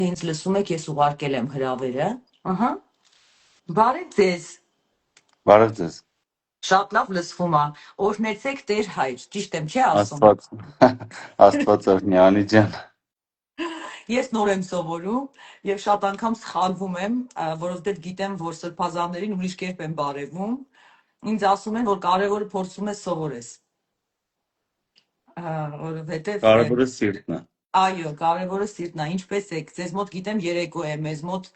Ինձ լսում եք, ես ուղարկել եմ հրավերը։ Ահա։ Բարև ձեզ։ Բարև ձեզ։ Շատ լավ լսվում է։ Օրհնեցեք Տեր Հայր։ Ճիշտ եմ, չէ՞ ասում։ Աստված Աստված օրհնի Անի ջան։ Ես նոր եմ սովորում եւ շատ անգամ սխալվում եմ, որովհետեւ գիտեմ, որ սրբազաններին ուրիշ կերպ եմ բարևում։ Ինձ ասում են, որ կարևորը փորձում ես սովորես։ Որովհետեւ Կարևորը սիրտն է։ այո, կարևորը սիրտն է։ Ինչպես եք, ձեզ մոտ գիտեմ երեկո է, մեզ մոտ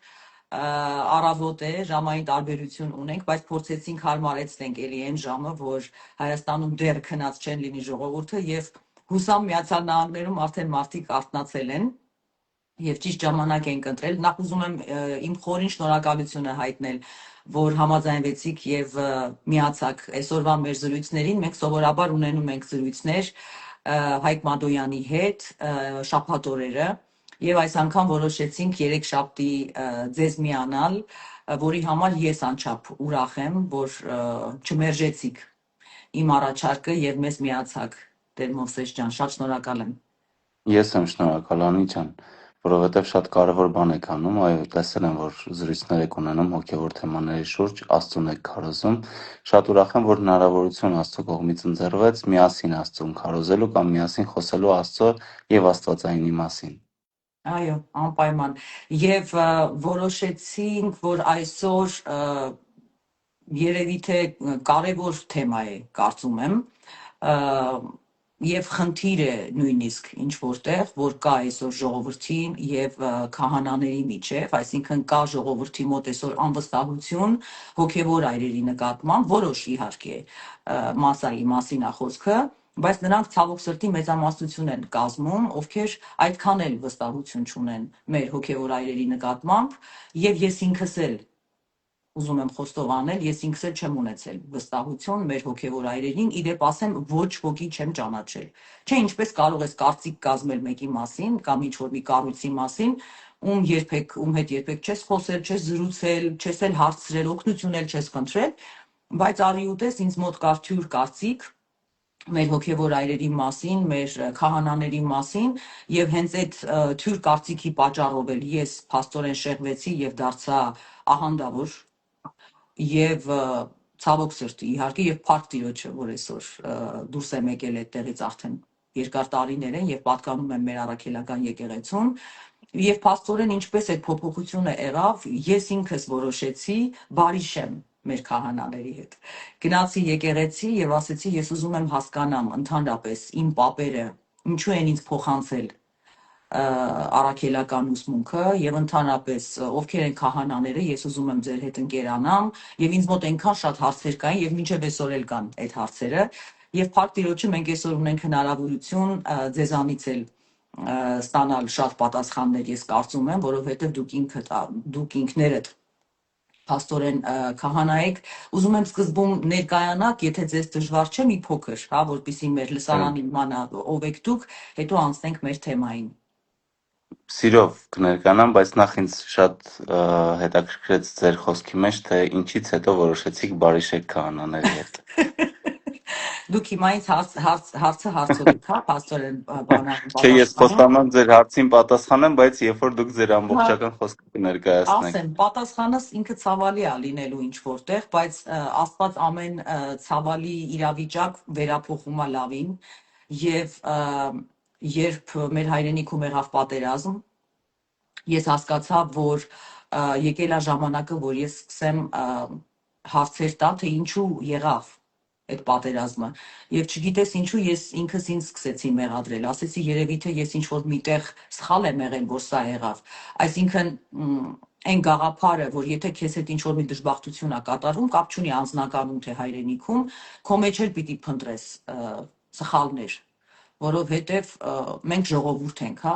առավոտ է, ժամային տարբերություն ունենք, բայց փորձեցինք հարմարեցնենք էլի այն ժամը, որ Հայաստանում դեռ քնած չեն լինի ժողովուրդը եւ հուսամ Միացյալ Նահանգներում արդեն մարդիկ արթնացել են եւ ճիշտ ժամանակ ենք ընտրել։ Նախ ուզում եմ իմ խորին շնորհակալությունը հայտնել, որ համաձայնվեցիք եւ միացաք այսօրվա մեր զրույցներին։ Մենք սովորաբար ունենում ենք զրույցներ Հայկ Մադոյանի հետ շաբաթ օրերը եւ այս անգամ որոշեցինք երեքշաբթի ձեզ միանալ, որի համար ես անչափ ուրախ եմ, որ չմերժեցիք իմ առաջարկը եւ մեզ միացաք։ Տեր Մովսես ջան, շատ շնորհակալ եմ։ Ես եմ շնորհակալ Անի ջան, որովհետև շատ կարևոր բան եք անում, այո, տեսել եմ, որ զրույցներ եք ունենում հոգևոր թեմաների շուրջ, Աստծուն եք քարոզում։ Շատ ուրախ եմ, որ հնարավորություն Աստծո կողմից ընձեռվեց միասին Աստծուն քարոզելու կամ միասին խոսելու Աստծո եւ Աստվածայինի մասին։ Այո, անպայման։ Եվ որոշեցինք, որ այսօր երևի թե կարևոր թեմա է, կարծում եմ, եւ խնդիր է նույնիսկ ինչ որտեղ, որ կա այսօր ժողովրդի եւ քահանաների միջեւ, այսինքն կա ժողովրդի մոտ այսօր անվստահություն հոգեվոր այրերի նկատմամբ, որոշ իհարկե մասայի մասին է խոսքը, բայց նրանք ցավոք սրտի մեծամասնություն են կազմում, ովքեր այդքան էլ վստահություն չունեն մեր հոգեվոր այրերի նկատմամբ, եւ ես ինքս էլ ուզում եմ խոստովանել, ես ինքս էլ չեմ ունեցել վստահություն մեր հոգևոր այրերին, իդեպ ասեմ, ոչ ոքի չեմ ճանաչել։ Չէ, ինչպես կարող ես կարծիք կազմել մեկի մասին կամ ինչ-որ մի կառույցի մասին, ում հետ երբեք չես խոսել, չես զրուցել, չես էլ հարցրել, օգնություն էլ չես խնդրել, բայց արի ուտես ինձ մոտ կար թյուր կարծիք մեր հոգևոր այրերի մասին, մեր քահանաների մասին, եւ հենց այդ թյուր կարծիքի պատճառով էլ ես փաստորեն շեղվեցի եւ դարձա ահանդավոր եւ ցավոք սրտի իհարկե եւ փառք Տիրոջը, որ այսօր դուրս եմ եկել այդտեղից արդեն երկար տարիներ են եւ պատկանում եմ մեր առաքելական եկեղեցուն եւ փաստորեն ինչպես այդ փոփոխությունը եղավ, ես ինքս որոշեցի բարի շեմ մեր քահանաների հետ։ Գնացի եկեղեցի եւ ասեցի, ես ուզում եմ հասկանամ ընդհանրապես իմ պապերը ինչու են ինձ փոխանցել առաքելական ուսմունքը եւ ընդհանրապես ովքեր են քահանաները, ես ուզում եմ ձեր հետ ընկերանամ եւ ինձ մոտ այնքան շատ հարցեր կային եւ մինչեւ այսօր էլ կան այդ հարցերը եւ փառք Տիրոջը մենք այսօր ունենք հնարավորություն ձեզանից էլ ստանալ շատ պատասխաններ, ես կարծում եմ, որովհետեւ դուք ինքներդ փաստորեն քահանա եք, ուզում եմ սկզբում ներկայանաք, եթե ձեզ դժվար չէ, մի փոքր, հա, որպեսզի մեր լսարանին իմանա ով եք դուք, հետո անցնենք մեր թեմային։ Սիրով կներկանամ, բայց նախ ինձ շատ հետաքրքրեց ձեր խոսքի մեջ, թե ինչից հետո որոշեցիք բարիշեք քահանաների հետ։ Դուք հիմա ինձ հարցը հարցրեք, հա, փաստորեն բանալին Չէ, ես պատասխանում։ խոստանում ձեր հարցին պատասխանեմ, բայց երբ որ դուք ձեր ամբողջական խոսքը կներկայացնեք։ Ասեմ, պատասխանս ինքը ցավալի է լինելու ինչ որտեղ, բայց Աստված ամեն ցավալի իրավիճակ վերափոխում է լավին եւ երբ մեր հայրենիքում եղավ պատերազմ, ես հասկացա, որ եկել է ժամանակը, որ ես սկսեմ հարցեր տալ, թե ինչու եղավ այդ պատերազմը եւ չգիտես ինչու ես ինքս ինձ սկսեցի մեղադրել, ասեցի երևի թե ես ինչ որ միտեղ սխալ եմ եղել, որ սա եղավ, այսինքն այն գաղափարը, որ եթե քեզ հետ ինչ որ մի դժբախտություն է կատարվում, կապ չունի անձնականում թե հայրենիքում, քո մեջ էլ պիտի փնտրես սխալներ, որովհետեւ մենք ժողովուրդ ենք, հա,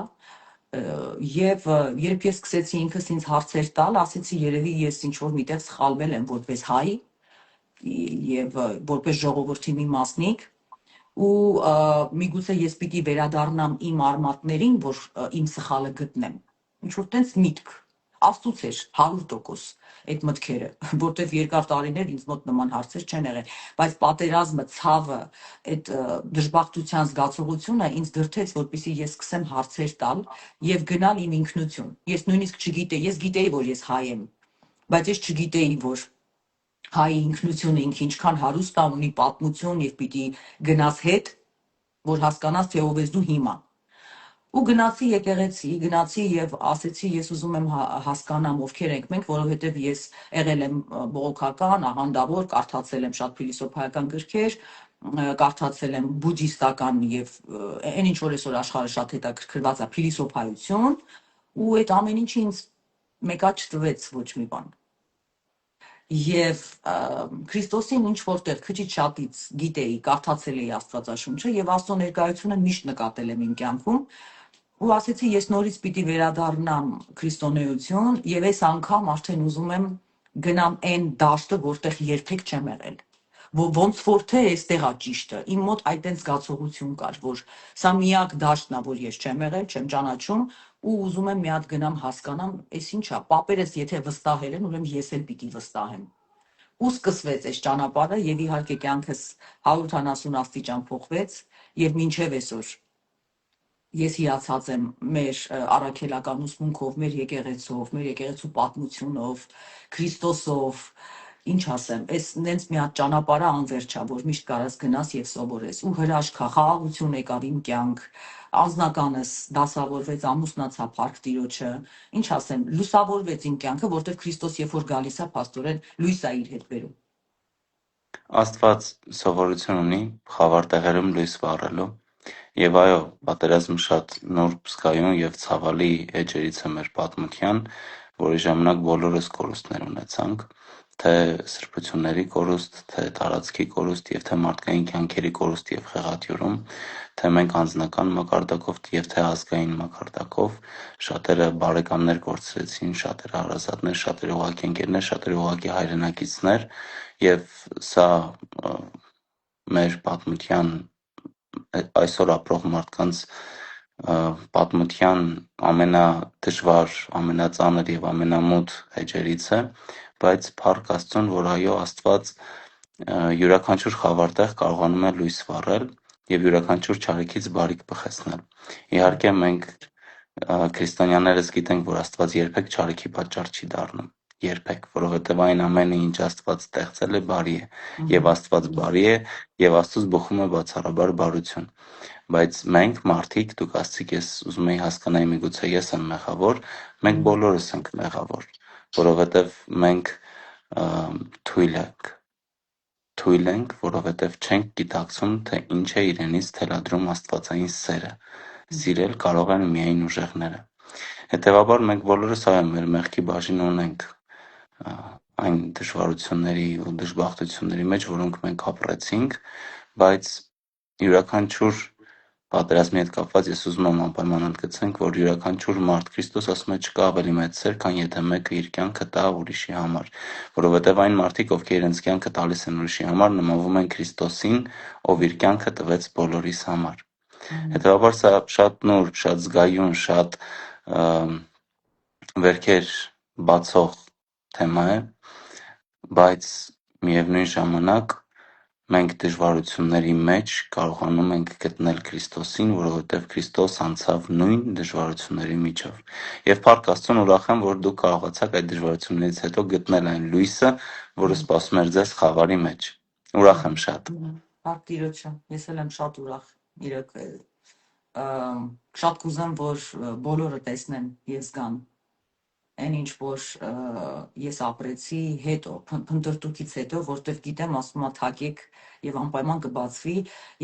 եւ երբ ես սկսեցի ինքս ինձ հարցեր տալ, ասեցի երևի ես ինչ որ միտեղ սխալվել եմ որպես հայ եւ որպես ժողովրդի մի մասնիկ ու միգուցե ես պիտի վերադառնամ իմ արմատներին, որ իմ սխալը գտնեմ։ Ինչ որ տենց միտք Աստծուց էր 100% այդ մտքերը, որտեվ երկար տարիներ ինձ մոտ նման հարցեր չեն եղել, բայց պատերազմը, ցավը, այդ դժբախտության զգացողությունը ինձ դրթեց, որպեսզի ես սկսեմ հարցեր տալ եւ գնալ իմ ինքնություն։ Ես նույնիսկ չգիտեի, ես գիտեի, որ ես հայ եմ, բայց ես չգիտեի, որ հայ ինքնությունը ինքը ինչքան հարուստ է, ունի պատմություն եւ պիտի գնաս հետ, որ հասկանաս, թե ով ես դու հիմա։ Ու գնացի եկեղեցի, գնացի եւ ասեցի ես ուզում եմ հասկանամ ովքեր ենք մենք, որովհետեւ ես եղել եմ բողոքական, աղանդավոր, կարդացել եմ շատ փիլիսոփայական գրքեր, կարդացել եմ բուդդիստական եւ այն ինչ որ այսօր աշխարհը շատ հետաքրքրված է փիլիսոփայություն, ու այդ ամեն ինչը ինձ մեկա չտվեց ոչ մի բան։ Եվ Քրիստոսին ինչ որտեղ քիչ շատից գիտեի, կարդացել էի Աստվածաշունչը եւ Աստծո ներկայությունը միշտ նկատել եմ իմ կյանքում, ու ասեցի ես նորից պիտի վերադառնամ քրիստոնեություն եւ այս անգամ արդեն ուզում եմ գնամ այն դաշտը, որտեղ երբեք չեմ եղել։ Ոնց որ թե այստեղ է ճիշտը։ Իմ մոտ այդտենց զգացողություն կար, որ սա միակ դաշտն է, որ ես չեմ եղել, չեմ ճանաչում ու ուզում եմ մի հատ գնամ հասկանամ, այս ինչ է։ Պապերս եթե վստահել են, ուրեմն ես էլ պիտի վստահեմ։ Ու սկսվեց այս ճանապարհը եւ իհարկե կյանքս 170 աստիճան փոխվեց եւ մինչեւ այսօր ես հիացած եմ մեր առաքելական ուսմունքով, մեր եկեղեցով, մեր եկեղեցու պատմությունով, Քրիստոսով, ինչ ասեմ, այս նենց մի հատ ճանապարհը անվերջ է, որ միշտ կարաս գնաս եւ սովորես։ Ու հրաշքա, խաղաղություն եկավ իմ կյանք, անձնականս դասավորվեց, ամուսնացա Փառք Տիրոջը, ինչ ասեմ, լուսավորվեց իմ կյանքը, որտեղ Քրիստոս երբ որ գալիս է, փաստորեն լույս է իր հետ բերում։ Աստված սովորություն ունի խավար տեղերում լույս վառելու, եւ այո, պատերազմը շատ նուրբ, զգայուն եւ ցավալի էջերից է մեր պատմության, որի ժամանակ բոլորս կորուստներ ունեցանք, թե սրբությունների կորուստ, թե տարածքի կորուստ եւ թե մարդկային կյանքերի կորուստ եւ խեղաթյուրում, թե մենք անձնական մակարդակով եւ թե ազգային մակարդակով, շատերը բարեկամներ կորցրեցին, շատերը հարազատներ, շատերը ուղղակի ընկերներ, շատերը ուղղակի հայրենակիցներ, եւ սա մեր պատմության այսօր ապրող մարդկանց պատմության ամենադժվար, ամենածանր եւ ամենամութ էջերից է, բայց փառք Աստծուն, որ այո, Աստված յուրաքանչյուր խավարտեղ կարողանում է լույս վառել եւ յուրաքանչյուր չարիքից բարիք բխեցնել։ Իհարկե մենք քրիստոնյաներս գիտենք, որ Աստված երբեք չարիքի պատճառ չի դառնում, երբեք, որովհետեւ այն ամենը, ինչ Աստված ստեղծել է, բարի է, եւ Աստված բարի է, եւ Աստծուց բխում է բացառաբար բարություն։ Բայց մենք մարդիկ, դուք ասցիք, ես ուզում եի հասկանալ, միգուցե ես եմ մեղավոր, մենք բոլորս ենք մեղավոր, որովհետեւ մենք թույլ ենք, որովհետեւ չենք գիտակցում, թե ինչ է իրենից թելադրում աստվածային սերը։ Սիրել կարող են միայն ուժեղները։ Հետևաբար մենք բոլորս այո մեր մեղքի բաժին ունենք այն դժվարությունների ու դժբախտությունների մեջ, որոնք մենք ապրեցինք, բայց յուրաքանչյուր պատերազմի հետ կապված ես ուզում եմ անպայման ընդգծենք, որ յուրաքանչյուր մարդ Քրիստոս ասում է չկա ավելի մեծ սեր, քան եթե մեկը իր կյանքը տա ուրիշի համար, որովհետև այն մարդիկ, ովքեր իրենց կյանքը տալիս են ուրիշի համար, նմանվում են Քրիստոսին, ով իր կյանքը տվեց բոլորիս համար։ Հետևաբար սա շատ նուրբ, շատ զգայուն, շատ վերքեր բացող թեմա է, բայց միևնույն ժամանակ մենք դժվարությունների մեջ կարողանում ենք գտնել Քրիստոսին, որովհետև Քրիստոս անցավ նույն դժվարությունների միջով։ Եվ փառք Աստծուն, ուրախ եմ, որ դուք կարողացաք այդ դժվարություններից հետո գտնել այն լույսը, որը սպասում էր ձեզ խավարի մեջ։ Ուրախ եմ շատ։ Փառք Տիրոջը, ես էլ եմ շատ ուրախ, իրոք շատ կուզեմ, որ բոլորը տեսնեն եւ զգան այն ինչ որ ես ապրեցի հետո, փնտրտուքից հետո, որտեղ գիտեմ, ասում եմ թակեք եւ անպայման կբացվի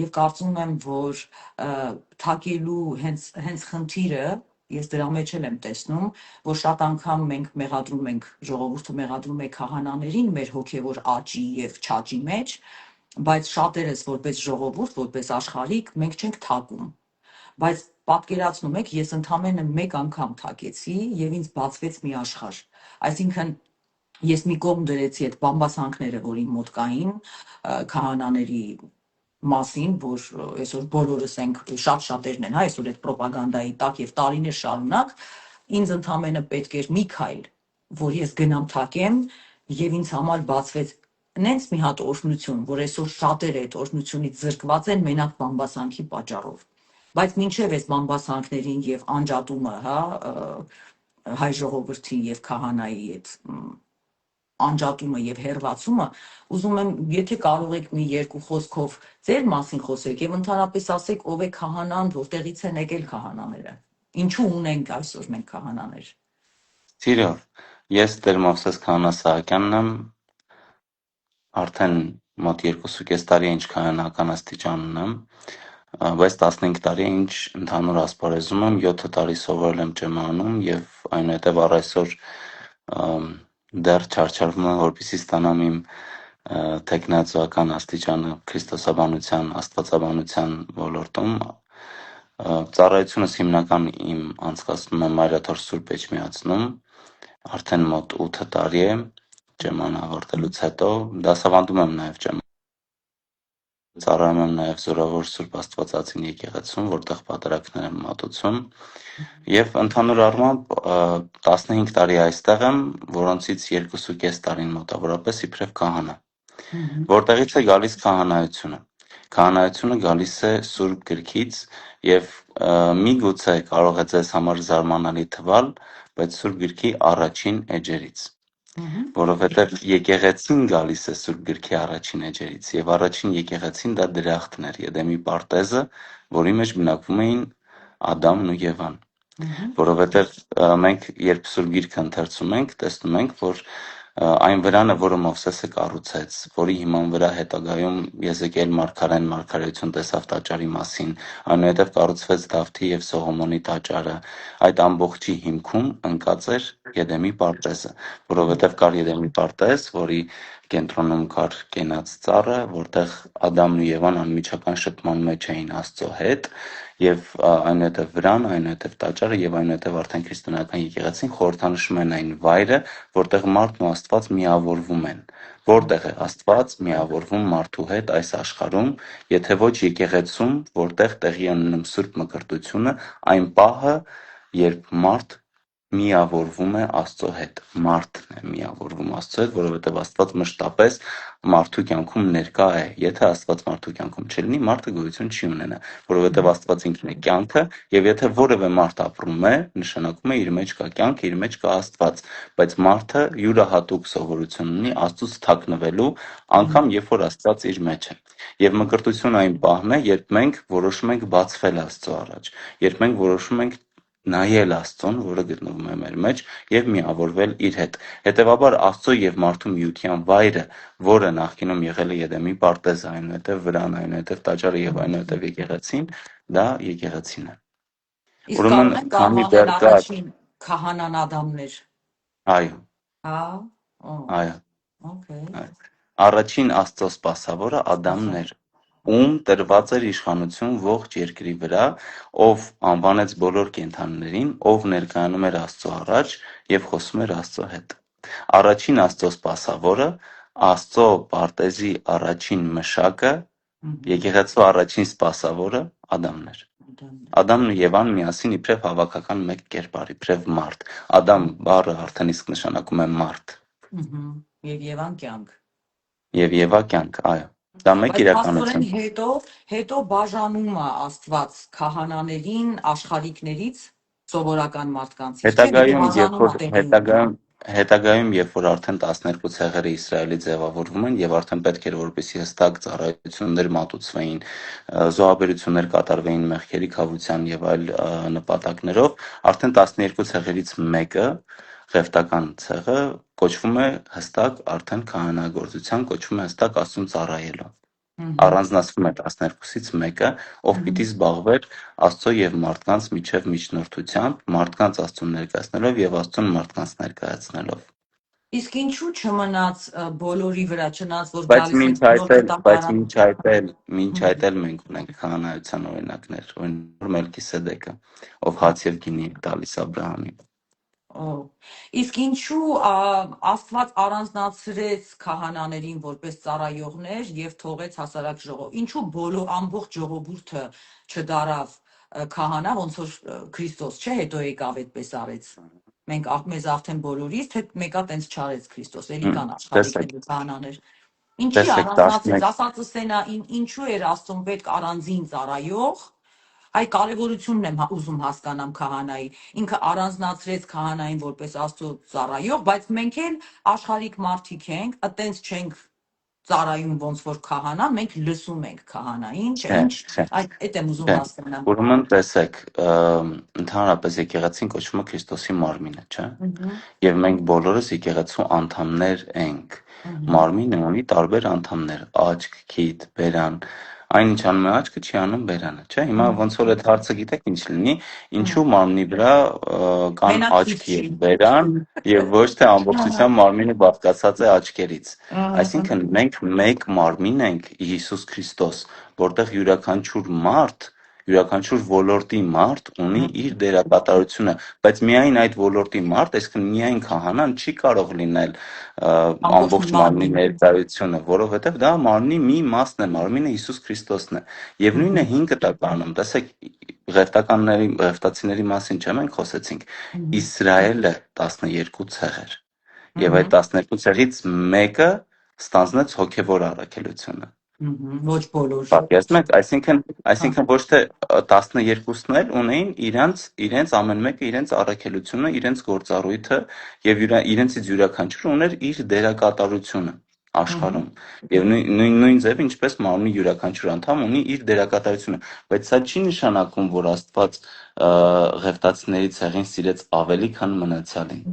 եւ կարծում եմ, որ թակելու հենց խնդիրը ես դրա մեջ էլ եմ տեսնում, որ շատ անգամ մենք մեղադրում ենք, ժողովուրդը մեղադրում է քահանաներին մեր հոգեվոր աճի եւ չաճի մեջ, բայց շատերս որպես ժողովուրդ, որպես աշխարհիկ, մենք չենք թակում։ Բայց պատկերացնում եք, ես ընդամենը մեկ անգամ թակեցի եւ ինձ բացվեց մի աշխարհ։ Այսինքն ես մի կողմ դրեցի այդ բամբասանքները, որ իմ մոտ կային, քահանաների մասին, որ այսօր բոլորս ենք շատ շատերն են, հա, այսօր այդ ռոպագանդայի տակ եւ տարիներ շարունակ, ինձ ընդամենը պետք էր մի քայլ, որ ես գնամ թակեմ, եւ ինձ համար բացվեց նենց մի հատ օրհնություն, որ այսօր շատերը այդ օրհնությունից զրկված են մենակ բամբասանքի պատճառով։ Բայց մինչև այս բամբասանքներին եւ անջատումը, հա, հայ ժողովրդի եւ քահանայի այդ անջատումը եւ հերվածումը, ուզում եմ, եթե կարող եք մի երկու խոսքով ձեր մասին խոսեք եւ ընդհանրապես ասեք ով է քահանան, որտեղից են եկել քահանաները։ Ինչու ունենք այսօր մենք քահանաներ։ Սիրով, ես Տեր Մովսես Քահանա Սահակյանն եմ, արդեն մոտ 2.5 տարի է ինչ քահանական աստիճանում եմ, բայց 15 տարի է ինչ ընդհանուր ասպարեզում եմ, 7 տարի սովորել եմ ջմանում եւ այնուհետեւ առ այսօր դեռ չարչարվում եմ, որպեսզի ստանամ իմ տեխնացուական աստիճանը քրիստոսաբանության, աստվածաբանության ոլորտում։ Ծառայությունս հիմնական իմ անցկացնում եմ Մայրաթոր Սուրբ Էջմիածնում, արդեն մոտ 8 տարի է ջեման ավարտելուց հետո, դասավանդում եմ նաև ջեման, ծառայում եմ նաև Զորավոր Սուրբ Աստվածածին եկեղեցում, որտեղ պատարագներ եմ մատուցում, եւ ընդհանուր առմամբ 15 տարի այստեղ եմ, որոնցից 2.5 տարին մոտավորապես իբրև քահանա։ Որտեղից է գալիս քահանայությունը։ Քահանայությունը գալիս է Սուրբ Գրքից եւ միգուցե կարող է ձեզ համար զարմանալի թվալ, բայց Սուրբ Գրքի առաջին էջերից, որովհետեւ եկեղեցին գալիս է Սուրբ Գրքի առաջին էջերից եւ առաջին եկեղեցին դա դրախտն էր, Եդեմի պարտեզը, որի մեջ բնակվում էին Ադամն ու Եվան, որովհետեւ մենք երբ Սուրբ Գիրքը ընթերցում ենք, տեսնում ենք, որ այն վրանը, որը Մովսեսը կառուցեց, որի հիման վրա հետագայում Եզեկիել մարգարեն մարգարեություն տեսավ տաճարի մասին, այնուհետև կառուցվեց Դավթի եւ Սողոմոնի տաճարը, այդ ամբողջի հիմքում ընկած էր Եդեմի պարտեզը, որովհետև կար Եդեմի պարտեզ, որի կենտրոնում կար կենաց ծառը, որտեղ Ադամն ու Եվան անմիջական շփման մեջ էին Աստծո հետ, եւ այնուհետև վրան, այնուհետև տաճարը եւ այնուհետև արդեն քրիստոնեական եկեղեցին խորհրդանշում են այն վայրը, որտեղ մարդն ու Աստված միավորվում են։ Որտեղ է Աստված միավորվում մարդու հետ այս աշխարհում, եթե ոչ եկեղեցում, որտեղ տեղի ունենում Սուրբ Մկրտությունը, այն պահը, երբ մարդ միավորվում է Աստծո հետ, մարդն է միավորվում Աստծո հետ, որովհետև Աստված մշտապես մարդու կյանքում ներկա է։ Եթե Աստված մարդու կյանքում չլինի, մարդը գոյություն չի ունենա, որովհետև Աստված ինքն է կյանքը, եւ եթե որևէ մարդ ապրում է, նշանակում է իր մեջ կա կյանք, իր մեջ կա Աստված, բայց մարդը յուրահատուկ սովորություն ունի Աստծուց թաքնվելու, անգամ երբ որ Աստված իր մեջ է։ Եվ մկրտությունը այն պահն է, երբ մենք որոշում ենք բացվել Աստծո առաջ, երբ մենք որոշում ենք նայել Աստծուն, որը գտնվում է մեր մեջ, եւ միավորվել իր հետ։ Հետևաբար Աստծո եւ մարդու միության վայրը, որը նախկինում եղել է Եդեմի պարտեզը, այնուհետև վրան, այնուհետև տաճարը եւ այնուհետև եկեղեցին, դա եկեղեցին է։ Իսկ Ուրեմն կարող ենք քանի անվանել դեռ կա, առաջին քահանան Ադամներ։ այո, Հա, այո, օքեյ, առաջին Աստծո սպասավորը Ադամն էր, ում տրված էր իշխանություն ողջ երկրի վրա, ով անվանեց բոլոր կենդանիներին, ով ներկայանում էր Աստծո առաջ եւ խոսում էր Աստծո հետ։ Առաջին Աստծո սպասավորը, Աստծո պարտեզի առաջին մշակը, եկեղեցու առաջին սպասավորը Ադամն էր։ Ադամն ու Եվան միասին իբրև հավաքական մեկ կերպար, իբրև մարդ։ Ադամ բառը արդեն իսկ նշանակում է մարդ։ Եվ Եվան կյանք։ Եվ Եվա կյանք, այո։ Դա մեկ Բայց իրականություն։ փաստորեն հետո բաժանումը Աստված քահանաներին աշխարհիկներից սովորական մարդկանցից, չէ՞, Հետագայում, երբ որ արդեն 12 ցեղերը Իսրայելի ձևավորվում են եւ արդեն պետք էր որպեսզի հստակ ծառայություններ մատուցվեին, զոհաբերություններ կատարվեին մեղքերի քավության եւ այլ նպատակներով, արդեն 12 ցեղերից մեկը, Ղևտական ցեղը, կոչվում է հստակ արդեն քահանայագործության, կոչվում է հստակ Աստծուն ծառայելով։ Առանձնացվում է 12-ից մեկը, ով պիտի զբաղվեր Աստծո եւ մարդկանց միջև միջնորդությամբ, մարդկանց Աստծուն ներկայացնելով եւ Աստծուն մարդկանց ներկայացնելով։ Իսկ ինչու չմնաց բոլորի վրա, չնայած որ Բայց գալիս մինչ է այդ էլ մենք ունենք քահանայության օրինակներ, օրինակ Մելքիսեդեկը, ով հաց եւ գինի է տալիս Աբրահամին։ Իսկ ինչու Աստված առանձնացրեց քահանաներին որպես ծառայողներ եւ թողեց հասարակ ժողով։ Ինչու ամբողջ ժողովուրդը չդարավ քահանա, ոնց որ Քրիստոս, չէ, հետո եկավ այդպես արեց։ Մենք մեզ արդեն բոլորից, թե մեկա տենց չարեց Քրիստոս, էլի կան Տեսեք, աշխարհիկների քահանաներ։ Ինչի տեսեք առանձնացեց, 11 ասածս էնա ինչու էր Աստծուն պետք առանձին ծառայող, այ կարևորությունն եմ ուզում հասկանամ քահանայի։ Ինքը առանձնացրեց քահանային որպես Աստծո ծառայող, բայց մենք էլ աշխարհիկ մարդիկ ենք, այտենց չենք ծառայում ոնց որ քահանան, մենք լսում ենք քահանային, չէ, չէ, ինչ չէ, այդ եմ ուզում չէ։ հասկանալ։ Ուրեմն տեսեք, ընդհանրապես եկեղեցին կոչվում է Քրիստոսի մարմինը, չէ՞։ Ըհը, Եվ մենք բոլորս եկեղեցու անդամներ ենք։ ըհը, Մարմինը ունի տարբեր անդամներ՝ աչք, քիթ, բերան։ Այն ինչ անում է աչքը, չի անում բերանը, չէ՞։ Հիմա ոնց որ այդ հարցը գիտեք ինչ լինի, ինչու ըհը, մարմնի վրա կան մենակ աչք քիչ եւ չի։ բերան եւ ոչ թե Ահա, ամբողջությամբ մարմինը բաղկացած է աչքերից։ ահա, Այսինքն մենք մեկ մարմին ենք Հիսուս Քրիստոս, որտեղ յուրաքանչյուր ոլորտի մարդ ունի իր դերակատարությունը, բայց միայն այդ ոլորտի մարդ, այսինքն միայն քահանան չի կարող լինել ամբողջ ամբողջ մարմնի մարմին։ ներկայությունը, որովհետև դա մարմնի մի մասն է, մարմինը Հիսուս Քրիստոսն է։ Եվ նույնը Ըհը, 5 տականում, տեսեք, ղևտացիների մասին չէ մենք խոսեցինք։ ըհը, Իսրայելը 12 ցեղ էր, եւ ըհը, այդ 12 ցեղից մեկը ստանձնեց հոգեվոր առաքելությունը։ ոչ բոլոր։ Պատկերացնում եք, այսինքն Հա, այսինքն ոչ թե 12-ն էլ ունեին իրենց ամեն մեկը իրենց առաքելությունը, իրենց գործառույթը եւ իրենցից յուրաքանչյուրը ուներ իր դերակատարությունը ըհը, աշխարհում։ Եվ նույն ձև ինչպես մարմնի յուրաքանչյուր անդամ ունի իր դերակատարությունը, բայց սա չի նշանակում, որ Աստված ղևտացիների ցեղին սիրեց ավելի, քան մնացյալին։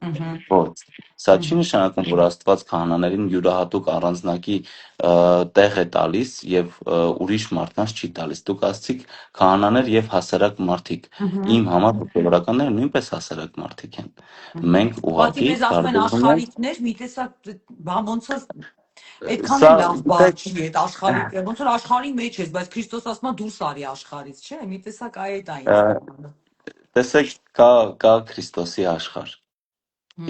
ըհը, Ոչ, սա չի ըհը, նշանակում, որ Աստված քահանաներին յուրահատուկ առանձնակի տեղ է տալիս եւ ուրիշ մարդկանց չի տալիս։ Դուք ասացիք քահանաներ եւ հասարակ մարդիկ։ ըհը, Իմ համար հոգեվորականները նույնպես հասարակ մարդիկ են։ ըհը։ Մենք Ուղղակի ուղղակի մեզ ասում են տարբերվում ենք։ աշխարհիկներ, մի տեսակ բան ոնց որ այդքան Սա էլ լավ բառ գիտեք, չի այդ աշխարհիկը, ոնց որ աշխարհի մեջ ես, բայց Քրիստոս ասում է դուրս արի աշխարհից, չէ՞։ Մի տեսակ այդ է ինձ թվում։ տեսեք, կա Քրիստոսի աշխարհ։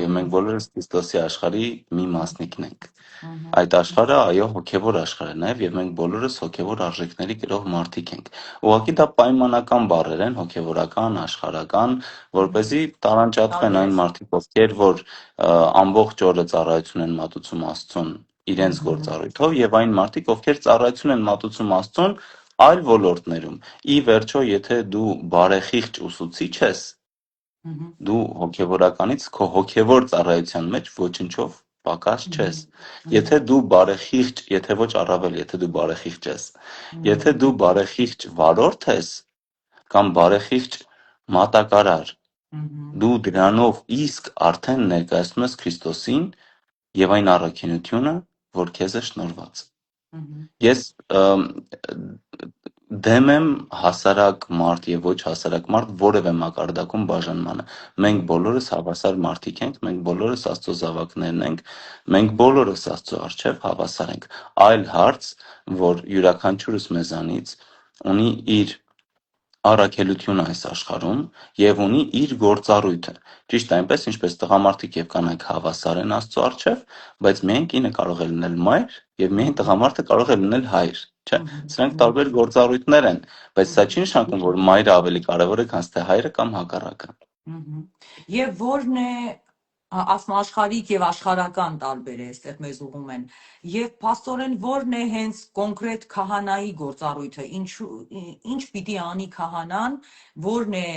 Եվ մենք Հմ, բոլորս Քրիստոսի աշխարհի մի մասնիկն ենք։ ըհը, Այդ աշխարհը, այո, հոգևոր աշխարհ է նաև, եւ մենք բոլորս հոգևոր արժեքների կրող մարդիկ ենք։ Ուղղակի դա պայմանական բառեր են, հոգևորական, աշխարհական, որ เป զի տարանջատվեն այն տարբերություն։ մարդիկ, ովքեր որ ամբողջ օրը ծառայություն են մատուցում Աստծուն իրենց Ըհը, գործառույթով, եւ այն մարդիկ, ովքեր ծառայություն են մատուցում Աստծուն այլ ոլորտներում։ Ի վերջո, եթե դու բարեխիղճ ուսուցիչ ես, ըհը, դու հոգևորականից քո հոգևոր ծառայության մեջ ոչնչով պակաս չես։ ըհը, Եթե դու բարեխիղճ, եթե ոչ առավել, եթե դու բարեխիղճ ես, եթե ըհը, դու բարեխիղճ վարորդ ես կամ բարեխիղճ մատակարար, ըհը, դու դրանով իսկ արդեն ներկայացնում ես Քրիստոսին եւ այն առաքինությունը, որ քեզ է շնորհված։ ըհը, Ես դեմ եմ հասարակ մարդ եւ ոչ հասարակ մարդ որևէ մակարդակում բաժանմանը։ Մենք բոլորս հավասար մարդիկ ենք, մենք բոլորս Աստծո զավակներն ենք, մենք բոլորս Աստծո առջև հավասար ենք։ Այլ հարց, որ յուրաքանչյուրս մեզանից ունի իր առաքելությունը այս աշխարհում եւ ունի իր գործառույթը։ Ճիշտ այնպես, ինչպես տղամարդիկ եւ կանայք հավասար են Աստծո առջև, բայց միայն կինը կարող է լինել մայր եւ միայն տղամարդը կարող է լինել հայր, չէ՞։ Սրանք ըհը, տարբեր գործառույթներ են, բայց սա չի ըհը, նշանակում, որ մայրը ավելի կարևոր է, քան թե հայրը կամ հակառակը։ ըհը։ Եվ որն է ասում աշխարհիկ եւ աշխարհական տարբեր է, այստեղ մեզ ուղում են։ Եվ փաստորեն որն է հենց կոնկրետ քահանայի գործառույթը, ինչ պիտի անի քահանան, որն է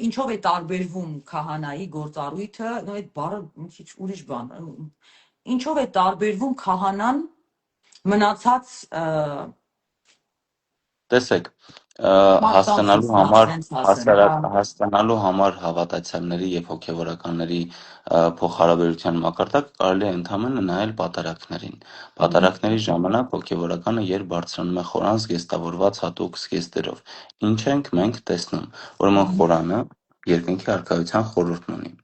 ինչով է տարբերվում քահանայի գործառույթը, այդ բառը մի քիչ ուրիշ բան, ինչով է տարբերվում քահանան մնացած Տեսեք, մարդկանցից, հա, սենց ասեմ, հա։ հասկանալու համար հավատացյալների եւ հոգեվորականների փոխհարաբերության մակարդակ կարելի է ընդհանրապես նայել պատարակներին։ Ըհը, Պատարակների ժամանակ հոգեվորականը երբ բարձրանում է խորան զգեստավորված հատուկ զգեստերով, ինչ ենք մենք տեսնում, ուրեմն ըհը, խորանը երկնքի արքայության խորհուրդն ունի։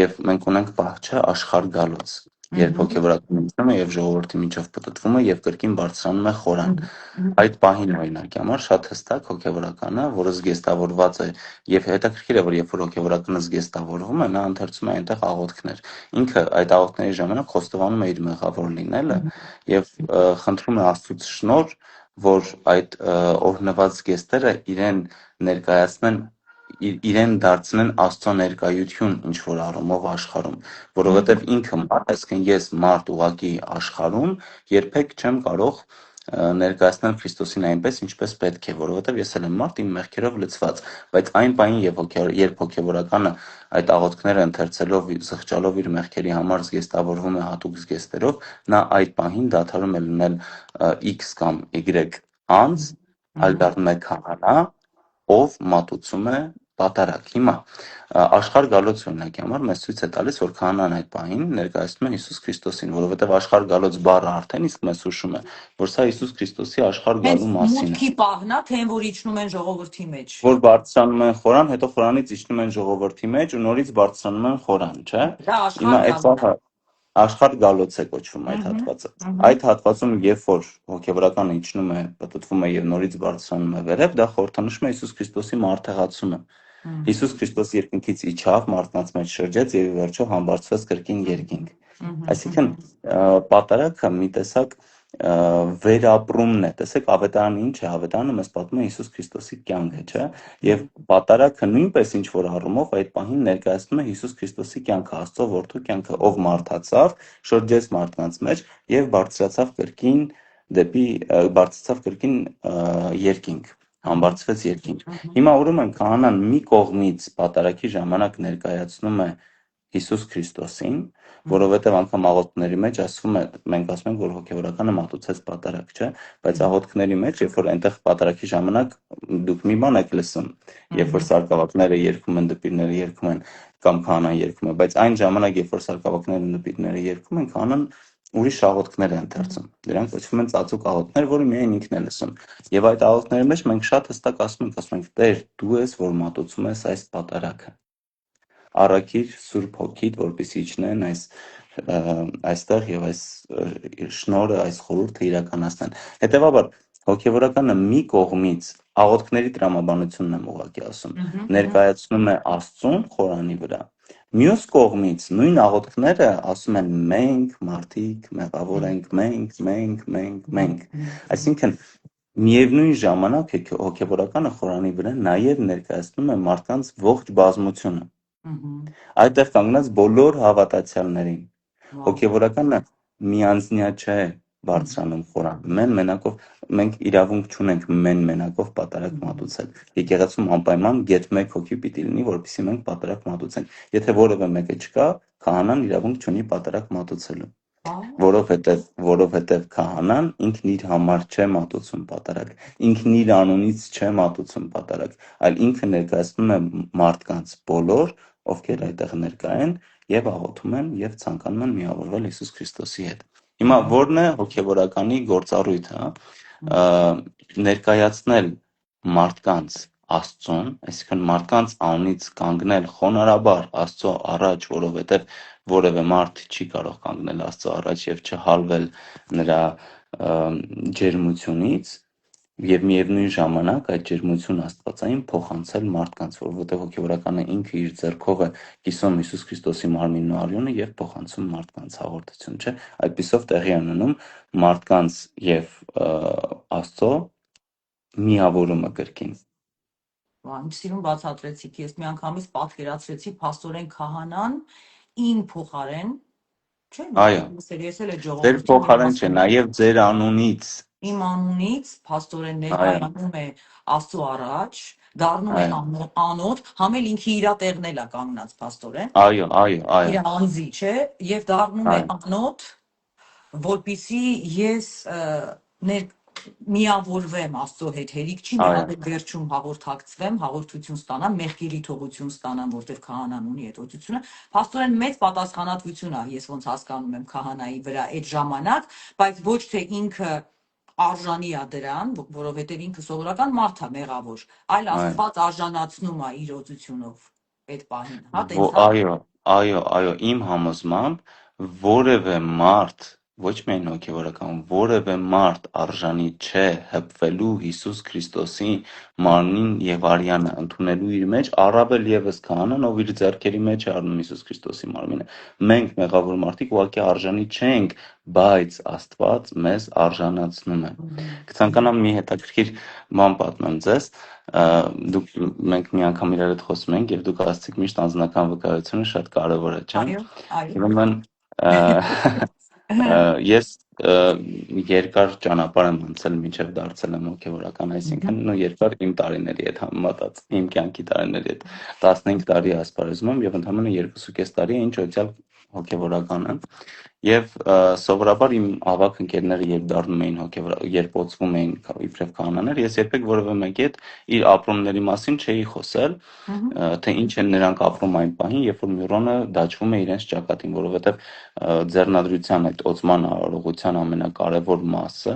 Եվ մենք ունենք պահչը աշխարհ գալուց, երբ ըհը, հոգեվորականը մտնում է եւ ժողովրդի միջով պտտվում է եւ կրկին բարձրանում է խորան։ ըհը, Այդ պահին օրինակի համար շատ հստակ հոգեվորականը, որը զգեստավորված է, եւ հետաքրքիր է, որ երբ որ հոգեվորականը զգեստավորվում է, նա ընթերցում է այնտեղ աղոթքներ։ Ինքը այդ աղոթքների ժամանակ խոստովանում է իր մեղավոր լինելը եւ խնդրում է Աստծուց շնորհ, որ այդ օրհնված գեստերը իրեն ներկայացնեն իրեն դարձնեն Աստծո ներկայություն ինչ որ առումով աշխարհում, որովհետև ինքը մարդ, այսինքն ես մարդ ուղակի աշխարհում երբեք չեմ կարող ներկայացնել Քրիստոսին այնպես, ինչպես պետք է, որովհետև ես էլ եմ մարդ իմ մեղքերով լցված, բայց այն պահին, երբ հոգևորականը այդ աղոթքները ընթերցելով, զղջալով իր մեղքերի համար զգեստավորվում է հատուկ զգեստերով, նա այդ պահին դադարում է լինել X կամ Y անձ, այլ դառնում է քահանա, ով մատուցում է պատարագ։ Հիմա աշխարհ գալոց օրինակի համար մեզ ցույց է տալիս, որ քահանան այդ պահին ներկայացնում է Հիսուս Քրիստոսին, որովհետև աշխարհ գալոց բառը արդեն իսկ մեզ հուշում է, որ սա Հիսուս Քրիստոսի աշխարհ Հենց գալու մասին է։ մուտքի պահն է, թե որ իջնում են ժողովրդի մեջ։ Որ բարձրանում են խորան, հետո խորանից իջնում են ժողովրդի մեջ ու նորից բարձրանում են խորան, չէ՞։ Դա Հիմա աշխարհ այդ գալու։ բառը աշխարհ գալոց է կոչվում այդ հատվածը։ Այդ հատվածում, երբ որ հոգևորականը իջնում է, պտտվում է եւ նորից բարձրանում է վերև, դա խորհրդանշում է Հիսուս Քրիստոսի մարդեղացումը։ Հիսուս Քրիստոս երկնքից իջավ, մարդկանց մեջ շրջեց եւ ի վերջո համբարձվեց կրկին երկինք։ Այսինքն պատարագը մի տեսակ վերապրումն է։ Տեսեք, ավետարանը ինչ է, ավետարանը մեզ պատմում է Հիսուս Քրիստոսի կյանքը, չէ՞։ Եվ պատարագը նույնպես ինչ որ առումով այդ պահին ներկայացնում է Հիսուս Քրիստոսի կյանքը, Աստծո որդու կյանքը, ով մարդացավ, շրջեց մարդկանց մեջ եւ բարձրացավ կրկին երկինք, համբարձվեց երկինք։ Հիմա ուրեմն քահանան մի կողմից պատարագի ժամանակ ներկայացնում է Հիսուս Քրիստոսին, որովհետև անգամ աղոթքների մեջ ասվում է, մենք ասում ենք, որ հոգևորականը մատուցեց պատարագ, չէ՞, բայց աղոթքների մեջ, երբ որ այնտեղ պատարագի ժամանակ դուք մի բան եք լսում, երբ որ սարկավակները երգում են, դպիրները երգում են կամ քահանան երգում է, բայց այն ժամանակ, երբ որ սարկավակները ու դպիրները երգում են, քահանան ուրիշ աղոթքներ է ընթերցում։ Դրանք կոչվում են ծածուկ աղոթքներ, որը միայն ինքն է լսում։ Եվ այդ աղոթքների մեջ մենք շատ հստակ ասում ենք, Տեր, դու ես, որ մատուցում ես այս պատարագը։ Առաքիր Սուրբ Հոգիդ, որպեսզի իջնեն այստեղ եւ այս շնորհը, այս խորհուրդը իրականացնեն։ Հետևաբար հոգևորականը մի կողմից աղոթքների տրամաբանությունն եմ ուղղակի ասում, ներկայացնում է Աստծուն խորանի վրա։ Մյուս կողմից նույն աղոթքները ասում են մենք մարդիկ մեղավոր ենք, մենք։ Այսինքն միևնույն ժամանակ հոգևորականը խորանի վրա նաև ներկայացնում է մարդկանց ողջ բազմությունը։ Այդտեղ կանգնած բոլոր հավատացյալներին։ Հոգևորականը միանձնյա չէ բարձրանում խորան։ Մենակով մենք իրավունք չունենք մենակով պատարագ մատուցել։ Եկեղեցում անպայման գեթ 1 հոգի պիտի լինի, որպեսզի մենք պատարագ մատուցենք։ Եթե որևէ մեկը չկա, քահանան իրավունք չունի պատարագ մատուցելու։ Որովհետև քահանան ինքն իր համար չէ մատուցում պատարագ, ինքն իր անունից չէ մատուցում պատարագ, այլ ինքը ներկայացնում է մարդկանց բոլոր, ովքեր այդտեղ ներկա են եւ աղոթում են եւ ցանկանում են միավորվել Հիսուս Քրիստոսի հետ։ Հիմա ո՞րն է հոգևորականի գործառույթը, ներկայացնել մարդկանց Աստծուն, այսինքն մարդկանց անունից կանգնել խոնարհաբար Աստծո առաջ, որովհետև որևէ մարդ չի կարող կանգնել Աստծո առաջ եւ չհալվել նրա ջերմությունից եւ միևնույն ժամանակ այդ ջերմությունը աստվածային փոխանցել մարդկանց, որովհետեւ հոգևորականը ինքը իր ձեռքով է կիսում Հիսուս Քրիստոսի մարմինն ու արյունը եւ փոխանցում մարդկանց հաղորդություն, չէ՞։ Այդպիսով տեղի ունենում մարդկանց եւ Աստծո միավորումը կրկին։ Ինչ սիրուն բացատրեցիք, ես միանգամից պատկերացրեցի փաստորեն քահանան ին փոխարեն, չէ՞։ Այո։ Ես էլ է Ձեր ժողովրդին փոխարեն չէ, նաեւ ձեր անունից։ Իմ անունից փաստորեն ներկայանում է Աստծո առաջ, դառնում է անոտ, համ էլ ինքը իր տեղն էլ է կանգնած փաստորեն։ Այո։ Իր անձի, չէ, եւ դառնում է անոտ, որպիսի ես միավորվեմ Աստծո հետ, հերիք չի միավորվեմ վերջում հաղորդակցվեմ, հաղորդություն ստանամ, մեղքերի թողություն ստանամ, որտեղ քահանան ունի այդ օծությունը։ Փաստորեն մեծ պատասխանատվություն է, ես ոնց հասկանում եմ քահանայի վրա այդ ժամանակ, բայց ոչ թե ինքը արժանի է դրան, որովհետև ինքը սովորական մարդ է մեղավոր, այլ Աստված արժանացնում է իր օծությունով այդ պահին, հա, տենց։ Այո, իմ համոզմամբ որևէ մարդ ոչ միայն հոգևորական, որևէ մարդ արժանի չէ հպվելու Հիսուս Քրիստոսի մարմնին եւ արյանը ընդունելու իր մեջ, առավել եւս քահանան, ով իր ձեռքերի մեջ է առնում Հիսուս Քրիստոսի մարմինը։ Մենք մեղավոր մարդիկ ուղղակի արժանի չենք, բայց Աստված մեզ արժանացնում է։ Կցանկանամ մի հետաքրքիր բան պատմեմ ձեզ։ Մենք մի անգամ իրար հետ խոսում ենք եւ դուք ասացիք միշտ անձնական վկայությունը շատ կարեւոր է, չէ՞։ Այո։ Ուրեմն ես երկար ճանապարհ եմ անցել մինչև դարձել եմ հոգևորական, այսինքն երկար իմ տարիների հետ համեմատած, իմ կյանքի տարիների հետ 15 տարի ասպարեզում եմ եւ ընդամենը 2.5 տարի է ինչ օցիալ հոգևորական եմ։ Եվ սովորաբար իմ ավագ ընկերները երբ օծվում էին իբրև քահանաներ, ես երբեք որևէ մեկի հետ իր ապրումների մասին չէի խոսել, թե ինչ են նրանք ապրում այն պահին, երբ որ Մյուրոնը դաջվում է իրենց ճակատին, որովհետև ձեռնադրության այդ օծման արարողության ամենակարևոր մասը,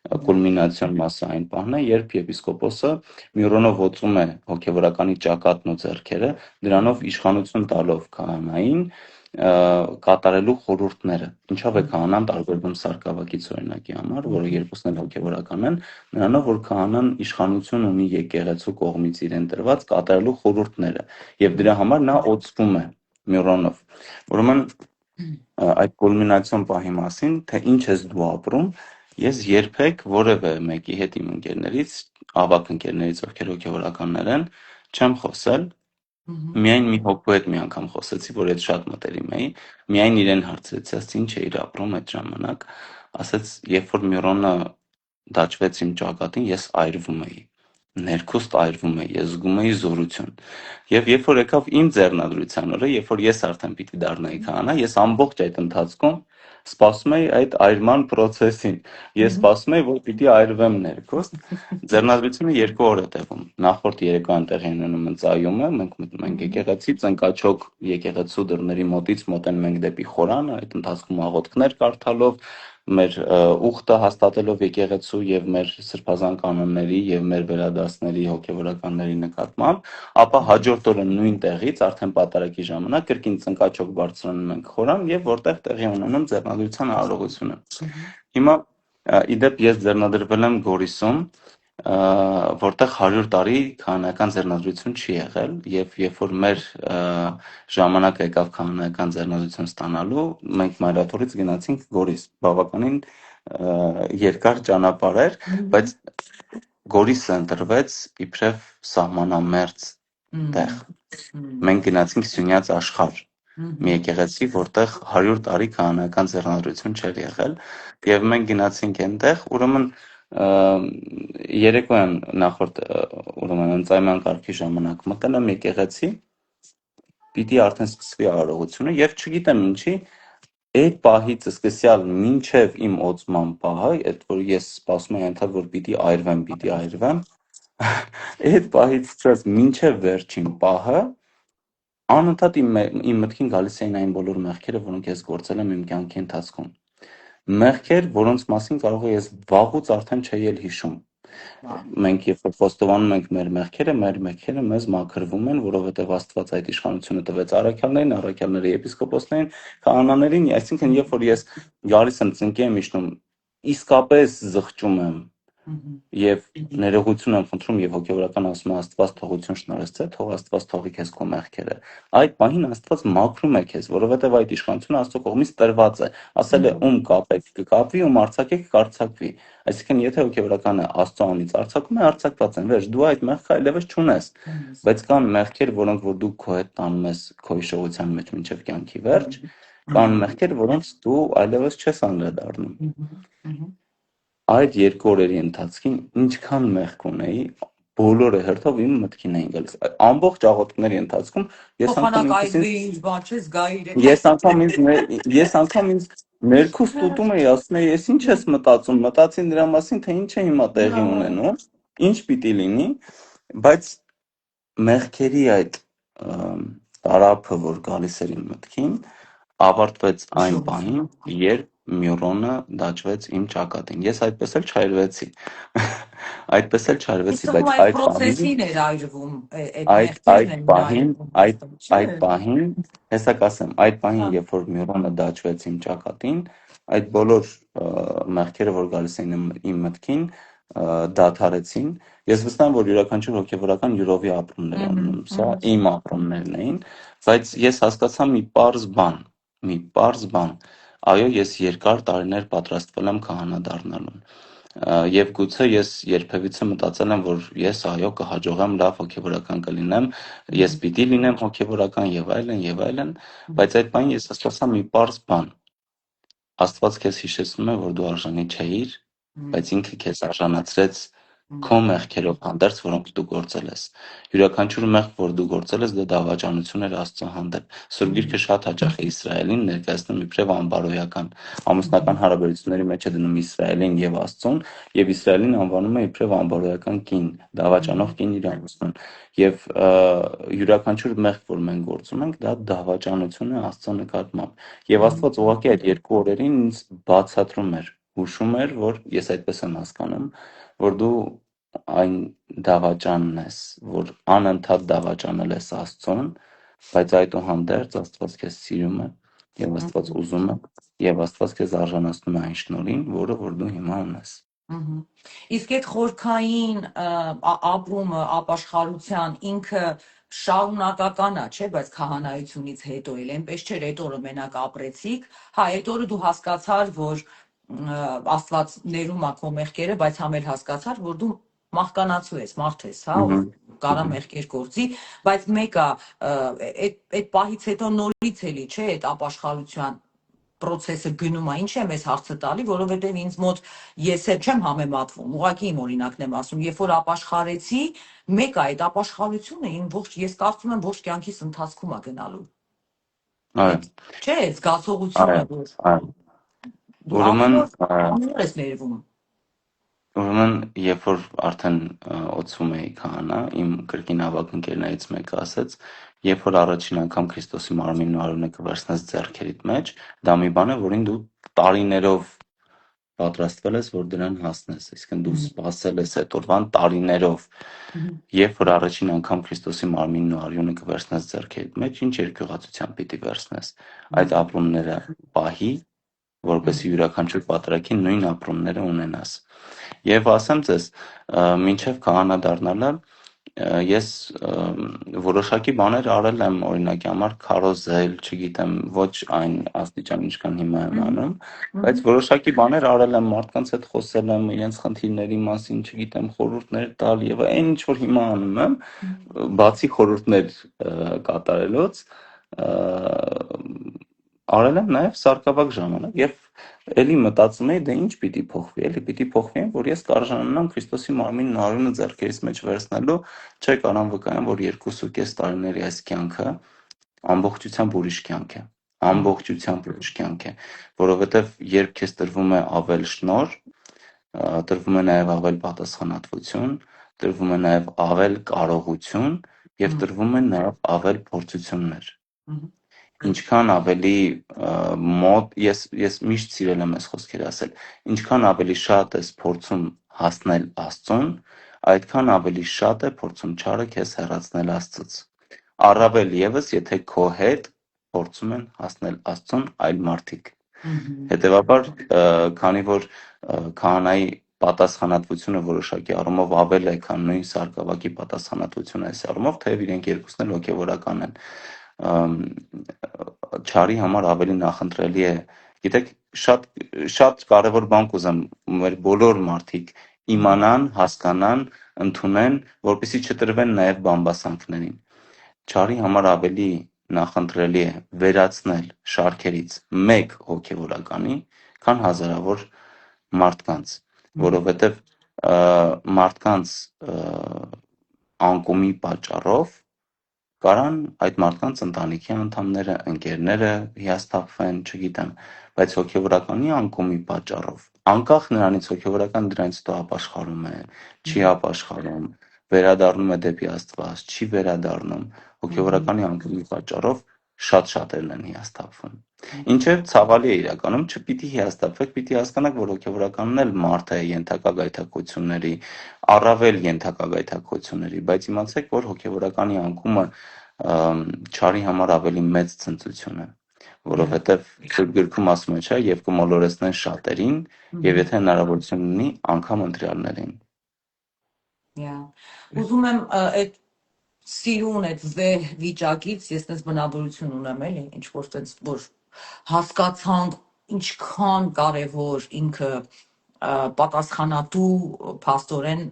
կուլմինացիոն մասը այն պահն է, երբ եպիսկոպոսը Մյուրոնով օծում է հոգևորականի ճակատն ու ձեռքերը, դրանով իշխանություն տալով քահանային կատարելու խորհուրդները։ Ինչով է քահանան տարբերվում սարկավակից օրինակի համար, որը երկուսն էլ հոգևորական են, նրանով որ քահանան իշխանություն ունի եկեղեցու կողմից իրեն տրված կատարելու խորհուրդները, եւ դրա համար նա օծվում է Մյուրոնով։ Ուրեմն այդ կուլմինացիոն պահի մասին, թե ինչ ես դու ապրում, ես երբեք որևէ մեկի հետ իմ ընկերներից, ավագ ընկերներից, ովքեր հոգևորականներ են, չեմ խոսել։ Միայն մի հոգու հետ մի անգամ խոսեցի, որ այդ շատ մտերիմ էի, միայն իրեն հարցրեցի, ասեցի ինչ էիր ապրում այդ ժամանակ, ասեց, երբ որ Մյուրոնը դաջվեց իմ ճակատին, ես այրվում էի, ներքուստ այրվում էի, ես զգում էի զորություն։ Եվ երբ որ եկավ իմ ձեռնադրության օրը, երբ որ ես արդեն պիտի դառնայի քահանա, ես ամբողջ այդ ընթացքում սպասում էի այդ այրման process-ին։ Ես սպասում էի, որ պիտի այրվեմ ներքուստ։ Ձեռնադրությունը 2 օր է տևում։ Նախորդ երեկոյան տեղի ունենում ընծայումը, մենք եկեղեցի ծնկաչոք եկեղեցու դռների մոտից մոտենում ենք դեպի խորան, այդ ընթացքում աղոթքներ կարդալով, մեր ուխտը հաստատելով եկեղեցու եւ մեր սրբազան կանոնների եւ մեր վերադասների հոգեվորականների նկատմամբ, ապա հաջորդ օրը նույն տեղից արդեն պատարագի ժամանակ կրկին ծնկաչոք բարձրանում ենք խորան եւ որտեղ տեղի ունենում ձեռնադրության արարողությունը։ Հիմա իդեպ ես ձեռնադրվել եմ Գորիսում, որտեղ 100 տարի քահանայական ձեռնադրություն չի եղել եւ երբ որ մեր ժամանակը եկավ քահանայական ձեռնադրություն ստանալու, մենք մայրաթորից գնացինք Գորիս, բավականին երկար ճանապարհ էր, բայց Գորիսը ընտրվեց իբրև սահմանամերձ տեղ։ Մենք գնացինք Սյունյաց աշխարհ, մի եկեղեցի, որտեղ 100 տարի քահանայական ձեռնադրություն չէր եղել, եւ մենք գնացինք այնտեղ, ուրեմն երեկոյան նախորդ ուրեմն ընծայման կարգի ժամանակ մտել եմ եկեղեցի, պիտի արդեն սկսվի արարողությունը եւ չգիտեմ ինչի այդ պահից սկսյալ մինչև իմ օծման պահը, այդ որ ես սպասում եմ այնտեղ որ պիտի այրվեմ, այդ պահից սկսած մինչև վերջին պահը անընդհատ իմ մտքին գալիս էին այն բոլոր մեղքերը, որոնք ես գործել եմ իմ կյանքի ընթացքում։ Մեղքեր, որոնց մասին կարող է ես վաղուց արդեն չէի էլ հիշում։ Մենք երբ որ խոստովանում ենք մեր մեղքերը մեզ մաքրվում են, որովհետև Աստված այդ իշխանությունը տվեց առաքյալներին, առաքյալները եպիսկոպոսներին, քահանաներին, այսինքն երբ որ ես գալիս եմ ծնկի եմ իջնում, իսկապես զղջում եմ եւ ներողություն եմ խնդրում եւ հոգեորական ասում եմ Աստված թողություն շնորհեցե, թող Աստված թողի քեզ քո մեղքերը։ Այդ պահին Աստված մաքրում է քեզ, որովհետեւ այդ իշխանությունը Աստծո կողմից տրված է։ Ասել է ում կապեք կկապվի, ում արձակեք կարձակվի։ Այսինքն եթե հոգեորականը Աստծո անից արձակում է, արձակված են, վերջ դու այդ մեղքը այլևս չունես։ Բայց կան մեղքեր, որոնք որ դու քո հետ տանում ես քո հիշողության մեջ մինչև կյանքի վերջ, կան մեղքեր, որոնց դու այլևս չես անդրադառնում։ Այդ 2 օրերի ընթացքին ինչքան մեղք ունեի, բոլորը հերթով իմ մտքին էին գալիս։ Ամբողջ աղոթքների ընթացքում ես անգամ ինձ ներքուստ ուտում էի, ասում էի, ես ինչ ես մտածում, մտածի նրա մասին, թե ինչ է հիմա տեղի ունենում, ինչ պիտի լինի, բայց մեղքերի այդ տարափը, որ գալիս էր իմ մտքին, ավարտվեց այն պահին, երբ Մյուրոնը դաջվեց իմ ճակատին։ Ես այդպես էլ չայրվեցի։ Բայց այդ պահին, հեսա կասեմ, այդ պահին, երբ որ Մյուրոնը դաջվեց իմ ճակատին, այդ բոլոր մեղքերը, որ գալիս էին իմ մտքին, դադարեցին։ Ես վստահ եմ, որ յուրաքանչյուր հոգևորական յուրովի ապրումներ է ունենում, սա իմ ապրումներն էին, բայց ես հասկացա մի պարզ բան, այո, ես երկար տարիներ պատրաստվել եմ քահանա դառնալուն։ Եվ գուցե ես երբևիցե մտածել եմ, որ ես այո կհաջողեմ, լավ հոգևորական կլինեմ, ես պիտի լինեմ հոգևորական եւ այլն, բայց այդ բանը ես հասկացա մի պարզ բան. Աստված քեզ հիշեցնում է, որ դու արժանի չէիր, բայց ինքը քեզ արժանացրեց քո մեղքերով հանդերձ, որոնք դու գործել ես։ Յուրաքանչյուր մեղք, որ դու գործել ես, դա դավաճանություն էր Աստծո հանդեպ։ Սուրբ Գիրքը շատ հաճախ է Իսրայելին ներկայացնում իբրև անբարոյական։ Ամուսնական հարաբերությունների մեջ է դնում Իսրայելին եւ Աստծուն, եւ Իսրայելին անվանում է իբրև անբարոյական կին, դավաճանող կին իր ամուսնուն։ Եվ յուրաքանչյուր մեղք, որ մենք գործում ենք, դա դավաճանություն է Աստծո նկատմամբ։ Եվ Աստված ուղղակի այդ երկու օրերին ինձ բացատրում էր, հուշում էր, որ ես այդպես եմ հասկանում, որ դու այն դավաճանն ես, որ անընդհատ դավաճանել ես Աստծուն, բայց այդուհանդերձ Աստված քեզ սիրում է եւ Աստված ուզում է եւ Աստված քեզ արժանացնում է այն շնորհին, որը որ դու հիմա ունես։ Իսկ այդ խորքային ապրումը, ապաշխարության ինքը շարունակական է, չէ՞, բայց քահանայությունից հետո էլ այնպես չէր, այդ օրը մենակ ապրեցիք, հա, այդ օրը դու հասկացար, որ Աստված ներում է քո մեղքերը, բայց համ էլ հասկացար, որ դու մահկանացու ես, մարդ ես, հա, ով կարա մեղքեր գործի, բայց մեկը այդ պահից հետո նորից էլի, չէ, այդ ապաշխարության process-ը գնում է, ինչ եմ ես հարցը տալի, որովհետև ինձ մոտ ես էլ չեմ համեմատվում, ուղղակի իմ օրինակն եմ ասում, երբ որ ապաշխարեցի, մեկը այդ ապաշխարությունը իմ ես կարծում եմ ողջ կյանքիս ընթացքում է գնալու։ Այո, Չէ, զգացողությունը, որ դու ամեն օր ես ներվում։ Ուրեմն, երբ որ արդեն օծվում էի քահանա, իմ կրկին ավագ ընկերներից մեկը ասեց, երբ որ առաջին անգամ Քրիստոսի մարմինն ու արյունը կվերցնես ձեռքերիդ մեջ, դա մի բան է, որին դու տարիներով պատրաստվել ես, որ դրան հասնես, այսինքն դու սպասել ես այդ օրվան տարիներով։ Երբ որ առաջին անգամ Քրիստոսի մարմինն ու արյունը կվերցնես ձեռքերիդ մեջ, ինչ երկյուղացությամբ պիտի վերցնես։ Այդ ապրումները պահի, որպեսզի յուրաքանչյուր պատրակին նույն ապրումները ունենաս։ Եվ ասեմ ձեզ, մինչև քահանա դառնալը ես որոշակի բաներ արել եմ, օրինակի համար քարոզել, չգիտեմ, ոչ այն աստիճան, ինչքան հիմա եմ անում, բայց որոշակի բաներ արել եմ, մարդկանց հետ խոսել եմ, իրենց խնդիրների մասին, չգիտեմ, խորհուրդներ տալ եւ այն ինչ որ հիմա անում եմ, բացի խորհուրդներ կատարելուց, արել եմ նաև սարկավակ ժամանակ եւ էլի մտածում էի, դե ինչ պիտի փոխվի, էլի պիտի փոխվի, որ ես կարժանանամ Քրիստոսի մարմինն ու արյունը ձեռքերից մեջ վերցնելու, չէ կարամ վկայեմ, որ 2.5 տարիների այս կյանքը ամբողջությամբ ուրիշ կյանք է, ամբողջությամբ ուրիշ կյանք է, որովհետեւ երբ քեզ տրվում է ավել շնորհ, տրվում է նաև ավել պատասխանատվություն, տրվում է նաև ավել կարողություն եւ տրվում է նաև ավել փորձություններ։ Ինչքան ավելի մոտ ես միշտ սիրել եմ այս խոսքերը ասել, ինչքան ավելի շատ ես փորձում հասնել Աստծուն, այդքան ավելի շատ է փորձում չարը քեզ հեռացնել Աստծուց։ Առավել եւս, եթե քո հետ փորձում են հասնել Աստծուն այլ մարդիկ։ Հետևաբար, քանի որ քահանայի պատասխանատվությունը որոշակի առումով ավել է, քան նույն սարկավակի պատասխանատվությունը այս առումով, թեև իրենք երկուսն էլ հոգևորական են, չարի համար ավելի նախընտրելի է, գիտեք, շատ կարևոր բան կուզեմ մեր բոլոր մարդիկ իմանան, հասկանան, ընդունեն, որպեսզի չտրվեն նաև բամբասանքներին։ Չարի համար ավելի նախընտրելի է վերացնել շարքերից մեկ հոգևորականի, քան հազարավոր մարդկանց, որովհետև մարդկանց անկումի պատճառով կարան այդ մարդկանց ընտանիքի անդամները, ընկերները հիասթափվեն, չգիտեմ, բայց հոգևորականի անկումի պատճառով, անկախ նրանից հոգևորական դրանից հետո ապաշխարում է, չի ապաշխարում, վերադառնում է դեպի Աստված, չի վերադառնում, հոգևորականի անկումի պատճառով շատ-շատերն են հիասթափվում։ Ինչը ցավալի է իրականում, չպիտի հիասթափվեք, պիտի հասկանաք, որ հոգևորականն էլ մարդ է ենթակա գայթակղությունների, առավել ենթակա գայթակղությունների, բայց իմացեք, որ հոգևորականի անկումը չարի համար ավելի մեծ ցնծություն է։ որովհետև Սուրբ գրքում ասում է, չէ, եւ կմոլորեցնեն շատերին, եւ եթե հնարավորություն ունի, անգամ ընտրյալներին։ Ուզում եմ այդ սիրուն այդ վեհ վիճակից ես այս բնավորություն ունեմ էլի, ինչ որ տենց որ հասկացանք ինչքան կարևոր ինքը պատասխանատու փաստորեն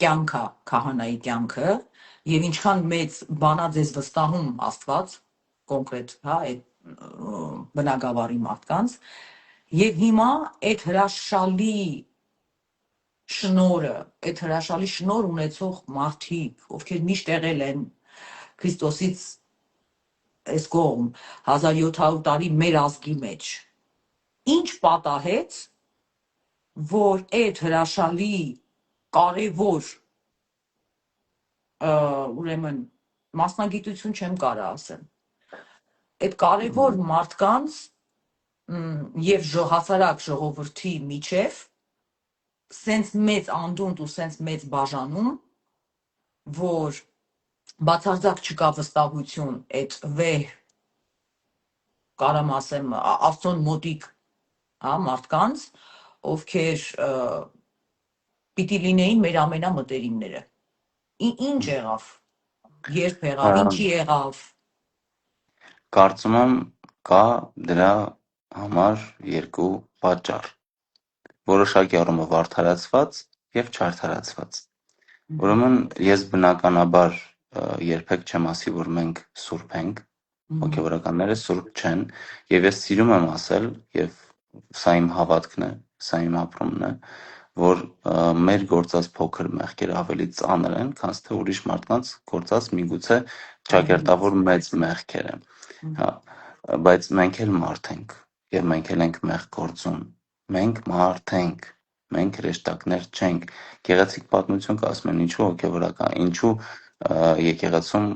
կյանքը, քահանայի կյանքը եւ ինչքան մեծ բանա ձեզ վստահում Աստված կոնկրետ, հա, այդ բնակավարի մարդկանց եւ հիմա այդ հրաշալի շնորը, այդ հրաշալի շնոր ունեցող մարդիկ, ովքեր միշտ եղել են Քրիստոսից այս կողմ 1700 տարի մեր ազգի մեջ, ինչ պատահեց, որ այդ հրաշալի կարևոր ուրեմն մասնագիտություն չեմ կարա ասեմ, այդ կարևոր մարդկանց եւ հասարակ ժողովրդի միջև սենց մեծ անդունդ ու սենց մեծ բաժանում, որ բացարձակ չկա վստահություն այդ վեհ, կարամ ասեմ, Աստծուն մոտիկ, հա, մարդկանց, ովքեր պիտի լինեին մեր ամենամտերիմները։ Ինչ եղավ, երբ եղավ, ինչի եղավ։ Կարծում եմ կա դրա համար երկու պատճառ։ Որոշակի առումով արդարացված եւ չարդարացված։ Ուրեմն ես բնականաբար երբեք չեմ ասի, որ մենք սուրբ ենք, հոգևորականները սուրբ չեն, եւ ես սիրում եմ ասել, եւ սա իմ հավատքն է, սա իմ ապրումն է, որ մեր գործած փոքր մեղքերը ավելի ծանր են, քան թե ուրիշ մարդկանց գործած միգուցե ճակերտավոր մեծ մեղքերը։ Հա, բայց մենք էլ մարդ ենք, եւ մենք էլ ենք մեղք գործում։ Մենք մարդ ենք, մենք հրեշտակներ չենք։ Գեղեցիկ պատմություն կասում են ինչու հոգևորական, ինչու եկեղեցում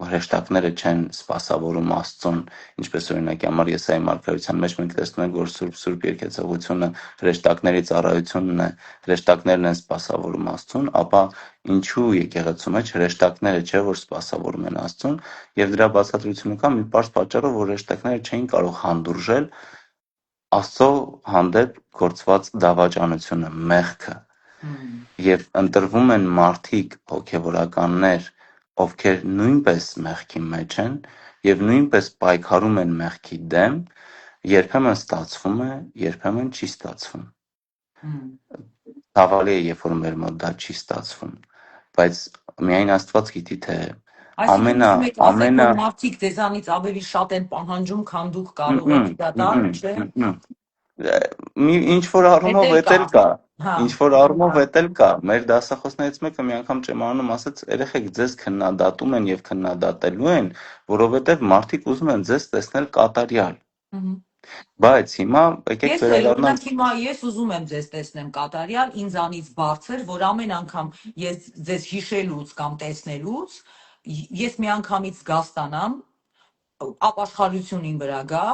հրեշտակները չեն սպասավորում Աստծուն, ինչպես օրինակ համար Եսայի մարգարեության մեջ մենք տեսնում ենք, որ Սուրբ Երկեցողությունը հրեշտակների ծառայությունն է, հրեշտակներն են սպասավորում Աստծուն, ապա ինչու եկեղեցու մեջ հրեշտակները չէ, որ սպասավորում են Աստծուն, եւ դրա բացատրությունը կա մի պարզ պատճառով, որ հրեշտակները չէին կարող հանդուրժել Աստծո հանդեպ գործված դավաճանությունը, մեղքը, եւ ընտրվում են մարդիկ, հոգևորականներ, ովքեր նույնպես մեղքի մեջ են եւ նույնպես պայքարում են մեղքի դեմ, երբեմն ստացվում է, երբեմն չի ստացվում։ Ցավալի է, երբ որ մեր մոտ դա չի ստացվում, բայց միայն Աստված գիտի թե Այսինքն որ մարդիկ ձեզանից ավելի շատ են պահանջում, քան դուք կարող եք դա տալ, չէ՞։ Ինչ որ առումով էտել կա, ինչ որ առումով էտել կա, մեր դասախոսներից մեկը մի անգամ ճեմարանում ասաց, երեխեք ձեզ քննադատում են եւ քննադատելու են, որովհետեւ մարդիկ ուզում են ձեզ տեսնել կատարյալ։ Բայց հիմա եկեք վերադառնանք։ Հիմա ես ուզում եմ ձեզ տեսնեմ կատարյալ, ինձանից բարձր, որ ամեն անգամ ես ձեզ հիշելուց կամ տեսնելուց ես մի անգամից գաստանամ, ապաշխարություն իմ վրա գա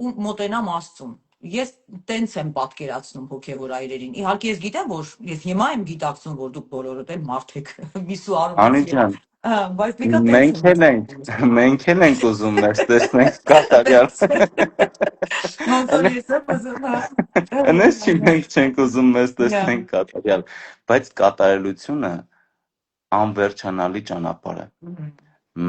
ու մոտենամ Աստծուն։ Ես տենց եմ պատկերացնում հոգևոր այրերին։ Իհարկե ես գիտեմ, որ ես հիմա եմ գիտակցում, որ դուք բոլորդ էլ մարդ եք, միսու առումից։ Բայց մենք էլ ենք ուզում մեզ տեսնենք կատարյալ։ Անես չի մենք չենք ուզում մեզ տեսնենք կատարյալ, բայց կատարելությունը անվերջանալի ճանապարհ է։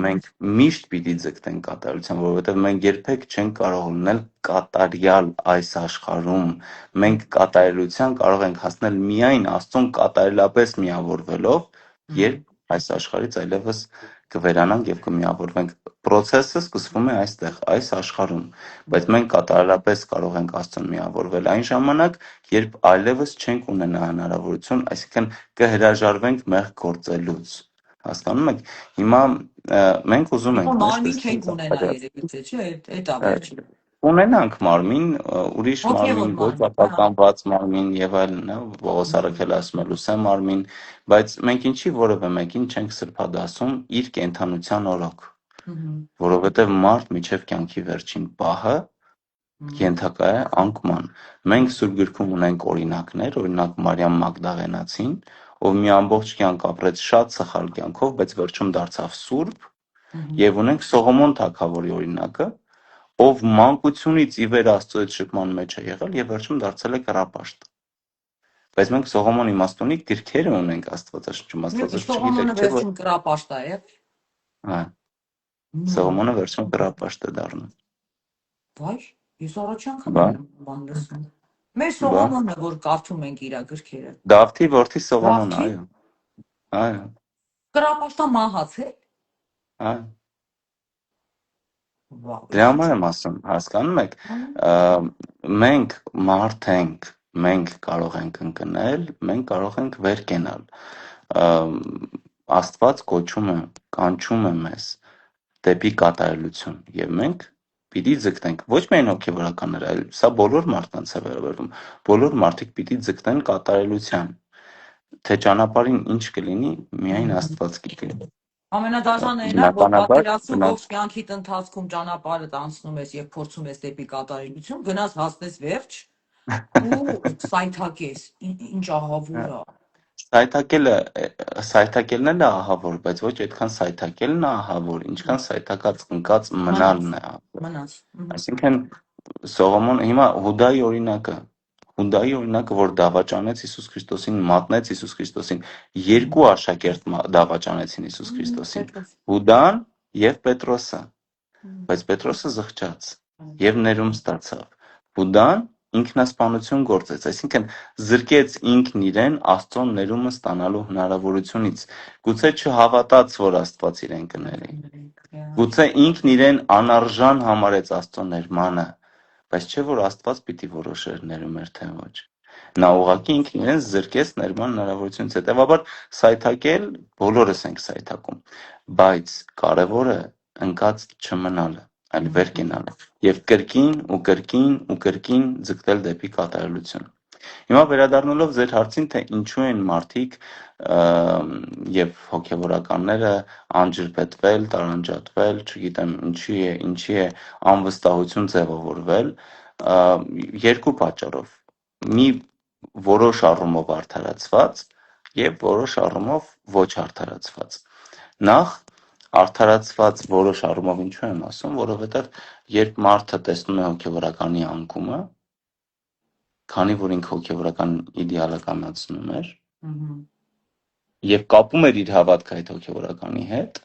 Մենք միշտ պիտի ձգտենք կատարելության, որովհետև մենք երբեք չենք կարող լինել կատարյալ այս աշխարհում։ Մենք կատարելության կարող ենք հասնել միայն Աստծուն կատարելապես միավորվելով, երբ այս աշխարհից այլևս կվերանանք եւ կմիավորվենք։ Պրոցեսը սկսվում է այստեղ, այս աշխարհում, բայց մենք կատարելապես կարող ենք Աստծուն միավորվել այն ժամանակ, երբ այլևս չենք ունենա հնարավորություն, այսինքն կհրաժարվենք մեղք գործելուց։ Հասկանում եք։ Հիմա մենք ուզում ենք մարմին չենք ունենա երևի, չէ՞, այդ ավերջը։ Ունենանք մարմին, ուրիշ մարմին, ոչ ապականված մարմին եւ այլն, Պողոս առաքելը ասում է լուսե մարմին, բայց մենք ինչի որևէ մեկին չենք սրբադասում իր կենթանության օրոք, որովհետեւ մարդ միջև կյանքի վերջին պահը ենթակա է անկման։ Մենք Սուրբ գրքում ունենք օրինակներ, օրինակ Մարիամ Մագդաղենացին, ով մի ամբողջ կյանք ապրեց շատ սխալ կյանքով, բայց վերջում դարձավ սուրբ, Եվ ունենք Սողոմոն թագավորի օրինակը, ով մանկությունից ի վեր Աստծո հետ շփման մեջ է եղել եւ վերջում դարձել է կռապաշտ։ Բայց մենք Սողոմոն իմաստունի գրքերը ունենք Աստվածաշնչում, Աստվածաշունչը Սողոմոնը գիտեք, չէ՞ որ վերջում կրապաշտ է, հա, Սողոմոնը վերջում կռապաշտ է դառնում։ Վայ, ես առաջ անգամ Բա, եմ բան լսում։ Մեր բա, Սողոմոնը, որ կարդում ենք իր գրքերը։ Դավթի որդի Սողոմոնը, Դավթի այո, այո, կրապաշտա մահացել։ այո։ Վау, Դրա համար եմ ասում, հասկանում եք, մենք մարդ ենք, մենք կարող ենք ընկնել, մենք կարող ենք վեր կենալ։ Աստված կոչում է, կանչում է մեզ դեպի կատարելություն եւ մենք պիտի ձգտենք ոչ միայն հոգեվորականները, այլ սա բոլոր մարդկանց է վերաբերվում։ Բոլոր մարդիկ պիտի ձգտեն կատարելության։ Թե ճանապարհին ինչ կլինի, միայն Աստված գիտի։ Ամենադաժաններն է, որ Բնականաբար, պատկերացնում ողջ կյանքիդ ընթացքում ճանապարհդ անցնում ես եւ փորձում ես դեպի կատարելություն, գնաս հասնես վերջ ու սայթակես, ինչ ահավոր է։ Սայթակելն էլ է ահավոր, բայց ոչ այդքան սայթակելն է ահավոր, ինչքան սայթակած ընկած մնալն է ահավոր։ Մնաց։ Այսինքն Սողոմոն հիմա Հուդայի օրինակը, որ դավաճանեց Հիսուս Քրիստոսին, մատնեց Հիսուս Քրիստոսին, երկու աշակերտ դավաճանեցին Հիսուս Քրիստոսին, Հուդան եւ Պետրոսը, բայց Պետրոսը զղջաց եւ ներում ստացավ։ Հուդան ինքնասպանություն գործեց, այսինքն զրկեց ինքն իրեն Աստծո ներումը ստանալու հնարավորությունից։ Գուցե չհավատաց, որ Աստված իրեն կների։ Գուցե ինքն իրեն անարժան համարեց Աստծո ներմանը, բայց չէ որ Աստված պիտի որոշեր ներում էր թե ոչ։ Նա ուղղակի ինքն իրեն զրկեց ներման հնարավորությունից։ Հետևաբար սայթակել բոլորս ենք սայթակում, բայց կարևորը ընկած չմնալը, այլ վեր կենալը եւ կրկին ձգտել դեպի կատարելություն։ Հիմա վերադառնալով ձեր հարցին, թե ինչու են մարդիկ եւ հոգեվորականները անջրպետվել, տարանջատվել, չգիտեմ ինչի է անվստահություն ձևավորվել, երկու պատճառով։ Մի որոշ առումով արդարացված եւ որոշ առումով ոչ արդարացված։ Նախ արդարացված որոշ առումով ինչու եմ ասում, որովհետեւ երբ մարդը տեսնում է հոգեվորականի անկումը, քանի որ ինքը հոգեվորական իդեալականացնում էր եւ կապում էր իր հավատքը այդ հոգեվորականի հետ,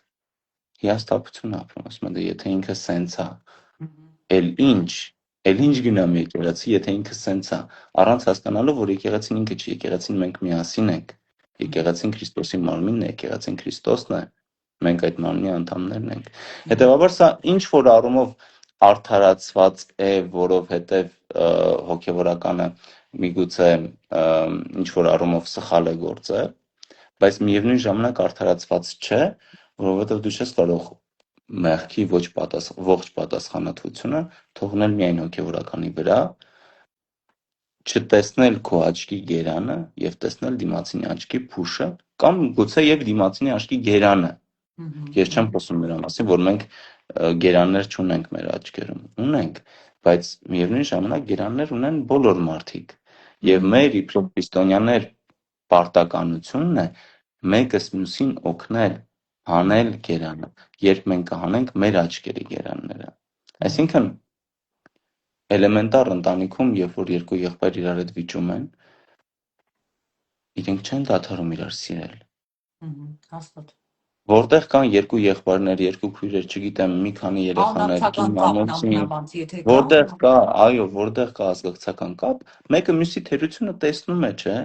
հիասթափություն ապրում, ասում եմ, եթե ինքը սենց է, էլ ինչ գնամ եկեղեցի, եթե ինքը սենց է, առանց հասկանալու, որ եկեղեցին ինքը չի, եկեղեցին մենք միասին ենք, եկեղեցին Քրիստոսի մարմինն է, եկեղեցին Քրիստոսն է, մենք այդ մարմնի անդամներն ենք։ Հետևաբար սա ինչ որ առումով արդարացված է, որովհետև հոգեվորականը միգուցե ինչ որ առումով սխալ է գործել, բայց միևնույն ժամանակ արդարացված չէ, որովհետև դու չես կարող մեղքի ողջ պատասխանատվությունը թողնել միայն հոգեվորականի վրա, չտեսնել քո աչքի գերանը եւ տեսնել դիմացինի աչքի փուշը, կամ գուցե եւ դիմացինի աչքի գերանը։ Ես չեմ խոսում նրա մասին, որ մենք գերաններ չունենք մեր աչքերում, ունենք, բայց միևնույն ժամանակ գերաններ ունեն բոլոր մարդիկ։ Եվ մեր իբրև քրիստոնյաներ պարտականությունն է մեկս մյուսին օգնել, հանել գերանը, երբ մենք կհանենք մեր աչքերի գերանները։ Այսինքն էլեմենտար ընտանիքում, երբ որ երկու եղբայր իրար հետ վիճում են, իրենք չեն դադարում իրար սիրել։ Հաստատ։ Որտեղ կան երկու եղբայրներ, երկու քույրեր, չգիտեմ, մի քանի երեխաներ, կին ամուսին, որտեղ կա, այո, որտեղ կա ազգակցական կապ, մեկը մյուսի թերությունը տեսնում է, չէ՞։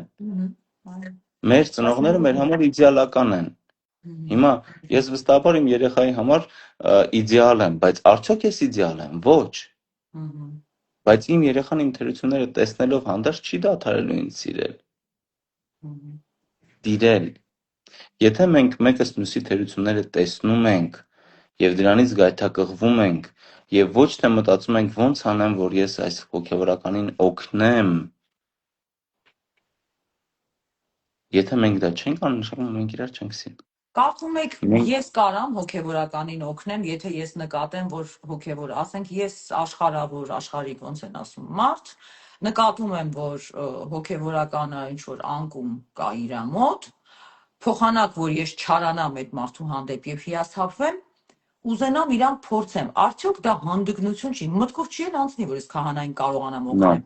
Մեր ծնողները մեր համար իդեալական են։ Հիմա ես վստահաբար իմ երեխայի համար իդեալ եմ, բայց արդյոք ես իդեալ եմ։ Ոչ։ Բայց իմ երեխան իմ թերությունները տեսնելով հանդերձ չի դադարելու ինձ սիրել։ Դիրել։ Եթե մենք մեկս մյուսի թերությունները տեսնում ենք եւ դրանից գայթակղվում ենք եւ ոչ թե մտածում ենք ոնց անեմ, որ ես այս հոգեվորականին օգնեմ, եթե մենք դա չենք անում, նշանակում մենք իրար չենք սիրում։ Կարծում եք, ես կարամ հոգեվորականին օգնեմ, եթե ես նկատեմ, որ հոգեվոր, ասենք ես աշխարհավոր, աշխարհիկ ոնց են ասում, մարդ, նկատում եմ, որ հոգեվորականը ինչ որ անկում կա իր մոտ, փոխանակ, որ ես չարանամ այդ մարդու հանդեպ եւ հիասթափվեմ, ուզենամ իրան փորձեմ, արդյոք դա հանդգնություն չի, մտքով չի էլ անցնի, որ ես քահանային կարողանամ Նո, օգնեմ,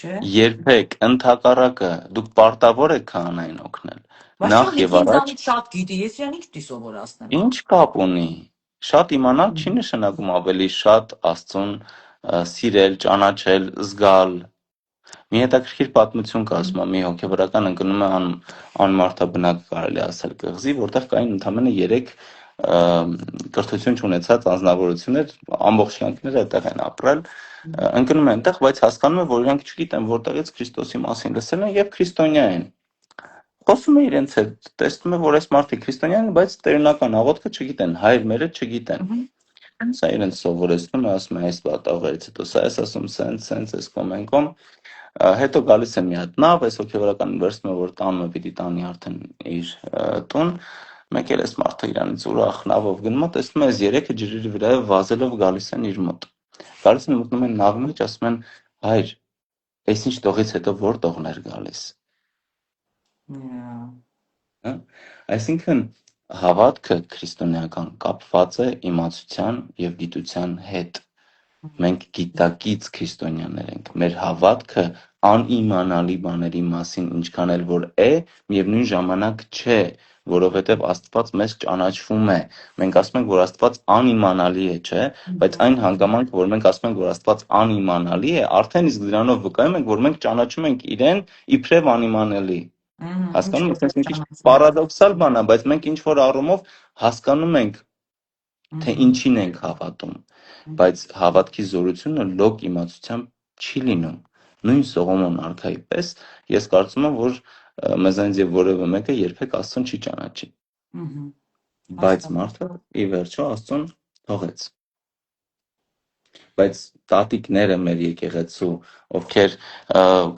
չէ՞։ երբեք ընդհակառակը դուք պարտավոր եք քահանային օգնել։ Բայց Նախ շո ինքը եւ առաջ ինձանից շատ գիտի, ես իրան ինչ պիտի սովորացնեմ։ ինչ կապ ունի։ Շատ իմանալ չի նշանակում ավելի շատ Աստծուն սիրել, ճանաչել, զգալ։ Մի հետաքրքիր պատմություն կա, ասում եմ, մի հոգեվորական ընկնում է անմարդաբնակ կարելի ասել կղզի, որտեղ կային ընդամենը 3 կրթություն չունեցած անձնավորություններ, ամբողջ կյանքները այդտեղ են ապրել, ընկնում են այնտեղ, բայց հասկանում են, որ իրանք չգիտեն որտեղից Քրիստոսի մասին լսել են եւ քրիստոնյա են։ Խոսում է իրենց հետ, տեսնում է, որ այս մարդիկ քրիստոնյա են, բայց տերունական աղոթքը չգիտեն, հայր մերը չգիտեն։ Սա իրենց սովորեցնում է, ասում է այս պատողերից հետո սա ես ասում, սենց, այս կոմենկոմ, հետո գալիս է մի հատ նավ, այս հոգեվորական վերցնում է, որ տանում է, պիտի տանի արդեն իր տուն, մեկ էլ այս մարդը իրանից ուրախ նավով գնում է, տեսնում է այս 3-ը ջրերի վրայով վազելով գալիս են իր մոտ։ Գալիս են մտնում են նավի մեջ, ասում են, հայր, այս ինչ տողից հետո որ տողներ գալիս։ Այսինքն հավատքը քրիստոնեական կապված է իմացության եւ գիտության հետ։ Մենք գիտակից քրիստոնյաներ ենք։ Մեր հավատքը անիմանալի բաների մասին ինչքան էլ որ է, միևնույն ժամանակ չէ, որովհետև Աստված մեզ ճանաչվում է։ Մենք ասում ենք, որ Աստված անիմանալի է, չէ, բայց այն հանգամանքը, որ մենք ասում ենք, որ Աստված անիմանալի է, արդեն իսկ դրանով վկայում ենք, որ մենք ճանաչում ենք իրեն իբրև անիմանալի։ Հասկանում եք, այսպես մի քիչ պարադոքսալ բան է, բայց մենք ինչ որ առումով հասկանում ենք, թե ինչին ենք հավատում, բայց հավատքի զորությունը լոկ իմացությամբ չի լինում։ Նույն Սողոմոն արքայի պես ես կարծում եմ, որ մեզանից եւ որևէ մեկը երբեք Աստծուն չի ճանաչի։ Բայց մարդը ի վերջո Աստծուն թողեց։ Բայց տատիկները մեր եկեղեցու, ովքեր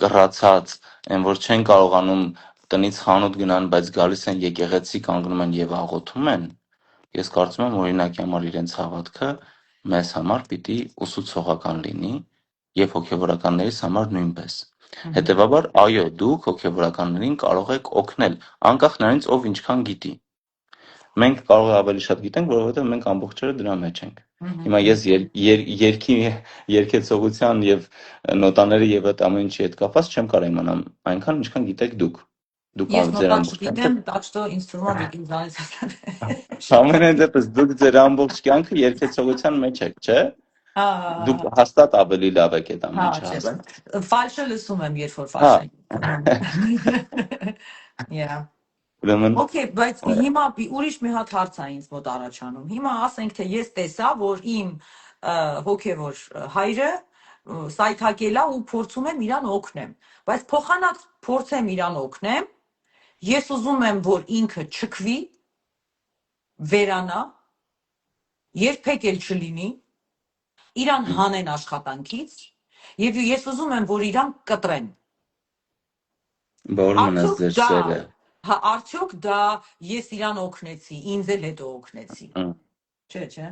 կռացած, այն որ չեն կարողանում տնից խանութ գնան, բայց գալիս են եկեղեցի, կանգնում են եւ աղոթում են, ես կարծում եմ օրինակի համար իրենց հավատքը մեզ համար պիտի ուսուցողական լինի եւ հոգեվորականներիս համար նույնպես։ Հետևաբար, այո, դուք հոգեվորականներին կարող եք օգնել, անկախ նրանից ով ինչքան գիտի։ Մենք կարող է ավելի շատ գիտենք, որովհետև մենք ամբողջերը դրա մեջ ենք։ Հիմա ես երկեցողության եւ նոտաների եւ այդ ամեն ինչի հետ կապված չեմ կարող իմանամ այնքան, ինչքան գիտեք դուք։ Դուք Ես ձեր նոտա ամբողջ չգիտեմ, так что ինձ թվում է դուք ինձանից Ամենայն դեպս դուք ձեր ամբողջ կյանքը երկեցողության մեջ եք, չէ՞։ Դուք հաստատ ավելի լավ եք այդ ամեն ինչը հասկանում։ Ֆալշը լսում եմ, երբ որ ֆալշ։ Yeah. Okay, բայց հիմա ուրիշ մի հատ հարց է ինձ մոտ առաջանում։ Հիմա ասենք թե ես տեսա, որ իմ հոգևոր հայրը սայթակել է ու փորձում եմ իրան օգնեմ, բայց փոխանակ փորձեմ իրան օգնեմ, ես ուզում եմ, որ ինքը չքվի, վերանա, երբեք էլ չլինի, իրան հանեն աշխատանքից, եւ ես ուզում եմ, որ իրան կտրեն։ Բաղուր մնաց ձեր սերը։ Հա, արդյոք դա ես իրան օգնեցի, ինձ էլ հետո օգնեցի։ Չէ։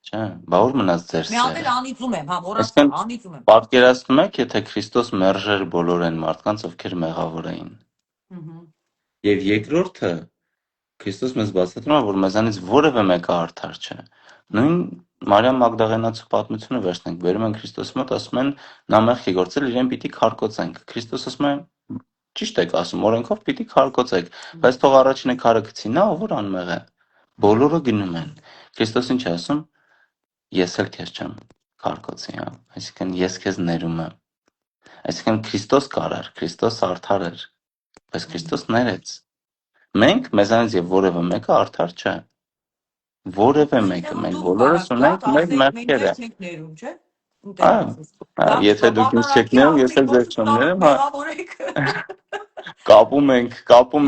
Չէ, բաղուր մնաց ձեր սերը։ Մի հատ էլ անիծում եմ, հա, մոռացա, անիծում եմ։ Պատկերացնում եք, եթե Քրիստոս մերժեր բոլոր այն մարդկանց, ովքեր մեղավոր էին։ Եվ երկրորդը Քրիստոս մեզ բացատրում է, որ մեզանից որևէ մեկը արդար չէ։ Նույն Մարիամ Մագդաղենացու պատմությունը վերցնենք, բերում են Քրիստոսի մոտ, ասում են նա մեղք է գործել, իրեն պիտի քարկոծենք։ Քրիստոս ասում է ճիշտ եք ասում, օրենքով պիտի քարկոծեք, բայց թող առաջինը քարը գցի նա, ով որ անմեղ է։ Բոլորը գնում են։ Քրիստոս ինչ է ասում։ Ես էլ քեզ չեմ քարկոծի, հա։ Այսինքն ես քեզ ներում եմ։ Այսինքն Քրիստոս կարար, Քրիստոս արդար էր, բայց Քրիստոս ներեց։ Մենք մեզանից եւ որևէ մեկը արդար չէ։ Որևէ մեկը, մենք բոլորս ունենք մեր մեղքերը։ Մենք ներում, չէ՞։ Եթե դուք ինձ չեք ներում, ես էլ ձեզ չեմ ներում, հա։ Կապում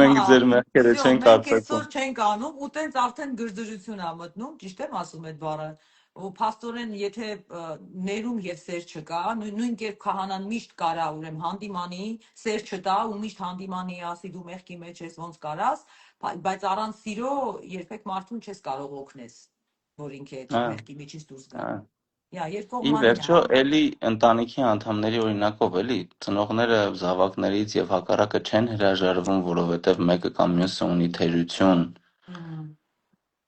ենք ձեր մեղքերը, չենք արծակում։ Մենք արծակում։ այսօր չենք անում, ու տենց արդեն գրդժություն ա մտնում, ճիշտ եմ ասում այդ բառը։ Ու փաստորեն, եթե ներում եւ սեր չկա, նույն կերպ քահանան միշտ կարա ուրեմն հանդիմանի, սեր չտա ու միշտ հանդիմանի ասի դու մեղքի մեջ ես ոնց կարաս, բայց առանց սիրո երբեք մարդուն չես կարող օգնես, որ ինքը այդ մեղքի միջից դուրս գա։ Ի վերջո, էլի ընտանիքի անդամների օրինակով էլի ծնողները զավակներից եւ հակառակը չեն հրաժարվում, որովհետեւ մեկը կամ մյուսը ունի թերություն։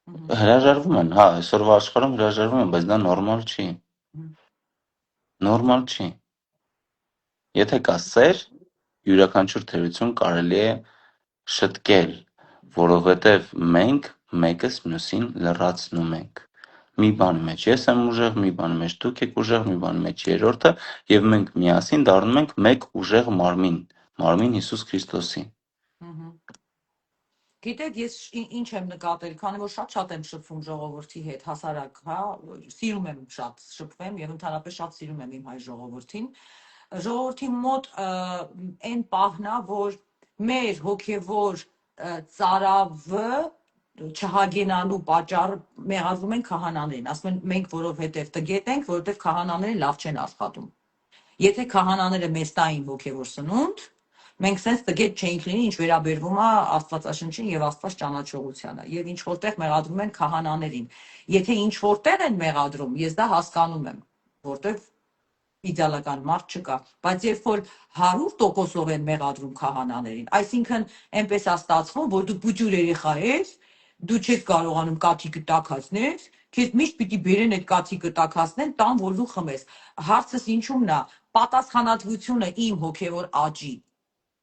Հրաժարվում են, հա, այսօրվա աշխարհում հրաժարվում են, բայց դա նորմալ չի։ Եթե կա սեր, յուրաքանչյուր թերություն կարելի է շտկել, որովհետև մենք մեկս մյուսին լրացնում ենք։ Մի բանի մեջ ես եմ ուժեղ, մի բանի մեջ դուք եք ուժեղ, մի բանի մեջ երրորդը, եւ մենք միասին դառնում ենք մեկ ուժեղ մարմին Հիսուս Քրիստոսի։ Գիտեք, ես ինչ եմ նկատել, քանի որ շատ եմ շփվում ժողովրդի հետ, հասարակ, հա, սիրում եմ շատ շփվեմ եւ ընդհանրապես շատ սիրում եմ իմ հայ ժողովրդին։ Ժողովրդի մոտ այն պահն է, որ մեր հոգեվոր ծարավը չհագենալու պատճառը մեղադրում են քահանաներին, ասում են մենք որովհետեւ տգետ ենք, որովհետեւ քահանաները լավ չեն աշխատում։ Եթե քահանաները մեզ տային հոգեվոր սնունդ, մենք sense տգետ չէինք լինի, ինչ վերաբերվում է Աստվածաշնչին եւ Աստված ճանաչողությանը, եւ ինչ որտեղ մեղադրում են քահանաներին։ Եթե ինչ որտեղ են մեղադրում, ես դա հասկանում եմ, որտեղ իդեալական մարդ չկա, բայց երբ որ 100%-ով են մեղադրում քահանաներին, այսինքն այնպես է ստացվում, որ դու բուջուր երեխա ես, դու չես կարողանում կաթիկը տաքացնել, քեզ միշտ պիտի բերեն այդ կաթիկը տաքացնեն, տան որ դու խմես։ Հարցս ինչումն է, պատասխանատվությունը իմ հոգևոր աճի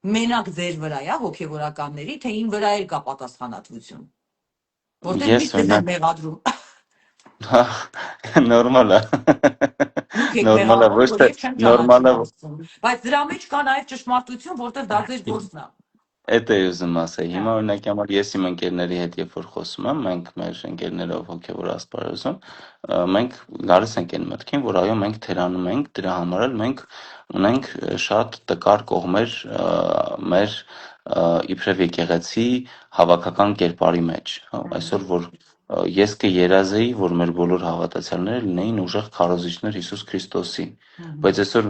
մենակ ձեր վրա է, հոգևորականների, թե իմ վրա էլ կա պատասխանատվություն, որտեղ Ես միշտ ես եմ մեղադրում։ նորմալ է։ Դուք եք Նորմալ է, մեղադրում, ոչ որ թե ես չեմ նորմալ ճանաչում է։ Աստծուն, բայց դրա մեջ կա նաև ճշմարտություն, որտեղ դա ձեր գործն է։ Էդ է ուզում ասել։ Հիմա օրինակի համար ես իմ ընկերների հետ երբ որ խոսում եմ, մենք մեր ընկերներով հոգևոր ասպարեզում, մենք գալիս ենք այն մտքին, որ այո, մենք թերանում ենք, դրա համար էլ մենք ունենք շատ տկար կողմեր մեր իբրև եկեղեցի հավաքական կերպարի մեջ։ Այսօր որ ես կերազեի, որ մեր բոլոր հավատացյալները լինեին ուժեղ քարոզիչներ Հիսուս Քրիստոսի, բայց այսօր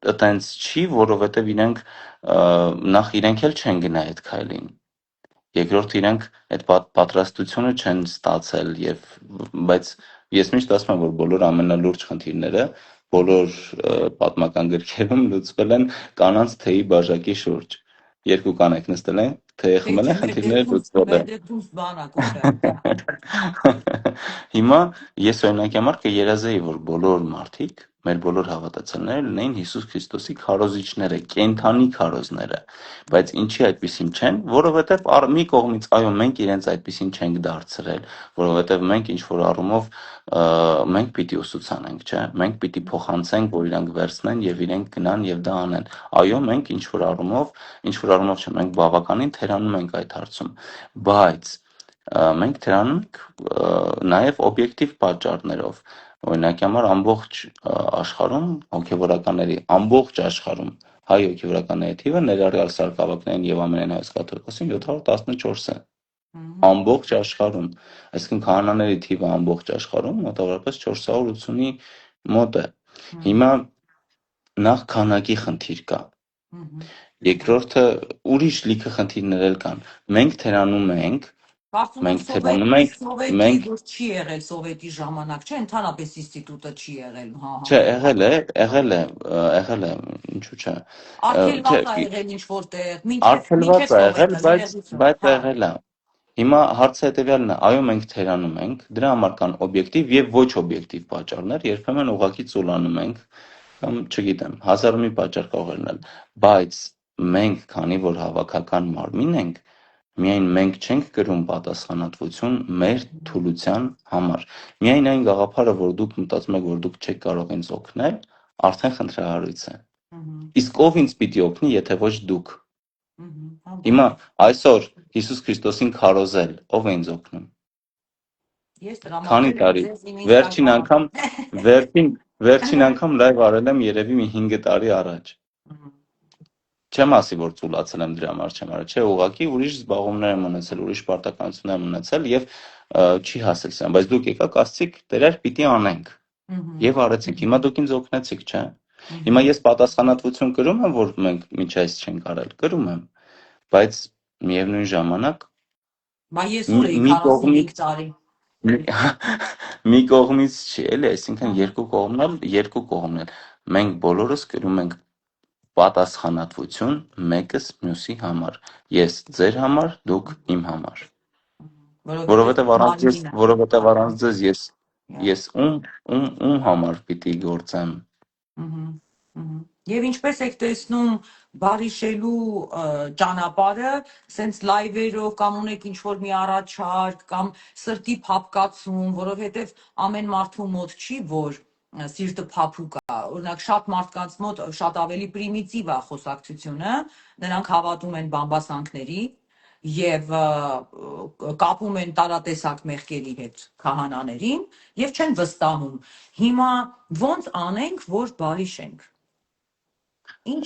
այտենց չի, որովհետև իրենք նախ իրենք էլ չեն գնա այդ քայլին, երկրորդ իրենք այդ պատրաստությունը չեն ստացել բայց ես միշտ ասում եմ, որ բոլոր ամենալուրջ խնդիրները բոլոր պատմական գրքերում լուծվել են կանանց թեյի բաժակի շուրջ։ Երկու կանայք նստել են, թեյ խմել են, խնդիրները լուծվել են։ Մեր դեպքում բանա կոպե։ Հիմա ես օրինակի համար կերազեի, որ բոլոր մարդիկ, մեր բոլոր հավատացյալները լինեին Հիսուս Քրիստոսի քարոզիչները, կենթանի քարոզները, բայց ինչի այդպեսին չեն, որովհետև մի կողմից այո, մենք իրենց այդպեսին չենք դարձրել, որովհետև մենք ինչ որ առումով մենք պիտի ուսուցանենք, չէ՞, մենք պիտի փոխանցենք, որ իրանք վերցնեն եւ իրենք գնան եւ դա անեն։ Այո, մենք ինչ որ առումով չէ, մենք բավականին թերանում ենք այդ հարցում, բայց մենք թերանում ենք նաև օբյեկտիվ պատճառներով։ Օրինակի համար ամբողջ աշխարհում հոգևորականների ամբողջ աշխարհում հայ հոգևորականների թիվը ներառյալ սարկավակներին եւ ամենայն հայոց կաթողիկոսին 714 է։ Ամբողջ աշխարհում, այսինքն քահանաների թիվը ամբողջ աշխարհում մոտավորապես 480-ի մոտ է։ Հիմա նախ քանակի խնդիր կա։ Երկրորդը ուրիշ լիքը խնդիրներ էլ կան։ Մենք թերանում ենք, մենք թերանում ենք, մենք չի եղել սովետի ժամանակ, չէ, ընդհանրապես ինստիտուտը չի եղել, հա։ Չէ, եղել է, ինչու՞ չէ։ Արգելված է եղել ինչ որտեղ, Արգելված է եղել, բայց եղել է։ Հիմա հարցը հետևյալն է, այո, մենք թերանում ենք, դրա համար կան օբյեկտիվ եւ ոչ օբյեկտիվ պատճառներ, երբեմն ուղղակի ծուլանում ենք, կամ չգիտեմ, հազար ու մի պատճառ կարող է լինել, բայց մենք, քանի որ հավաքական մարմին ենք, միայն մենք չենք կրում պատասխանատվություն մեր թուլության համար։ Միայն այն գաղափարը, որ դուք մտածում եք, որ դուք չեք կարող ինձ օգնել, արդեն խնդրահարույց է։ Իսկ ով ինձ պիտի օգնի, եթե ոչ դուք։ Հիմա այսօր Հիսուս Քրիստոսին քարոզել, ով է ինձ օգնում։ Քանի տարի։ Վերջին անգամ լայվ արել եմ երևի մի 5 տարի առաջ։ Չեմ ասի, որ ծուլացել եմ դրա համար չեմ արել, չէ, ուղղակի ուրիշ զբաղումներ եմ ունեցել, ուրիշ պարտականություններ եմ ունեցել եւ չի հասել սրան, բայց դուք եկաք ասցիք, դերեր պիտի անենք։ Եվ արեցիք։ Հիմա դուք ինձ օգնեցիք, չէ։ Հիմա ես պատասխանատվություն կրում եմ, որ մենք մինչ այս չենք արել, կրում եմ, բայց միևնույն ժամանակ մի կողմից չի, էլի, այսինքն երկու կողմն էլ մենք բոլորս կրում ենք պատասխանատվություն մեկս մյուսի համար, ես ձեր համար, դուք իմ համար։ Որովհետև Մարմինն է։ առանց ձեզ ես ում համար պիտի գործեմ։ Եվ ինչպես եք տեսնում բարիշելու ճանապարհը, սենց լայվերով կամ ունեք ինչ-որ մի առաջարկ կամ սրտի փափկացում, որովհետև ամեն մարդու մոտ չի, որ սիրտը փափուկ է։ Օրինակ շատ մարդկանց մոտ շատ ավելի պրիմիտիվ է խոսակցությունը, նրանք հավատում են բամբասանքների եւ կապում են տարատեսակ մեղքերի հետ քահանաներին եւ չեն վստահում։ Հիմա ո՞նց անենք, որ բարիշենք։ Ինչ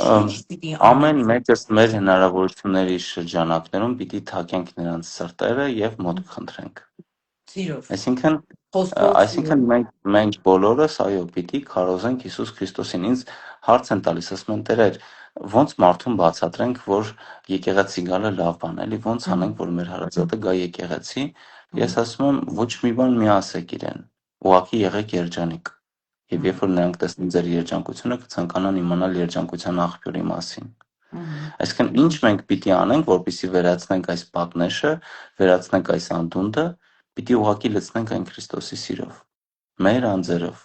պիտի Ամեն անենք։ մեկս մեր հնարավորությունների շրջանակներում պիտի թակենք նրանց սրտերը եւ մոտ խնդրենք։ Սիրով, Այսինքն խոսքով, այսինքն մենք բոլորս այո պիտի քարոզենք Հիսուս Քրիստոսին։ Ինձ հարց են տալիս, ասում են Տեր, ոնց մարդուն բացատրենք, որ եկեղեցի գալը լավ բան է, էլի ոնց անենք, որ մեր հարազատը գա եկեղեցի։ Ես ասում եմ ոչ մի բան մի ասեք իրեն, ուղղակի եղեք երջանիկ։ Եվ երբ որ նրանք տեսնեն ձեր երջանկությունը, կցանկանան իմանալ երջանկության աղբյուրի մասին։ Այսինքն ինչ մենք պիտի անենք, որպեսզի վերացնենք այս պատնեշը, վերացնենք այս անդունդը, պիտի ուղղակի լցնենք այն Քրիստոսի սիրով, մեր անձերով,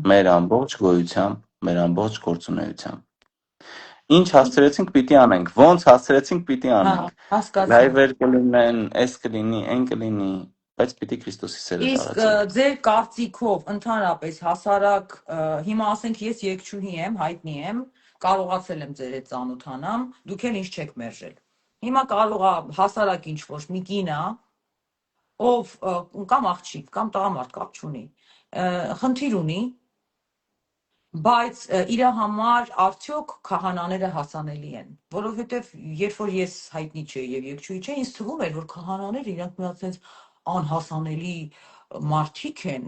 մեր ամբողջ գոյությամբ, մեր ամբողջ գործունեությամբ։ Ինչ հասցրեցինք պիտի անենք, ոնց հասցրեցինք պիտի անենք։ հասկացա։ Լայվեր կլինեն, էս կլինի, այն կլինի, բայց պիտի Քրիստոսի սերը Իսկ տարածենք։ ձեր կարծիքով ընդհանրապես հասարակ հիմա ասենք ես երգչուհի եմ, հայտնի եմ, կարողացել եմ ձեր հետ ծանոթանամ, դուք էլ ինձ չեք մերժել։ Հիմա կարող է հասարակ ինչ-որ մի կին է, ով կամ աղջիկ, կամ տղամարդ կապ չունի, խնդիր ունի, բայց իր համար արդյոք քահանաները հասանելի են, որովհետև երբ որ ես հայտնի չէի եւ երգչուհի չէի, ինձ թվում էր, որ քահանաները իրանք մի հատ sense անհասանելի մարդիկ են,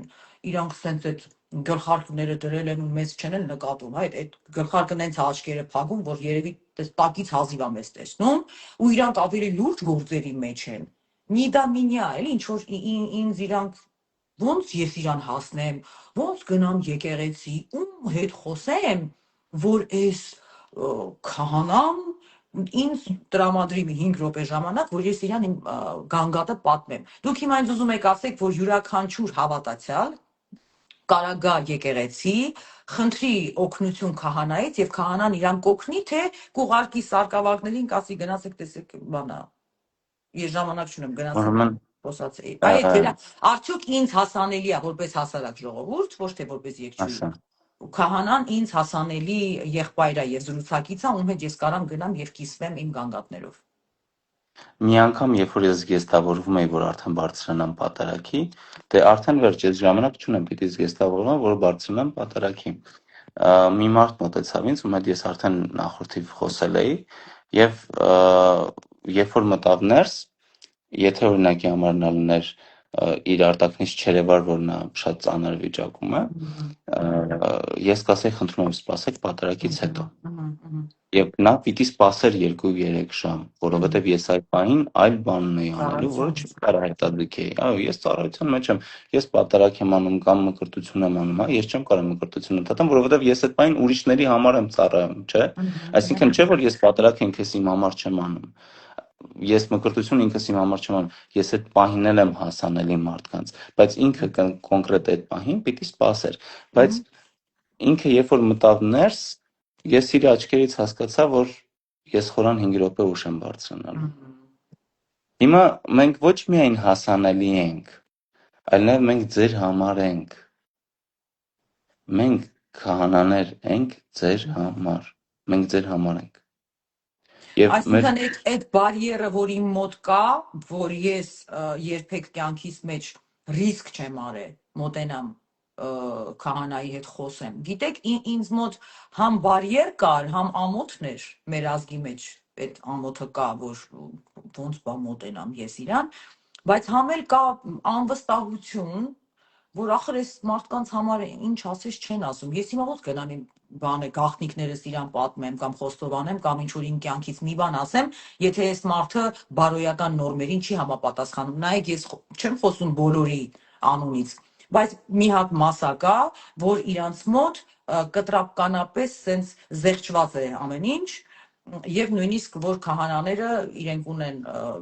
իրանք sense այդ գլխարկները դրել են ու մեզ չեն էլ նկատում, այդ գլխարկը նենց աչքերը փակում, որ երևի տակից հազիվ է մեզ տեսնում, ու իրանք ավելի լուրջ գործերի մեջ են։ Նիդա մինյա, էլի ինչ որ ինձ իրանք ոնց ես իրան հասնեմ, ոնց գնամ եկեղեցի, ում հետ խոսեմ, որ այս քահանան ինձ տրամադրի մի 5 րոպե ժամանակ, որ ես իրան իմ գանգատը պատմեմ։ Դուք հիմա ինձ ուզում եք ասեք, որ յուրաքանչյուր հավատացյալ կարա գա եկեղեցի, խնդրի օգնություն քահանայից եւ քահանան իրան կօգնի, թե կուղարկի սարկավաղներին կասի գնացեք տեսեք բանա։ Ես ժամանակ չունեմ, գնացեք խոսացեի։ Բայց արդյոք ինձ հասանելի է որպես հասարակ ժողովուրդ, ոչ թե որպես երգչուհի։ Քահանան ինձ հասանելի եղբայր է եւ զրուցակից է, ում հետ ես կարամ գնամ եւ կիսվեմ իմ գանգատներով։ Մի անգամ, երբ որ ես զգեստավորվում էի, որ արդեն բարձրանամ պատարագի, դե արդեն վերջ, ես ժամանակ չունեմ, պիտի զգեստավորվեմ, որ բարձրանամ պատարագի։ Մի մարդ մոտեցավ ինձ, ում հետ ես արդեն նախորդիվ խոսել էի, եւ երբ որ մտավ ներս, եթե օրինակի համար նա լիներ իր արտաքնից չերևար, որ նա շատ ծանր վիճակում է, ես կասեի խնդրում եմ սպասեք պատարագից հետո։ Եվ նա պիտի սպասեր 2-3 ժամ, որովհետև ես այդ պահին այլ բանն էի անելու, որը չկարա հետադիքեի։ Այո, ես ծառայության մեջ եմ, ես պատարագ եմ անում կամ մկրտություն եմ անում, ես չեմ կարող մկրտություն ընդհատեմ, որովհետև ես այդ պահին ուրիշների համար եմ ծառայում, չէ՞։ Այսինքն չէ, որ ես պատարագ ինքս իմ համար չեմ անում։ Ես մկրտություն ինքս իմ համար չեմ անում, ես այդ պահին էլ եմ հասանելի մարդկանց, բայց ինքը կոնկրետ այդ պահին պիտի սպասեր, բայց ինքը երբ որ մտավ ներս, ես իր աչքերից հասկացա, որ ես խորան 5 րոպե ուշ եմ բարձրանալու։ Հիմա մենք ոչ միայն հասանելի ենք, այլ նաև մենք ձեր համար ենք։ Մենք քահանաներ ենք ձեր համար։ Մենք ձեր համար ենք։ Այսինքն այդ բարիերը, որ իմ մոտ կա, որ ես երբեք կյանքիս մեջ ռիսկ չեմ արել, մոտենամ քահանայի հետ խոսեմ։ Գիտեք, ինձ մոտ համ բարիեր կար, համ ամոթն էր մեր ազգի մեջ, այդ ամոթը կա, որ ոնց բա մոտենամ ես իրան, բայց համ էլ կա անվստահություն, որ ախր այս մարդկանց համար ինչ ասես չեն ասում։ Ես հիմա ոնց գնամ իմ բանը գաղտնիքներս իրան պատմեմ կամ խոստովանեմ կամ ինչ որ իմ կյանքից մի բան ասեմ, եթե այս մարդը բարոյական նորմերին չի համապատասխանում։ Նայեք, ես չեմ խոսում բոլորի անունից, բայց մի հատ մասա կա, որ իրանց մոտ կտրապկանապես սենց զեղչված է ամեն ինչ, Եվ նույնիսկ որ քահանաները իրենք ունեն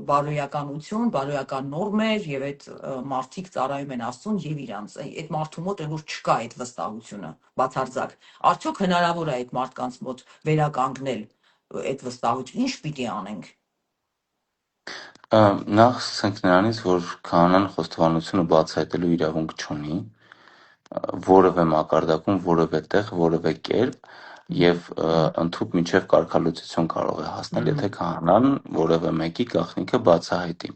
բարոյականություն, բարոյական նորմեր եւ այդ մարդիկ ծառայում են Աստծուն եւ իրանց այդ մարդու մոտ որ չկա այդ վստահությունը բացարձակ։ Արդյոք հնարավոր է այդ մարդկանց մոտ վերականգնել այդ վստահությունը։ Ինչ պիտի անենք։ Նախ սկսենք նրանից, որ քահանան խոստովանությունը բացահայտելու իրավունք չունի որևէ մակարդակում, որևէ տեղ, որևէ կերպ եւ ընդհուպ միջև կարգալուծություն կարող է հասնել, եթե քահանան որևէ մեկի գաղտնիքը բացահայտի։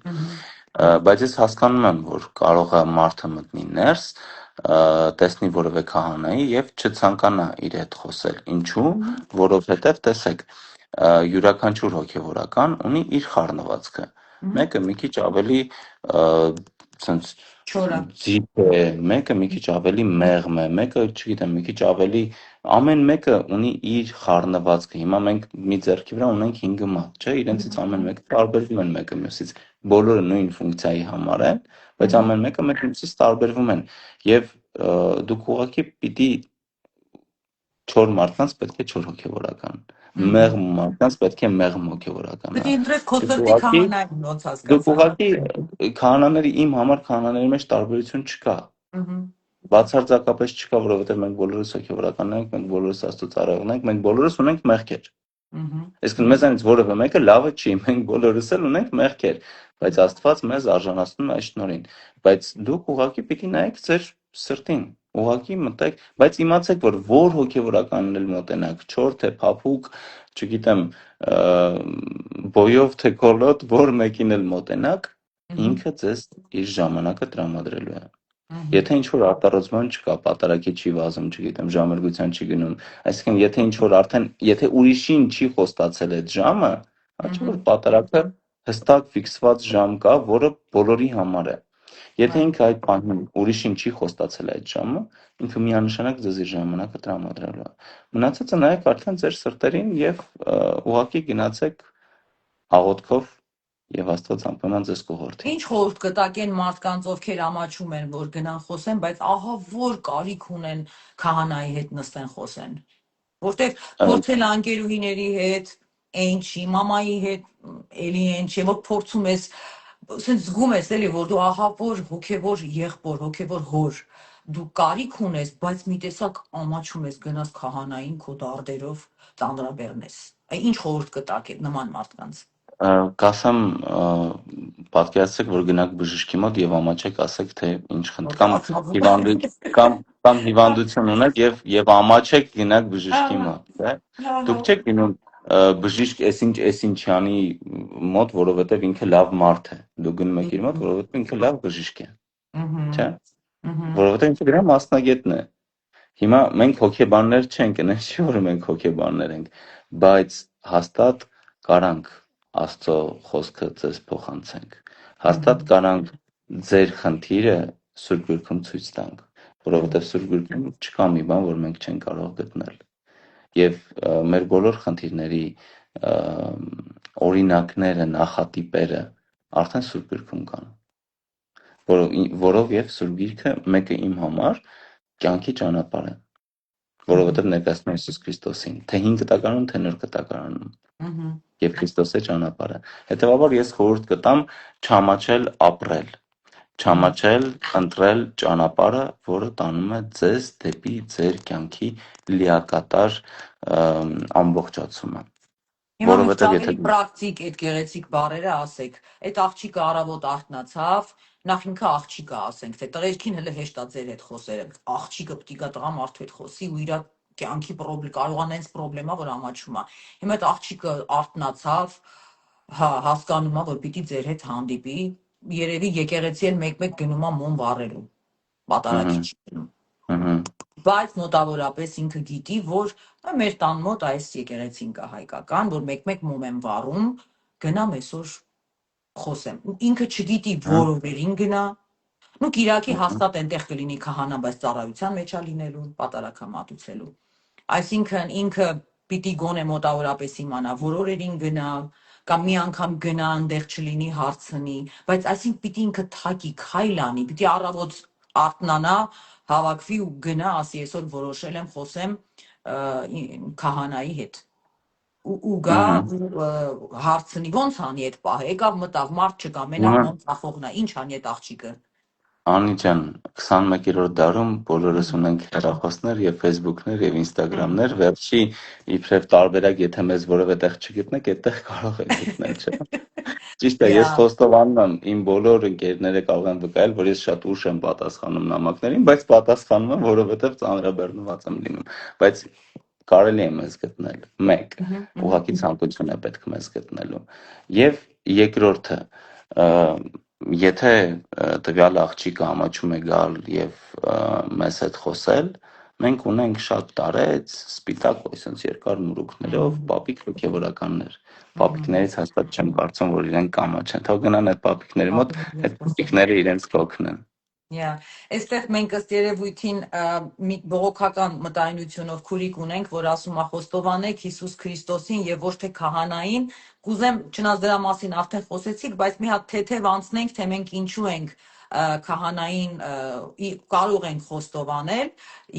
Բայց ես հասկանում եմ, որ կարող է մարդը մտնի ներս, տեսնի որևէ քահանայի եւ չցանկանա իր հետ խոսել։ Ինչու՞, որովհետեւ տեսեք, յուրաքանչյուր հոգեվորական ունի իր խառնվածքը։ Մեկը մի քիչ ավելի ցենց Չորա։ ձիգ է, մեկը մի քիչ ավելի մեղմ է, մեկը, չգիտեմ, մի քիչ ավելի ամեն մեկը ունի իր խառնվածքը։ Հիմա մենք մի ձեռքի վրա ունենք 5 մատ, չէ՞, իրենցից ամեն մեկը տարբերվում են մեկը մյուսից։ Բոլորը նույն ֆունկցիայի համար են, բայց ամեն մեկը մեկը մյուսից տարբերվում են։ Եվ դուք ուղղակի պիտի չոր մարդկանց պետք է չոր հոգեվորական, մեղմ մարդկանց պետք է մեղմ հոգեվորական։ Պետք է ընտրեք քո սրտի քահանային, ոնց Դուք հասկացա։ ուղղակի քահանաների իմ համար քահանաների մեջ տարբերություն չկա։ Բացարձակապես չկա, որովհետև մենք բոլորս հոգեվորականներ ենք, մենք բոլորս Աստծո ծառայողներ ենք, մենք բոլորս ունենք մեղքեր։ Այսինքն մեզանից որևէ մեկը լավը չի, մենք բոլորս էլ ունենք մեղքեր, բայց Աստված մեզ արժանացնում է այս շնորհին։ Բայց դուք ուղղակի պիտի նայեք ձեր սրտին, ուղղակի մտեք, բայց իմացեք, որ հոգեվորականն էլ մոտենաք, չոր թե փափուկ, չգիտեմ, բոյով թե կոլոտ, որ մեկին էլ մոտենաք, ինքը ձեզ իր ժամանակը տրամադրելու է։ Եթե ինչ-որ արտառոցման չկա, պատարագի չի վազում, չգիտեմ, ժամերգության չի գնում, այսինքն եթե ինչ-որ արդեն, եթե ուրիշին չի խոստացել այդ ժամը, հաճա որ պատարագը հստակ ֆիքսված ժամ կա, որը բոլորի համար է։ Եթե ինքը այդ բանին ուրիշին չի խոստացել այդ ժամը, ինքը միանշանակ ձեզ իր ժամանակը տրամադրելու է։ Մնացածը նայեք արդեն ձեր սրտերին եւ ուղղակի գնացեք աղոթքով եւ Աստված անպայման ձեզ կուղղորդի։ Ինչ խորհուրդ կտաք այն մարդկանց, ովքեր ամաչում են, որ գնան խոսեն, բայց ահա որ կարիք ունեն քահանայի հետ նստեն խոսեն։ Որտեղ փորձել անկերուհիների հետ, այնչի, մամայի հետ, էլի այնչի, որ փորձում ես, ասենց զգում ես էլի, որ դու ահա որ հոգևոր եղբոր, հոգևոր հոր, դու կարիք ունես, բայց մի տեսակ ամաչում ես գնաս քահանային քո դարդերով ծանրաբեռնես։ Ինչ խորհուրդ կտաք այդ նման մարդկանց։ Կասեմ, պատկերացրեք, որ գնաք բժշկի մոտ եւ ամաչեք, ասեք, թե ինչ կամ հիվանդություն ունեք եւ ամաչեք գնաք բժշկի մոտ, չէ՞։ Դուք չեք գնում բժիշկ էսինչյանի մոտ, որովհետեւ ինքը լավ մարդ է։ Դուք գնում եք իր մոտ, որովհետեւ ինքը լավ բժիշկ է, չէ՞։ Որովհետեւ ինքը դրա մասնագետն է։ Հիմա մենք հոգեբաններ չենք, այնպես չի որ մենք հոգեբաններ ենք, բայց հաստատ կարանք Աստծո խոսքը ձեզ փոխանցենք։ Հաստատ կարանք ձեր խնդիրը Սուրբ Գրքում ցույց տանք, որովհետև Սուրբ Գրքում չկա մի բան, որ մենք չենք կարող գտնել։ Եվ մեր բոլոր խնդիրների օրինակները, նախատիպերը արդեն Սուրբ Գրքում կան։ Որով եւ Սուրբ Գիրքը մեկը իմ համար կյանքի ճանապարհ է, որովհետև ներկայացնում է Հիսուս Քրիստոսին, թե 5 կտակարանում, թե նոր կտակարանում։ Եվ Քրիստոսի ճանապարհը։ Հետևաբար ես խորհուրդ կտամ չամաչել ապրել, չամաչել ընտրել ճանապարհը, որը տանում է ձեզ դեպի ձեր կյանքի լիակատար ամբողջացումը։ Որովհետև եթե պրակտիկ այդ գեղեցիկ բառերը ասեք, այդ աղջիկը առավոտ արթնացավ, նախ ինքը աղջիկը ասենք, թե տղերքին հələ հեշտ է ձեր հետ խոսերը, աղջիկը պիտի գա տղամարդու հետ խոսի ու իր կյանքի կարող անենց պրոբլեմա, որ ամաչում է։ Հիմա այդ աղջիկը արթնացավ, հա, հասկանում է, որ պիտի ձեր հետ հանդիպի, երևի եկեղեցի էլ մեկ-մեկ գնում է մոմ վառելու, պատարագի չի գնում։ Բայց մոտավորապես ինքը գիտի, որ մեր տան մոտ այս եկեղեցին կա հայկական, որ մեկ-մեկ մոմ եմ վառում, գնամ այսօր խոսեմ։ Ինքը չգիտի որ օրերին գնա, ու Կիրակի հաստատ այնտեղ կլինի քահանա, բայց ծառայության մեջ է լինելու, պատարագա մատուցելու։ Այսինքն ինքը պիտի գոնե մոտավորապես իմանա որ օրերին գնա, կամ մի անգամ գնա այնտեղ չլինի հարցնի, բայց այսինքն պիտի ինքը թակի, քայլ անի, պիտի առավոտ արթնանա, հավաքվի ու գնա, ասի այսօր որոշել եմ խոսեմ քահանայի հետ։ ու գա հարցնի ոնց անի այդ պահը, եկավ մտավ, մարդ չկա, մենակ Ուրեմն ոնց ախողնա, ինչ անի այդ աղջիկը։ Անի ջան, 21-րդ դարում բոլորս ունենք հեռախոսներ եւ Facebook-ներ եւ Instagram-ներ, վերջի իբրև տարբերակ, եթե մեզ որևէ տեղ չգտնեք, այդտեղ կարող եք գտնել, չէ՞։ Ճիշտ է, ես Yeah. խոստովանում եմ, իմ բոլոր ընկերները կարող են վկայել, որ ես շատ ուշ եմ պատասխանում նամակներին, բայց պատասխանում եմ, որովհետեւ ծանրաբեռնված եմ լինում, բայց կարելի է մեզ գտնել։ 1. Ուղղակի ցանկություն է պետք մեզ գտնելու։ Եվ երկրորդը, եթե տվյալ աղջիկը ամաչում է գալ եւ մեզ հետ խոսել, մենք ունենք շատ տարեց, սպիտակ, այսինքն երկար մուրուքներով պապիկ հոգեվորականներ։ Պապիկներից հաստատ չեմ կարծում, որ իրենք կամաչեն։ Թող գնան այդ պապիկների մոտ, այդ պապիկները իրենց կօգնեն։ Yeah. Այստեղ մենք ըստ երևույթին մի բողոքական մտայնությունով քուրիկ ունենք, որ ասում է խոստովանեք Հիսուս Քրիստոսին եւ ոչ թե քահանային։ Կուզեմ, չնայած դրա մասին արդեն խոսեցիք, բայց մի հատ թեթև անցնենք, թե մենք ինչու ենք քահանային կարող ենք խոստովանել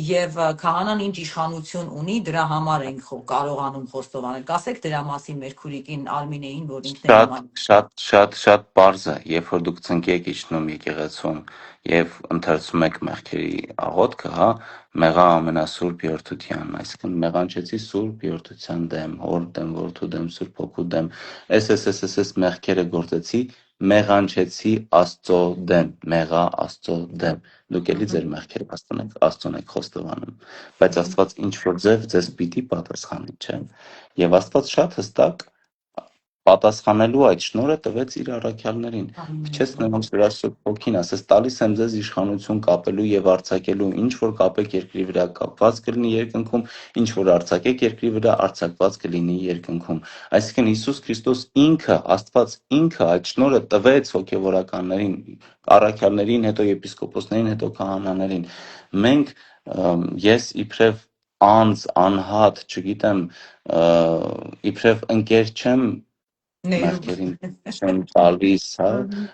եւ քահանան ինչ իշխանություն ունի, դրա համար ենք կարողանում խոստովանել։ Կասեք դրա մասին մեր քուրիկին Արմինեին, որ ինքն է Շատ պարզ է, երբ որ դուք ծնկի եք իջնում եկեղեցում եւ ընթերցում եք մեղքերի աղոթքը, հա, մեղա ամենասուրբ երթության, այսինքն մեղանչեցի սուրբ երթության դեմ, հոր դեմ, որդու դեմ, սուրբ հոգու դեմ, այս մեղքերը գործեցի, մեղանչեցի Աստծո դեմ, մեղա Աստծո դեմ։ Դուք էլի ձեր մեղքերը Աստծուն եք խոստովանում, բայց Աստված ինչ որ ձև ձեզ պիտի պատասխանի, չէ՞։ Եվ Աստված շատ հստակ պատասխանելու այդ շնորհը տվեց իր առաքյալներին։ Փչեց նրանց վրա Սուրբ Հոգին, ասես տալիս եմ ձեզ իշխանություն կապելու եւ արձակելու, ինչ որ կապեք երկրի վրա կապված կլինի երկնքում, ինչ որ արձակեք երկրի վրա արձակված կլինի երկնքում։ Այսինքն Հիսուս Քրիստոս ինքը, Աստված ինքը այդ շնորհը տվեց հոգեվորականներին, առաքյալներին, հետո եպիսկոպոսներին, հետո քահանաներին։ Մենք ես իբրև անձ, անհատ, չգիտեմ, իբրև ընկեր չեմ մեղքերին չեմ տալիս, հա,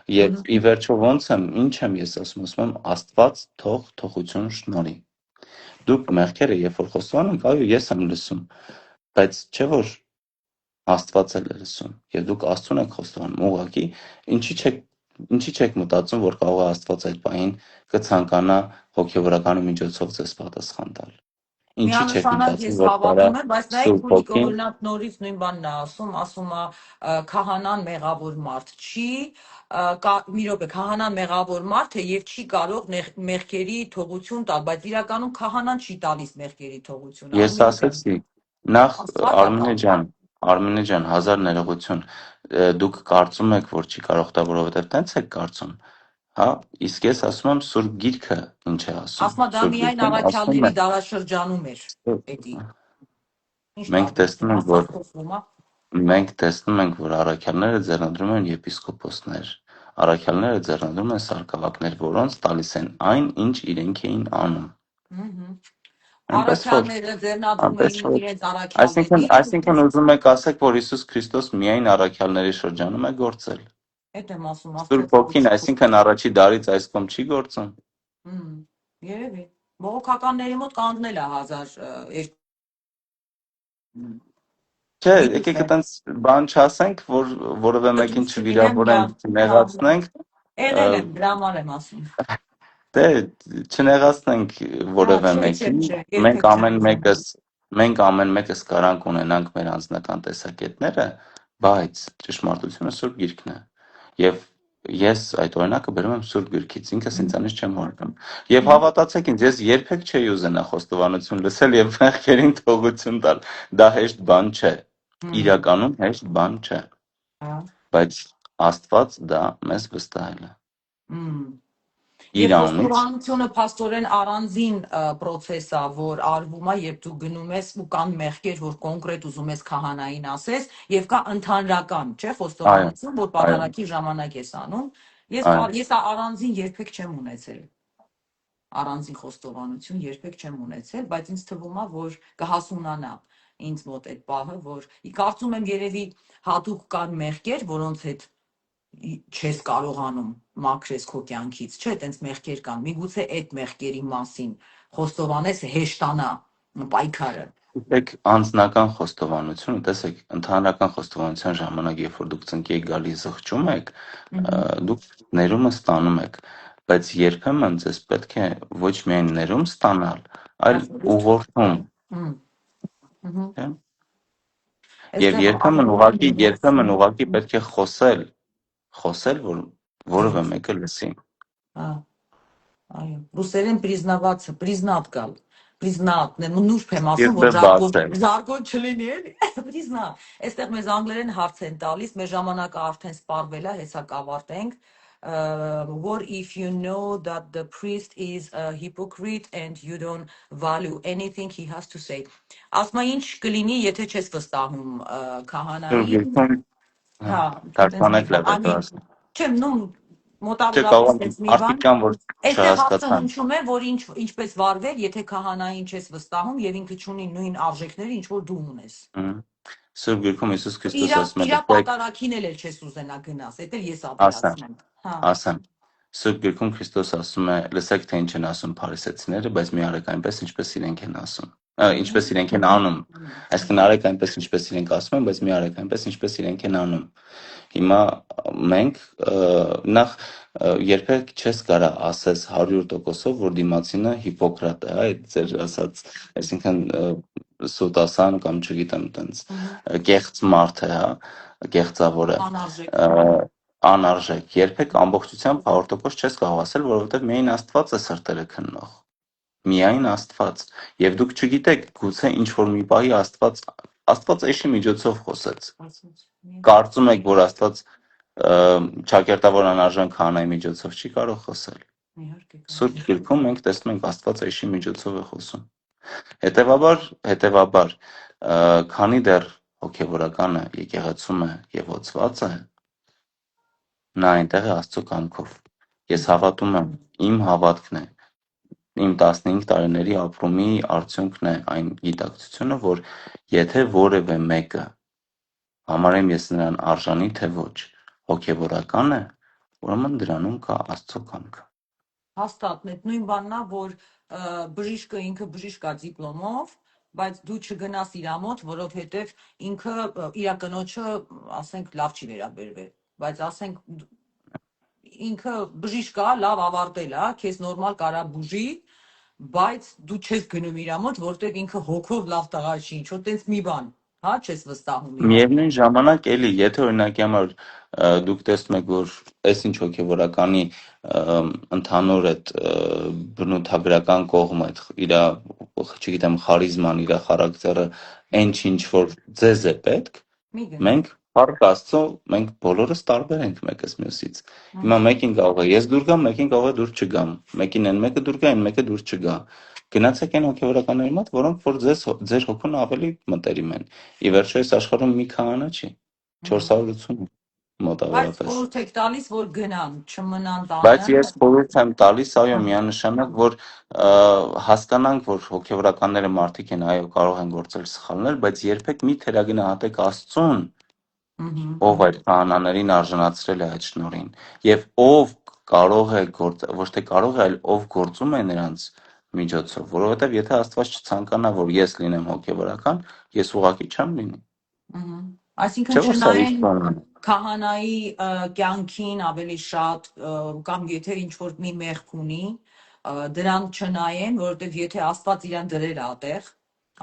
եւ ի վերջո ոնց եմ, ինչ եմ ես ասում եմ, Աստված թող թողություն շնորհի։ Դուք մեղքերը երբ որ խոստովանում եք, այո, ես եմ լսում, բայց չէ որ Աստված էլ է լսում, եւ դուք Աստծուն եք խոստովանում, ուղղակի ինչի չեք մտածում, որ կարող է Աստված այդ պահին կցանկանա հոգեվորականի միջոցով ձեզ պատասխան տալ։ Ինչի չեք Միանշանակ մտածում, ես որ կարա հավատում եմ, բայց նայեք Սուրբ քուրիկը Հոգին օրինակ նորից նույն բանն է ասում է քահանան մեղավոր մարդ չի, մի րոպե, քահանան մեղավոր մարդ է եւ չի կարող մեղքերի թողություն տալ, բայց իրականում քահանան չի տալիս մեղքերի թողություն, Ես Արմինե ջան։ ասեցի, նախ Աստված է տալիս։ Արմինե ջան, հազար ներողություն, դուք կարծում եք, որ չի կարող տա, որովհետև տենց եք կարծում, հա, իսկ ես ասում եմ Սուրբ Գիրքը ինչ է ասում, Ասма դա Սուրբ միայն Գիրքում ասում առաքյալների է, դարաշրջանում էր, էդի։ Ինչ մենք տարբերություն, տեսնում ենք, որ Աստված խոսում է։ մենք տեսնում ենք, որ առաքյալները ձեռնադրում են եպիսկոպոսներ, առաքյալները ձեռնադրում են սարգսակներ, որոնց տալիս են այն, ինչ իրենք էին անում։ Առաքյալները ձեռնադրում Այնպես էին որ իրենց առաքյալների, այսինքն ուզում եք ասեք, որ Հիսուս Քրիստոս միայն առաքյալների շրջանում է գործել։ հետ եմ ասում, Սուրբ Աստված Հոգին, այսինքն առաջի դարից այս կողմ չի գործում։ երևի։ Բողոքականների մոտ կանգնել է 1000 Չէ, միտք եկեք է։ այտենց բան չասենք, որ որևէ մեկին Սիմինեն չվիրավորենք, չնեղացնենք, եղել եմ, դրա համար եմ ասում։ դե չնեղացնենք որևէ մեկին։ Չէ, երբեք չեմ ուզում։ Մենք ամեն մեկս կարանք ունենանք մեր անձնական տեսակետները, բայց ճշմարտությունը Սուրբ Գիրքն է։ Եվ ես այդ օրինակը բերում եմ Սուրբ Գրքից, ինքս ինձանից չեմ հորինում։ Եվ հավատացեք ինձ, ես երբեք չէի ուզենա խոստովանություն լսել եւ մեղքերին թողություն տալ։ Դա հեշտ բան չէ։ Իրականում հեշտ բան չէ։ Բայց Աստված դա մեզ վստահել է։ Եվ Իր անունից խոստովանությունը փաստորեն առանձին process է, որ արվում է, երբ դու գնում ես ու կան մեղքեր, որ կոնկրետ ուզում ես քահանային ասես, եւ կա ընդհանրական, չէ, այո, խոստովանություն, որ այո, պատարագի ժամանակ ես անում։ այո։ Ես առանձին երբեք չեմ ունեցել։ Առանձին խոստովանություն երբեք չեմ ունեցել, բայց ինձ թվում է, որ կհասունանա ինձ մոտ այդ պահը, որ կարծում եմ երևի հատուկ կան մեղքեր, որոնց հետ չես կարողանում մաքրես քո կյանքից, չէ, տենց մեղքեր կան։ Միգուցե այդ մեղքերի մասին խոստովանես հեշտանա պայքարը, Գիտեք, անձնական խոստովանությունը, տեսեք, ընդհանրական խոստովանության ժամանակ, երբ որ դուք ծնկի եք գալիս զղջում եք, դուք ներումը ստանում եք, բայց երբեմն ձեզ պետք է ոչ միայն ներում ստանալ, այլ ուղղորդում, չէ՞։ Եվ երբեմն ուղղակի պետք է խոսել, որ որևէ մեկը լսի։ Այո, ռուսերեն признаваться, признат գալ, признat, նուրբ եմ ասում, որ Սիրտը բաց է։ զարգոն չլինի, էլի, признat։ Այստեղ մեզ անգլերեն հարց են տալիս, մեր ժամանակը արդեն սպառվել է, հեսա կավարտենք, what if you know that the priest is a hypocrite and you don't value anything he has to say։ Ասма ինչ կլինի, եթե չես վստահում քահանային, հա, այտենց մի Դարձանեք բան, լեբեդը ասում։ չեմ, նու Չէ, մոտավորապես կարող այդպես մի բան։ արդյոք կան, որ Այստեղ հարցը չհասկացան։ հնչում է, որ ինչպես վարվել, եթե քահանային չես վստահում եւ ինքը չունի նույն արժեքները, ինչ որ դու ունես։ Սուրբ Գրքում Հիսուս Քրիստոս ասում է, Իրա պատարակին էլ չես ուզենա գնաս, դա էլ ես ավելացնեմ։ Հա։ ասեմ։ Սուրբ Գրքում Քրիստոս ասում է, լսեք թե ինչ են ասում փարիսեցիները, բայց մի արեք այնպես, ինչպես իրենք են ասում։ Ինչպես իրենք են անում։ Այսինքն արեք այնպես, ինչպես իրենք ասում են, բայց մի արեք այնպես, ինչպես իրենք են անում։ Հիմա մենք նախ երբեք չես կարա ասես 100%-ով, որ դիմացինը հիպոկրատ է, այդ ձեր ասած, այսինքն սուտասան կամ չգիտեմ տենց կեղծ մարդ է, հա, կեղծավոր է, անարժեք։ Երբեք ամբողջությամբ 100% չես կարող ասել, որովհետև միայն Աստված է սրտերը քննող։ Միայն Աստված։ Եվ դուք չգիտեք, գուցե ինչ որ մի պահի Աստված էշի միջոցով խոսեց։ Կարծում եք, որ Աստված ճակերտավոր անարժան քահանայի միջոցով չի կարող խոսել։ Սուրբ Գրքում մենք տեսնում ենք Աստված էշի միջոցով է խոսում։ Հետևաբար, քանի դեռ հոգևորականը եկեղեցում է եւ ոցված է, նա այնտեղ է Աստծո կամքով։ Ես հավատում եմ, իմ հավատքն է, իմ 15 տարիների ապրումի արդյունքն է այն գիտակցությունը, որ եթե որևէ մեկը համարեմ ես նրան արժանի թե ոչ, հոգևորական է, ուրեմն դրանում կա Աստծո կամքը։ Հաստատ, այդ նույն բանն է, որ բժիշկը ինքը բժիշկ է դիպլոմով, բայց դու չգնաս իր մոտ, որովհետև ինքը իր կնոջը, ասենք, լավ չի վերաբերվել, բայց ասենք ինքը բժիշկ է, լավ ավարտել է, քեզ նորմալ կարա բուժի, բայց դու չես գնում իր մոտ, որտեղ ինքը հոգով լավ տղա չի, ինչ որ տենց մի բան, հա, չես վստահում իր։ Միևնույն ժամանակ էլի, եթե օրինակի համար դուք տեսնում եք, որ այս ինչ հոգևորականի ընդհանուր այդ բնութագրական կողմը, իր, չգիտեմ, խարիզման, իր խարակտերը, այն ինչ որ ձեզ է պետք, մենք Փառք Աստծո, մենք բոլորս տարբեր ենք մեկս մյուսից։ Հիմա մեկին կարող է ես դուր գամ, մեկին կարող է դուր չգամ։ Մեկին այն մեկը դուր գա, այն մեկը դուր չգա։ Գնացեք այն հոգևորականների մոտ, որոնք որ ձեր հոգուն ավելի մտերիմ են։ Ի վերջո այս աշխարհում մի քահանա չի։ 480 Բայց մոտավորապես։ խորհուրդ եք տալիս, որ գնան, չմնան Բայց տանը։ ես խորհուրդ եմ տալիս, այո, միանշանակ, որ հասկանանք, որ հոգևորականները մարդիկ են, այո, կարող են գործել սխալներ, բայց երբեք մի թերագնահատեք Աստծուն, ով այդ քահանաներին արժանացրել է այդ շնորհին, եւ ով կարող է ոչ թե կարող է, այլ ով գործում է նրանց միջոցով, որովհետեւ եթե Աստված չցանկանա, որ ես լինեմ հոգևորական, ես ուղղակի չեմ լինի։ Այսինքն չնայեն քահանայի կյանքին ավելի շատ կամ եթե ինչ որ մի մեղք ունի, դրան չնայեն, որովհետեւ եթե Աստված իրան դրել է այդտեղ,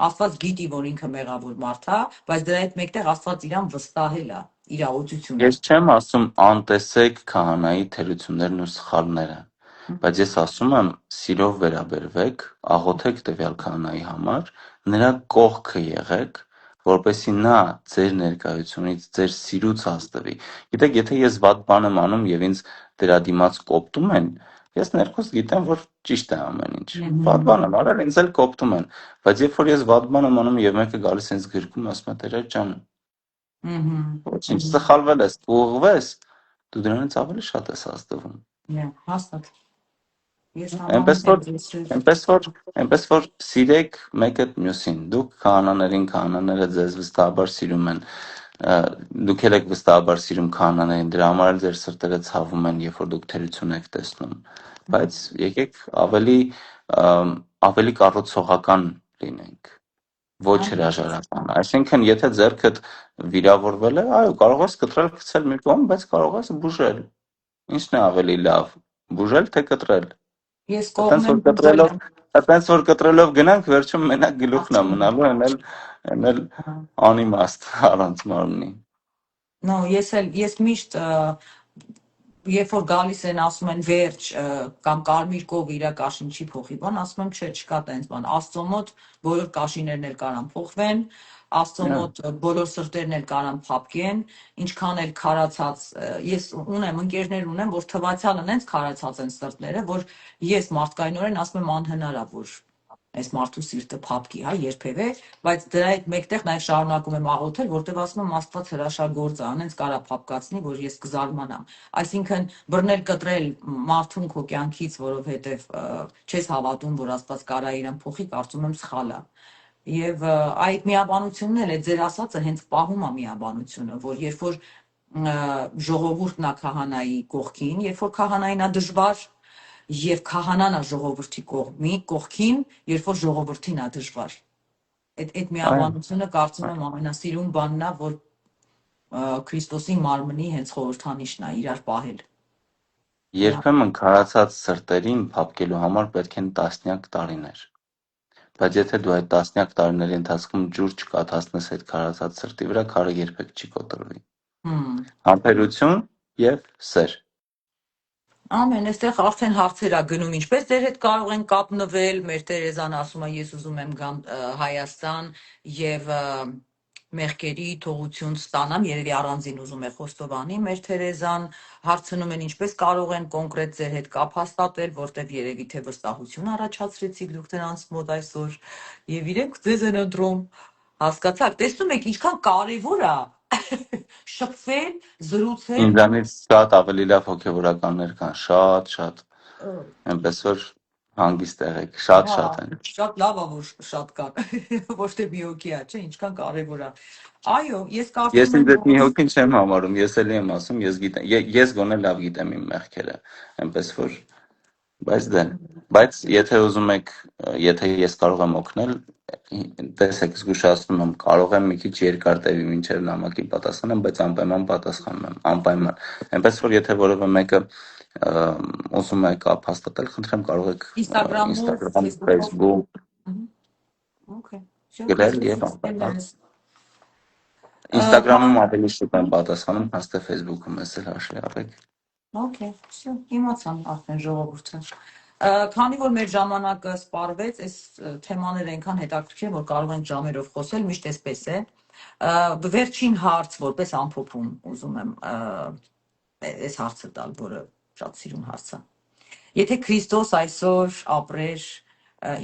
Աստված գիտի, որ ինքը մեղավոր մարդ է, բայց դրա հետ մեկտեղ Աստված իրան վստահել է իր օծությունը։ Ես չեմ ասում անտեսեք քահանայի թերություններն ու սխալները, բայց ես ասում եմ սիրով վերաբերվեք, աղոթեք տվյալ քահանայի համար, նրա կողքը եղեք, որպեսզի նա ձեր ներկայությունից, ձեր սիրուց հաստվի։ Գիտեք, եթե ես վատ բան եմ անում եւ ինձ դրա դիմաց կոպտում են, ես ներքուս գիտեմ, որ ճիշտ է ամեն ինչ։ Վատ բան եմ արել, ինձ էլ կոպտում են, բայց երբ որ ես վատ բան եմ անում եւ մեկը գալիս ինձ գրկում, ասում է Տեր ջան, ոչինչ, սխալվել ես, ուղղվես, դու դրանից ավելի շատ ես ազդվում։ Հաստատ։ Այնպես որ սիրեք մեկը մյուսին, դուք քահանաներին, քահանաները ձեզ վստահաբար սիրում են, դուք եք վստահաբար սիրում քահանաներին, դրա համար էլ ձեր սրտերը ցավում են, երբ որ դուք թերություն եք տեսնում, բայց եկեք ավելի կառուցողական լինենք։ ոչ հրաժարական։ Այսինքն, եթե ձեռքդ վիրավորվել է, այո, կարող ես կտրել, գցել մի կողմ, բայց կարող ես բուժել։ Ինչն է ավելի լավ, բուժել թե կտրել։ Ես Այտենց կողմ որ եմ բուժել եմ։ այտենց որ կտրելով գնանք, վերջում մենակ գլուխն է մնալու, այն էլ անիմաստ առանց մարմնի։ No, ես միշտ երբ որ գալիս են ասում են վերջ կամ կարմիր կով իրա կաշին չի փոխի, բան ասում եմ չէ, չկա տենց բան։ Աստծո մոտ բոլոր կաշիներն էլ կարան փոխվեն, Աստծո մոտ բոլոր սրտերն էլ կարան փափկեն, ինչքան էլ քարացած ես ունեմ ընկերներ ունեմ, որ թվացյալն հենց քարացած են սրտները, որ ես մարդկայնորեն ասում եմ անհնար է, որ այս մարդու սիրտը փափկի, հա, երբևէ, բայց դրա հետ մեկտեղ նաև շարունակում եմ աղոթել, որտեղ ասում եմ Աստված հրաշար գործ է անենց կարա փափկացնի, որ ես կզարմանամ։ Այսինքն բռնել կտրել մարդուն քո կյանքից, որովհետև չես հավատում, որ Աստված կարա իրեն փոխի, կարծում եմ սխալ է։ Եվ այդ միաբանությունն էլ է ձեր ասածը հենց պահում է միաբանությունը, որ երբ որ ժողովուրդն է քահանայի կողքին, երբ որ քահանային է դժվար, եւ քահանան է ժողովրդի կողքին, երբ որ ժողովրդին է դժվար։ Այդ միաբանությունը կարծում եմ ամենասիրուն բանն է, որ Քրիստոսի մարմնի հենց խորհրդանիշն է իրար պահել։ Երբեմն քարացած սրտերին փափկելու համար պետք են տասնյակ տարիներ։ Բայց եթե դու այդ տասնյակ տարիների ընթացքում ջուր չկաթացնես այդ քարացած սրտի վրա, քարը երբեք չի կոտրվի։ Համբերություն եւ սեր։ Ամեն, այստեղ արդեն հարցեր է գնում, ինչպես ձեր հետ կարող են կապնվել, մեր Տերեզան ասում է, ես ուզում եմ գամ Հայաստան եւ մեղքերի թողություն ստանամ, երևի առանձին ուզում է խոստովանի, մեր Թերեզան հարցնում են ինչպես կարող են կոնկրետ ձեր հետ կապ հաստատել, որտեղ երևի թե վստահություն առաջացրեցիք դուք նրանց մոտ այսօր եւ իրենք ձեզ են ընտրում։ Հասկացաք, տեսնում եք ինչքան կարևոր է շփվել, զրուցել։ Ինձանից շատ ավելի լավ հոգևորականներ կան, շատ, այնպես որ հանգիստ եղեք, շատ են։ Շատ լավ է, որ շատ կան, ոչ թե մի հոգի է, չէ, ինչքան կարևոր է։ Այո, ես Ես կարծում ինձ եմ, այդ մի հոգին չեմ համարում, ես էլի եմ ասում, ես գիտեմ, ես գոնե լավ գիտեմ իմ մեղքերը, այնպես որ բայց եթե ուզում եք, եթե ես կարող եմ օգնել, տեսեք, զգուշացնում եմ, կարող եմ մի քիչ երկար տևի մինչև նամակի պատասխանեմ, բայց անպայման պատասխանում եմ, անպայման։ Այնպես որ եթե որևէ մեկը ուզում է կապ հաստատել, խնդրեմ կարող եք Instagram, Facebook Okay, գրել եւ անպայման։ Instagram-ում ավելի շուտ եմ պատասխանում, քան թե Facebook-ում ես հաշվի առեք։ Okay, всё, իմացան արդեն ժողովուրդը։ Քանի որ մեր ժամանակը սպառվեց, այս թեմաները այնքան հետաքրքիր են, որ կարող ենք ժամերով խոսել, միշտ էսպես է։ Վերջին հարց, որպես ամփոփում, ուզում եմ այս հարցը տալ, որը շատ սիրուն հարց է։ Եթե Քրիստոս այսօր ապրեր,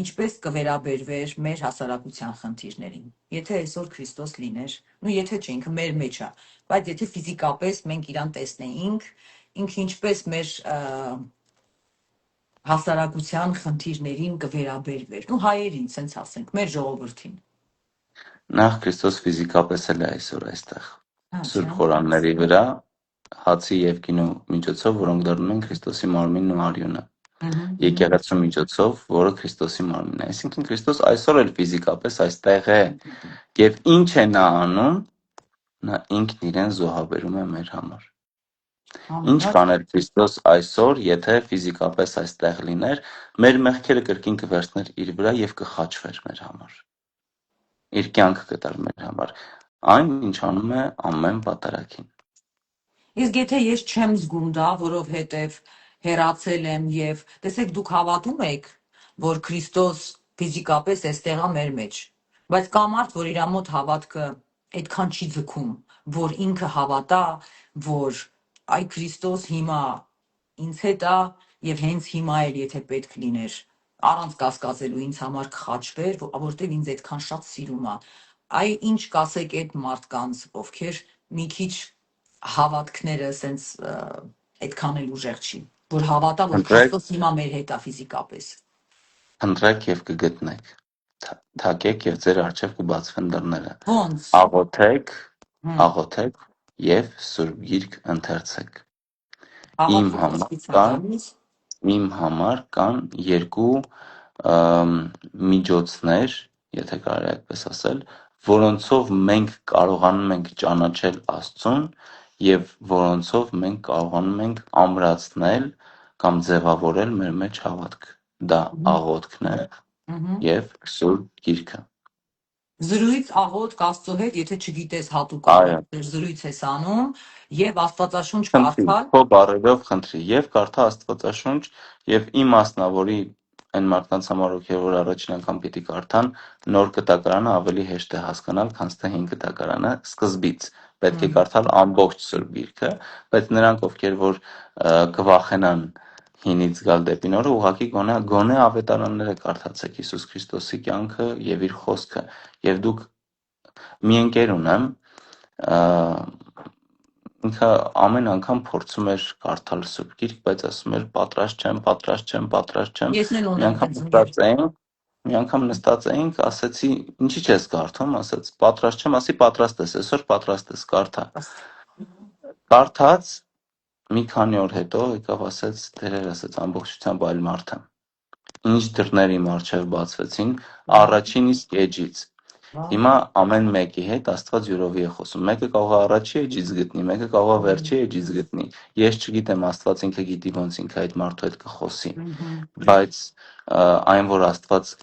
ինչպես կվերաբերվեր մեր հասարակության խնդիրներին։ Եթե այսօր Քրիստոս լիներ, եթե չէ, ինքը մեր մեջ է, բայց եթե ֆիզիկապես մենք իրան տեսնեինք, ինքը ինչպես մեր հասարակության խնդիրներին կվերաբերվեր, հայերին, սենց ասենք, մեր ժողովրդին։ Նախ Քրիստոս ֆիզիկապես էլ է այսօր այստեղ։ Սուրբ խորանների վրա հացի եւ գինու միջոցով, որոնք դառնում են Քրիստոսի մարմինն ու արյունը։ Եկեղեցու միջոցով, որը Քրիստոսի մարմինն է։ Այսինքն Քրիստոս այսօր էլ ֆիզիկապես այստեղ է։ Եվ ինչ է նա անում, նա ինքն իրեն զոհաբերում է մեր համար։ Ինչ կաներ Քրիստոս այսօր, եթե ֆիզիկապես այստեղ լիներ, մեր մեղքերը կրկին կվերցներ իր վրա եւ կխաչվեր մեր համար։ Իր կյանքը կտար մեր համար։ Այն, ինչ անում է ամեն պատարագին։ Իսկ եթե ես չեմ զգում դա, որովհետև հեռացել եմ եւ տեսեք դուք հավատում եք, որ Քրիստոս ֆիզիկապես էստեղ է մեր մեջ, բայց կա մարդ, որ իր մոտ հավատքը այդքան չի ձգում, որ ինքը հավատա, որ այ Քրիստոս հիմա ինձ հետ է եւ հենց հիմա էլ եթե պետք լիներ առանց կասկածելու ինձ համար կխաչվեր, որտեղ ինձ այդքան շատ սիրում է։ Այ ինչ կասեք այդ մարդկանց, ովքեր մի քիչ հավատքները սենց այդքան էլ ուժեղ չի, որ հավատա, որ Քրիստոս հիմա մեր հետ է ֆիզիկապես։ Ընտրեք եւ կգտնեք։ Թակեք եւ ձեր առջև կբացվեն դռները։ Ոնց։ Աղոթեք եւ Սուրբ Գիրք ընթերցեք։ Իմ համար կան երկու միջոցներ եթե կարելի է այդպես ասել, որոնցով մենք կարողանում ենք ճանաչել Աստծուն եւ որոնցով մենք կարողանում ենք ամրացնել կամ ձևավորել մեր մեջ հավատք։ Դա աղոթքն է եւ Սուրբ Գիրքը։ Զրույց աղոթք Աստծո հետ, եթե չգիտես հատուկ Այո, աղոթք, զրույց ես անում եւ Աստվածաշունչ խնդրի, կարդալ, քո բառերով խնդրի եւ կարդա Աստվածաշունչ եւ իմ մասնավորի այն մարդկանց համար ովքեր որ առաջին անգամ պիտի կարդան, նոր կտակարանը ավելի հեշտ է հասկանալ, քան թե 5 կտակարանը սկզբից։ Պետք է կարդալ ամբողջ Սուրբ Գիրքը, բայց նրանք ովքեր որ կվախենան հինից գալ դեպի նորը, ուղղակի գոնե ավետարանները կարդացեք Հիսուս Քրիստոսի կյանքը եւ իր խոսքը եւ դուք մի ընկեր ունեմ, ինքը ամեն անգամ փորձում էր կարդալ Սուրբ Գիրք, բայց ասում էր պատրաստ չեմ։ ես նույն Մի ունեմ անգամ ինձ նստած էինք, նստած էինք, ասեցի, ինչի՞ չես կարդում, ասաց, պատրաստ չեմ, ասի պատրաստ ես, այսօր պատրաստ ես, կարդա։ Կարդաց մի քանի օր հետո եկավ ասեց, դերեր ասեց ամբողջությամբ այլ մարդ եմ։ Ինչ դռներ իմ առջև բացվեցին առաջին իսկ էջից։ Հիմա ամեն մեկի հետ Աստված յուրովի է խոսում։ Մեկը կարող է առաջի էջից գտնի, մեկը կարող է վերջի էջից գտնի։ Ես չգիտեմ, Աստված ինքը գիտի ոնց ինքը այդ մարդու հետ կխոսի, բայց այն որ Աստված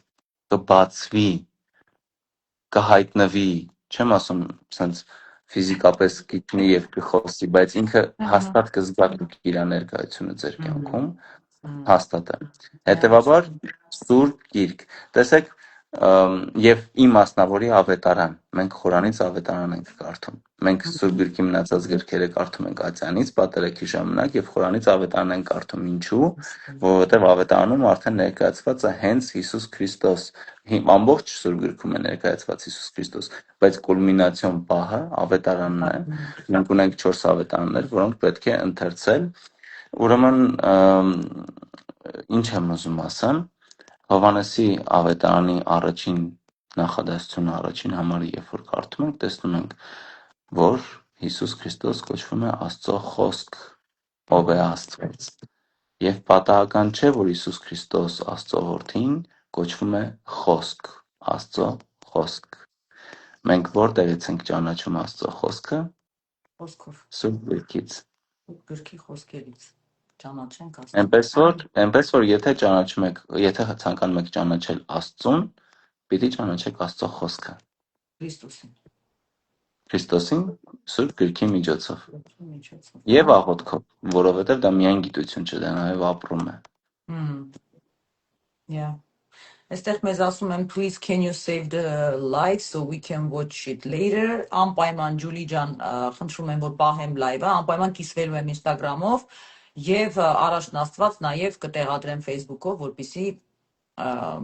կբացվի, կհայտնվի, չեմ ասում sense ֆիզիկապես գտնի եւ կխոսի, բայց ինքը հաստատ կզգա դուք իր ներկայությունը ձեր կյանքում, հաստատ է։ Հետևաբար Սուրբ Գիրք, տեսեք, եւ իմ մասնավորի ավետարան, մենք խորանից ավետարան ենք կարդում։ Մենք Սուրբ Գրքի մնացած գրքերը կարդում ենք Ացյանից, Պատերեքի ժամանակ եւ խորանից ավետարան ենք կարդում։ Ինչու՞, որովհետեւ ավետարանում արդեն ներկայացված է հենց Հիսուս Քրիստոս։ Ամբողջ Սուրբ Գրքում է ներկայացված Հիսուս Քրիստոս, բայց կուլմինացիոն պահը ավետարանն է։ Մենք ունենք 4 ավետարաններ, որոնք պետք է ընթերցել։ Ուրեմն ինչ եմ ուզում ասեմ, Հովհաննեսի ավետարանի առաջին նախադասությունը, առաջին համարը, երբ որ կարդում ենք, տեսնում ենք, որ Հիսուս Քրիստոս կոչվում է Աստծո խոսք, ով է Աստված։ Եվ պատահական չէ, որ Հիսուս Քրիստոս Աստծո որդին կոչվում է խոսք, Աստծո խոսք։ Մենք որտեղից ենք ճանաչում Աստծո խոսքը։ խոսքով, Սուրբ Գրքից։ գրքի խոսքերից ճանաչենք Այնպես որ եթե ճանաչում եք, եթե ցանկանում եք ճանաչել Աստծուն, պիտի ճանաչեք Աստծո խոսքը։ Քրիստոսին Սուրբ Գրքի միջոցով եւ աղոթքով, որովհետեւ դա միայն գիտություն չէ, դա նաեւ ապրում է։ Yeah. Այստեղ մեզ ասում են please can you save the live so we can watch it later. Անպայման Ջուլի ջան, խնդրում եմ որ պահեմ լայվը, անպայման կիսվելու եմ Instagram-ով եւ առաջնաստված նաեւ կտեղադրեմ Facebook-ով, որպեսզի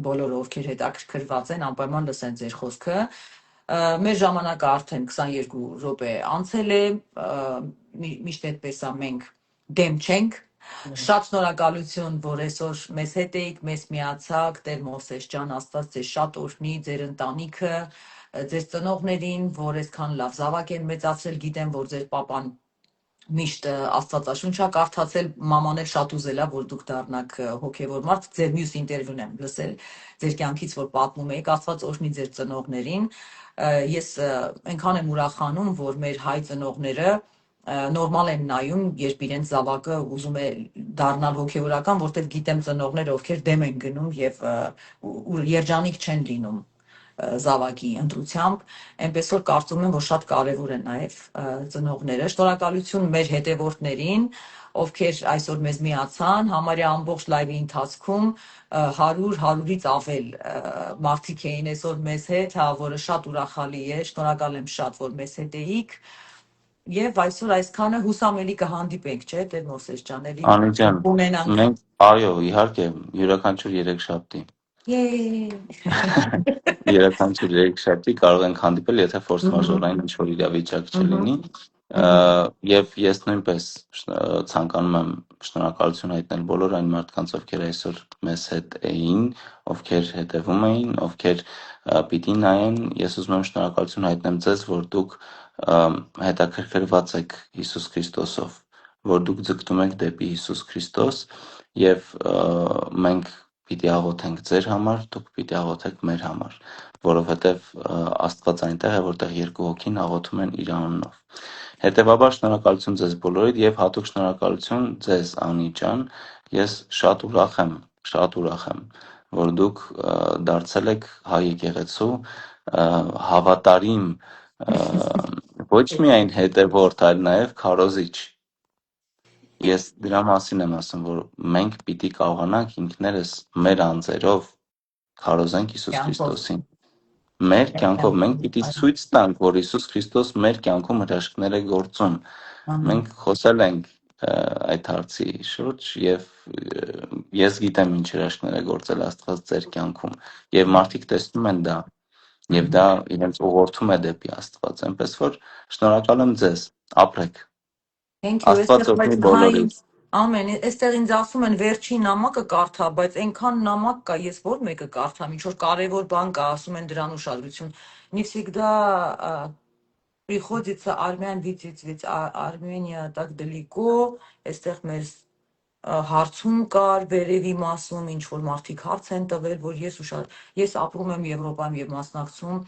բոլորը ովքեր հետաքրքրված են, անպայման լսեն ձեր խոսքը։ Մեր ժամանակը արդեն 22 րոպե անցել է, միշտ այդպես է, մենք դեմ չենք։ Շատ շնորհակալություն, որ այսօր մեզ հետ էիք, մեզ միացաք, Տեր Մովսես ջան, Աստված ձեզ շատ օրհնի, ձեր ընտանիքը, ձեր ծնողներին, որ այսքան լավ զավակ են մեծացրել, գիտեմ, որ ձեր պապան միշտ Աստվածաշունչա կարդացել, մաման էլ շատ ուզելա, որ դուք դառնաք հոգևոր մարդ, ձեր մյուս ինտերվյուն եմ լսել, ձեր կյանքից, որ պատմում եք, Աստված օրհնի ձեր ծնողներին։ Ես այնքան եմ ուրախանում, որ մեր հայ ծնողները նորմալ են նայում, երբ իրենց զավակը ուզում է դառնալ հոգևորական, որտեղ գիտեմ ծնողներ, ովքեր դեմ են գնում եւ երջանիկ չեն լինում զավակի ընտրությամբ, այնպես որ կարծում եմ, որ շատ կարևոր է նաև ծնողները։ Շնորհակալություն մեր հետևորդներին, ովքեր այսօր մեզ միացան, համարյա ամբողջ լայվի ընթացքում 100-100-ից ավել մարդիկ էին այսօր մեզ հետ, որը շատ ուրախալի է, շնորհակալ եմ շատ, որ մեզ հետ էիք։ Եվ այսօր այսքանը հուսամ էլի կհանդիպենք, չէ՞, Տեր Մովսես ջան, էլի Անիջան, ունենանք։ մենք այո, իհարկե, յուրաքանչյուր 3 շաբթի։ Յուրաքանչյուր 3 շաբթի կարող ենք հանդիպել, եթե ֆորս մաժորային ինչ-որ իրավիճակ չլինի։ Եվ ես նույնպես ցանկանում եմ շնորհակալություն հայտնել բոլոր այն մարդկանց, ովքեր այսօր մեզ հետ էին, ովքեր հետևում էին, ովքեր պիտի նայեն։ Ես ուզում եմ շնորհակալություն հայտնեմ ձեզ, որ դուք հետաքրքրված եք Հիսուս Քրիստոսով, որ դուք ձգտում եք դեպի Հիսուս Քրիստոս եւ մենք պիտի աղոթենք ձեր համար, դուք պիտի աղոթեք մեր համար, որովհետև Աստված այնտեղ է, որտեղ երկու հոգին աղոթում են իր անունով։ Հետևաբար շնորհակալություն ձեզ բոլորիդ եւ հատուկ շնորհակալություն ձեզ Անի ջան, ես շատ ուրախ եմ, որ դուք դարձել եք հայ եկեղեցու հավատարիմ ոչ միայն հետևորդ, այլ նաեւ քարոզիչ։ Ես դրա մասին եմ ասում, որ մենք պիտի կարողանանք ինքներս մեր անձերով քարոզենք Հիսուս Քրիստոսին։ Մեր կյանքով մենք պիտի ցույց տանք, որ Հիսուս Քրիստոս մեր կյանքում հրաշքներ է գործում։ Մենք խոսել ենք այդ հարցի շուրջ եւ ես գիտեմ ինչ հրաշքներ է գործել Աստված ձեր կյանքում եւ մարդիկ տեսնում են դա եւ դա իրենց ուղղորդում է դեպի Աստված, այնպես որ շնորհակալ եմ ձեզ, ապրեք։ Thank you, Աստված օգնի բոլորին։ ամեն, այստեղ ինձ ասում են վերջին նամակը կարդա, բայց այնքան նամակ կա, ես որ մեկը կարդամ, ինչ որ կարևոր բան կա, ասում են դրան ուշադրություն։ Не всегда приходится армян видеть, ведь Армения так далеко, այստեղ մեր հարցում կար վերևի մասում, ինչ որ մարդիկ հարց են տվել, որ ես ապրում եմ Եվրոպայում եւ մասնակցում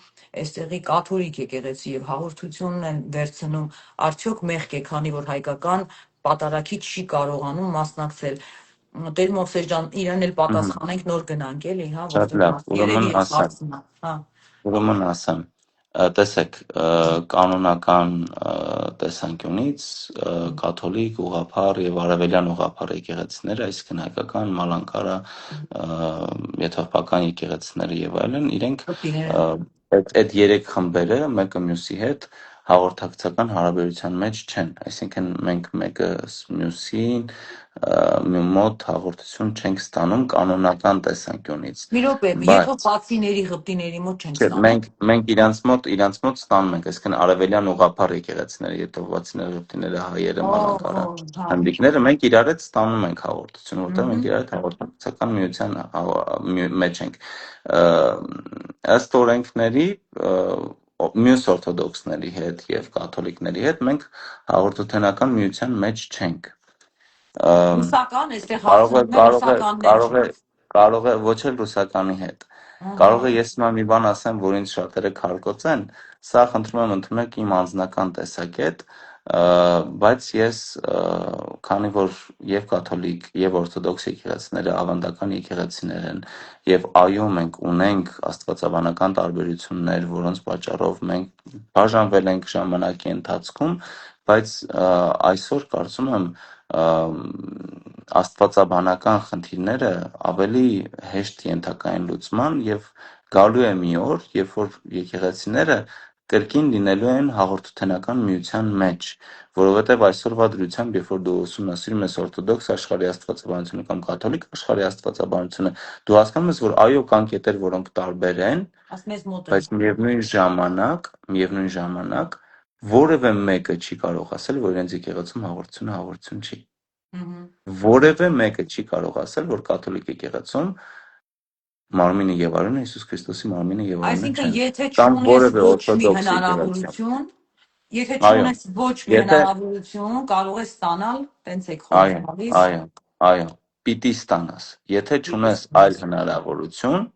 այստեղի կաթոլիկ եկեղեցի եւ հաղորդությունն են վերցնում, արդյոք մեղք է, քանի որ հայկական պատարագիչ չի կարողանում մասնակցել։ Տեր Մովսես ջան, իրեն էլ պատասխանենք, նոր գնանք էլի, հա, Շատ որտեղ լավ, երևի ես հարցնա, հա։ ուրեմն ասեմ, տեսեք, կանոնական տեսանկյունից կաթոլիկ ուղղափառ եւ արևելյան ուղղափառ եկեղեցիները, այսինքն հայկական, մալանկարա, եթովպական եկեղեցիները եւ այլն, իրենք այդ երեք խմբերը մեկը մյուսի հետ հաղորդակցական հարաբերության մեջ չեն, այսինքն մենք մեկը մյուսին մոտ հաղորդություն չենք ստանում կանոնական տեսանկյունից։ Մի րոպե, եթովպացիների, ղպտիների մոտ չենք ստանում։ Մենք իրանց մոտ ստանում ենք, այսինքն արևելյան ուղղափառ եկեղեցիները, եթովպացիները, ղպտիները, հայերը, մալանկարը, հնդիկները, մենք իրար հետ ստանում ենք հաղորդություն, որտեղ մենք իրար հետ հաղորդակցական միության մեջ ենք։ Ըստ օրենքների մյուս օրթոդոքսների հետ եւ կաթոլիկների հետ մենք հաղորդությունական միության մեջ չենք։ Ռուսական այստեղ հարցնում կարող է ոչ էլ ռուսականի հետ։ Կարող է ես հիմա մի բան ասեմ, որ ինձ շատերը քարկոծեն, սա խնդրում եմ ընդունեք իմ անձնական տեսակետ, բայց ես քանի որ եւ կաթոլիկ եւ օրթոդոքս եկեղեցիները ավանդական եկեղեցիներ են եւ այո մենք ունենք աստվածաբանական տարբերություններ, որոնց պատճառով մենք բաժանվել ենք ժամանակի ընթացքում, բայց այսօր կարծում եմ աստվածաբանական խնդիրները ավելի հեշտ ենթակային լուծման եւ գալու է մի օր, երբ որ եկեղեցիները կրկին լինելու են հաղորդութենական միության մեջ, որովհետև այսօրվա դրությամբ, երբ որ դու ուսումնասիրում ես օրթոդոքս աշխարհի աստվածաբանությունը կամ կաթոլիկ աշխարհի աստվածաբանությունը, դու հասկանում ես, որ այո, կան կետեր, որոնք տարբեր են, բայց միևնույն ժամանակ որևէ մեկը չի կարող ասել, որ իրենց եկեղեցում հաղորդությունը հաղորդություն չի։ Որևէ մեկը չի կարող ասել, որ կաթոլիկ եկեղեցում մարմինը եւ արյունը Հիսուս Քրիստոսի մարմինը եւ արյունը չեն։ Այսինքն, եթե չունես ոչ մի հնարավորություն, կարող ես ստանալ, տենց եք խոսալիս։ Այո, պիտի ստանաս։ Եթե չունես այլ հնարավորություն,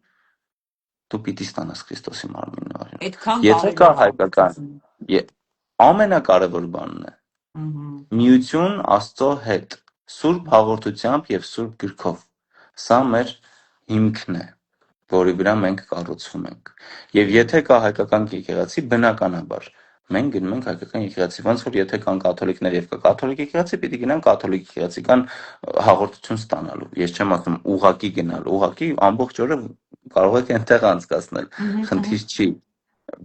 դու պիտի ստանաս Քրիստոսի մարմինն ու արյունը։ Եթե կա հայկական, ամենակարևոր բանն է միություն Աստծո հետ, սուրբ հաղորդությամբ եւ սուրբ գրքով։ Սա մեր հիմքն է, որի վրա մենք կառուցվում ենք։ Եվ եթե կա հայկական եկեղեցի, բնականաբար մենք գնում ենք հայկական եկեղեցի, ոնց որ եթե կան կաթոլիկներ եւ կա կաթոլիկ եկեղեցի, պիտի գնան կաթոլիկ եկեղեցի, կան հաղորդություն ստանալու։ Ես չեմ ասում ուղակի գնալու, ուղակի ամբողջ օրը կարող եք այնտեղ անցկացնել, խնդիր չի,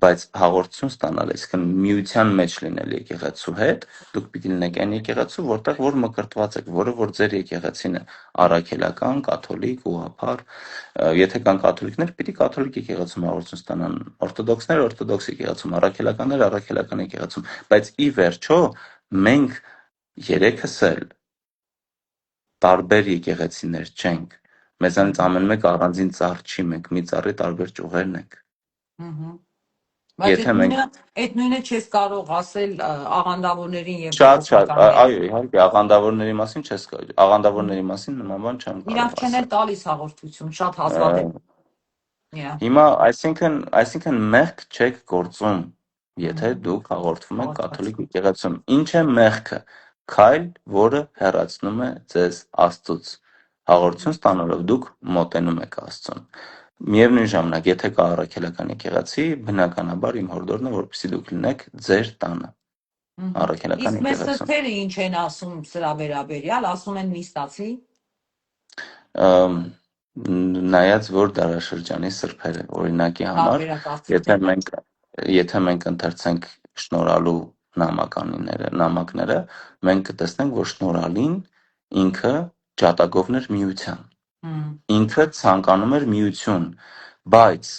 բայց հաղորդություն ստանալ, այսինքն միության մեջ լինել եկեղեցու հետ, դուք պիտի լինեք այն եկեղեցու, որտեղ որ մկրտված եք, որը որ ձեր եկեղեցին է, առաքելական, կաթոլիկ, ուղղափառ, եթե կան կաթոլիկներ, պիտի կաթոլիկ եկեղեցում հաղորդություն ստանան, օրթոդոքսներ օրթոդոքս եկեղեցում, առաքելականներ առաքելական եկեղեցում, բայց ի վերջո մենք երեքս էլ տարբեր եկեղեցիներ չենք, մեզանից ամեն մեկ առանձին ծառ չի, մենք մի ծառի տարբեր ճյուղերն ենք։ Բայց այդ նույնը չես կարող ասել աղանդավորներին եւ շատ, այո, իհարկե, աղանդավորների մասին չես կարող, աղանդավորների մասին նման բան չեմ կարող ասել։ Իրանք չեն էլ տալիս հաղորդություն, շատ հազվադեպ։ Yeah. Հիմա այսինքն մեղք չեք գործում, եթե դուք հաղորդվում եք կաթոլիկ եկեղեցում։ Ինչ է մեղքը։ Քայլ, որը հեռացնում է ձեզ Աստծուց։ Հաղորդություն ստանալով դուք մոտենում եք Աստծուն։ Միևնույն ժամանակ, եթե կա առաքելական եկեղեցի, բնականաբար իմ հորդորն է, որպեսզի դուք լինեք ձեր տանը, առաքելական Իսկ մեր եկեղեցում։ սրբերը ինչ են ասում սրա վերաբերյալ, ասում են նիստացի։ Նայած որ դարաշրջանի սրբերը, օրինակի համար, եթե մենք ընթերցենք շնորհալու նամակները, մենք կտեսնենք, որ շնորհալին ինքը ջատագովն էր միության, ինքը ցանկանում էր միություն, բայց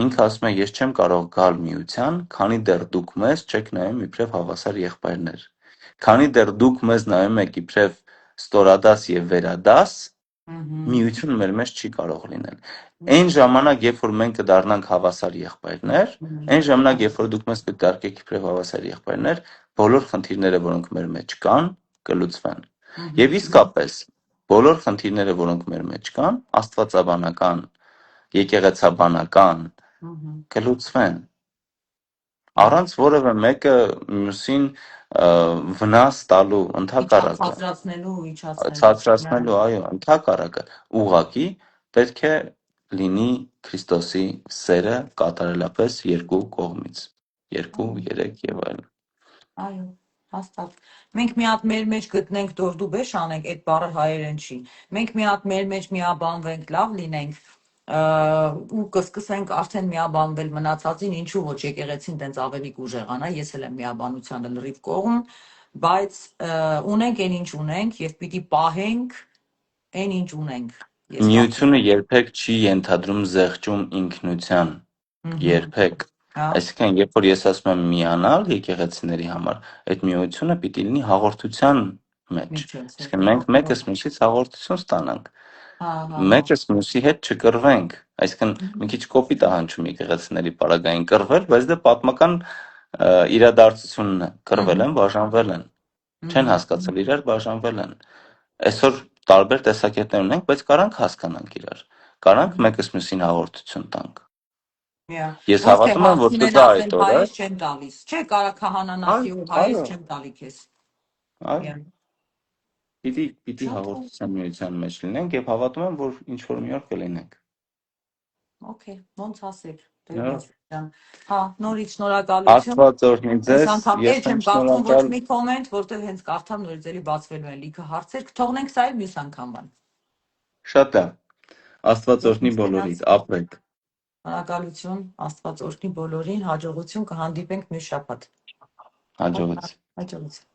ինքը ասում է, ես չեմ կարող գալ միության, քանի դեռ դուք մեզ չեք նայում իբրև հավասար եղբայրներ, քանի դեռ դուք մեզ նայում եք իբրև ստորադաս եւ վերադաս, միությունը մեր մեջ չի կարող լինել։ Այն ժամանակ, երբ որ մենք կդառնանք հավասար եղբայրներ, այն ժամանակ, երբ որ դուք մեզ կդարկեք իբրև հավասար եղբայրներ, բոլոր խնդիրները, որոնք մեր մեջ կան, կլուծվեն։ Եվ իսկապես, բոլոր խնդիրները, որոնք մեր մեջ կան, աստվածաբանական, եկեղեցաբանական, կլուծվեն։ Առանց որևէ մեկը մյուսին վնաս տալու, ընդհակառակը, ցածրացնելու, այո, ընդհակառակը, ուղղակի պետք է լինի Քրիստոսի սերը կատարելապես երկու կողմից, 2, 3 եւ այլն։ Այո, հաստատ։ Մենք մի հատ մեր մեջ գտնենք դորդուբեշ անենք, այդ բառը հայերեն չի։ Մենք մի հատ մեր մեջ միաբանվենք, լավ լինենք, ու կսկսենք արդեն միաբանվել մնացածին, ինչու ոչ եկեղեցին տենց ավելի կուժեղանա, ես էլ եմ միաբանությանը լրիվ կողմ, բայց ունենք այն ինչ ունենք եւ պիտի պահենք այն ինչ ունենք։ Միությունը երբեք չի ենթադրում զեղչում ինքնության, երբեք։ Այսինքն, երբ որ ես ասում եմ միանալ եկեղեցիների համար, այդ միությունը պիտի լինի հաղորդության մեջ։ Այսինքն մենք մեկս մյուսից հաղորդություն ստանանք։ Մեկս մյուսի հետ չկռվենք։ Այսինքն մի քիչ կոպիտ է հնչում եկեղեցիների պարագային կռվել, բայց դա պատմական իրադարձությունն է։ Կռվել են, բաժանվել են։ Չեն հասկացել իրար, բաժանվել են։ Այսօր տարբեր տեսակետներ ունենք, բայց կարանք հասկանանք իրար։ Կարանք մեկս մյուսին հաղորդություն տանք։ Ես հավատում եմ, որ կգա այդ օրը։ Հայից չեմ տալիս։ Չէ, կարա քահանանացի ու հայից չեմ տալի քեզ։ Այո։ Պիտի հաղորդության միության մեջ լինենք եւ հավատում եմ, որ ինչ որ մի օր կլինենք։ Okay, ոնց ասեք։ Հա, նորից շնորհակալություն։ Աստված օրհնի ձեզ։ Ես չեմ կարդում ոչ մի կոմենտ, որտեղ հենց կարդամ նորից էլի բացվելու են լիքը հարցեր, կթողնենք սա մյուս անգամվան։ Շատ է։ Աստված օրհնի բոլորիդ, ապրեք։ Շնորհակալություն, Աստված օրհնի բոլորին, հաջողություն, կհանդիպենք մյուս շաբաթ։ Հաջողություն։ Հաջողություն։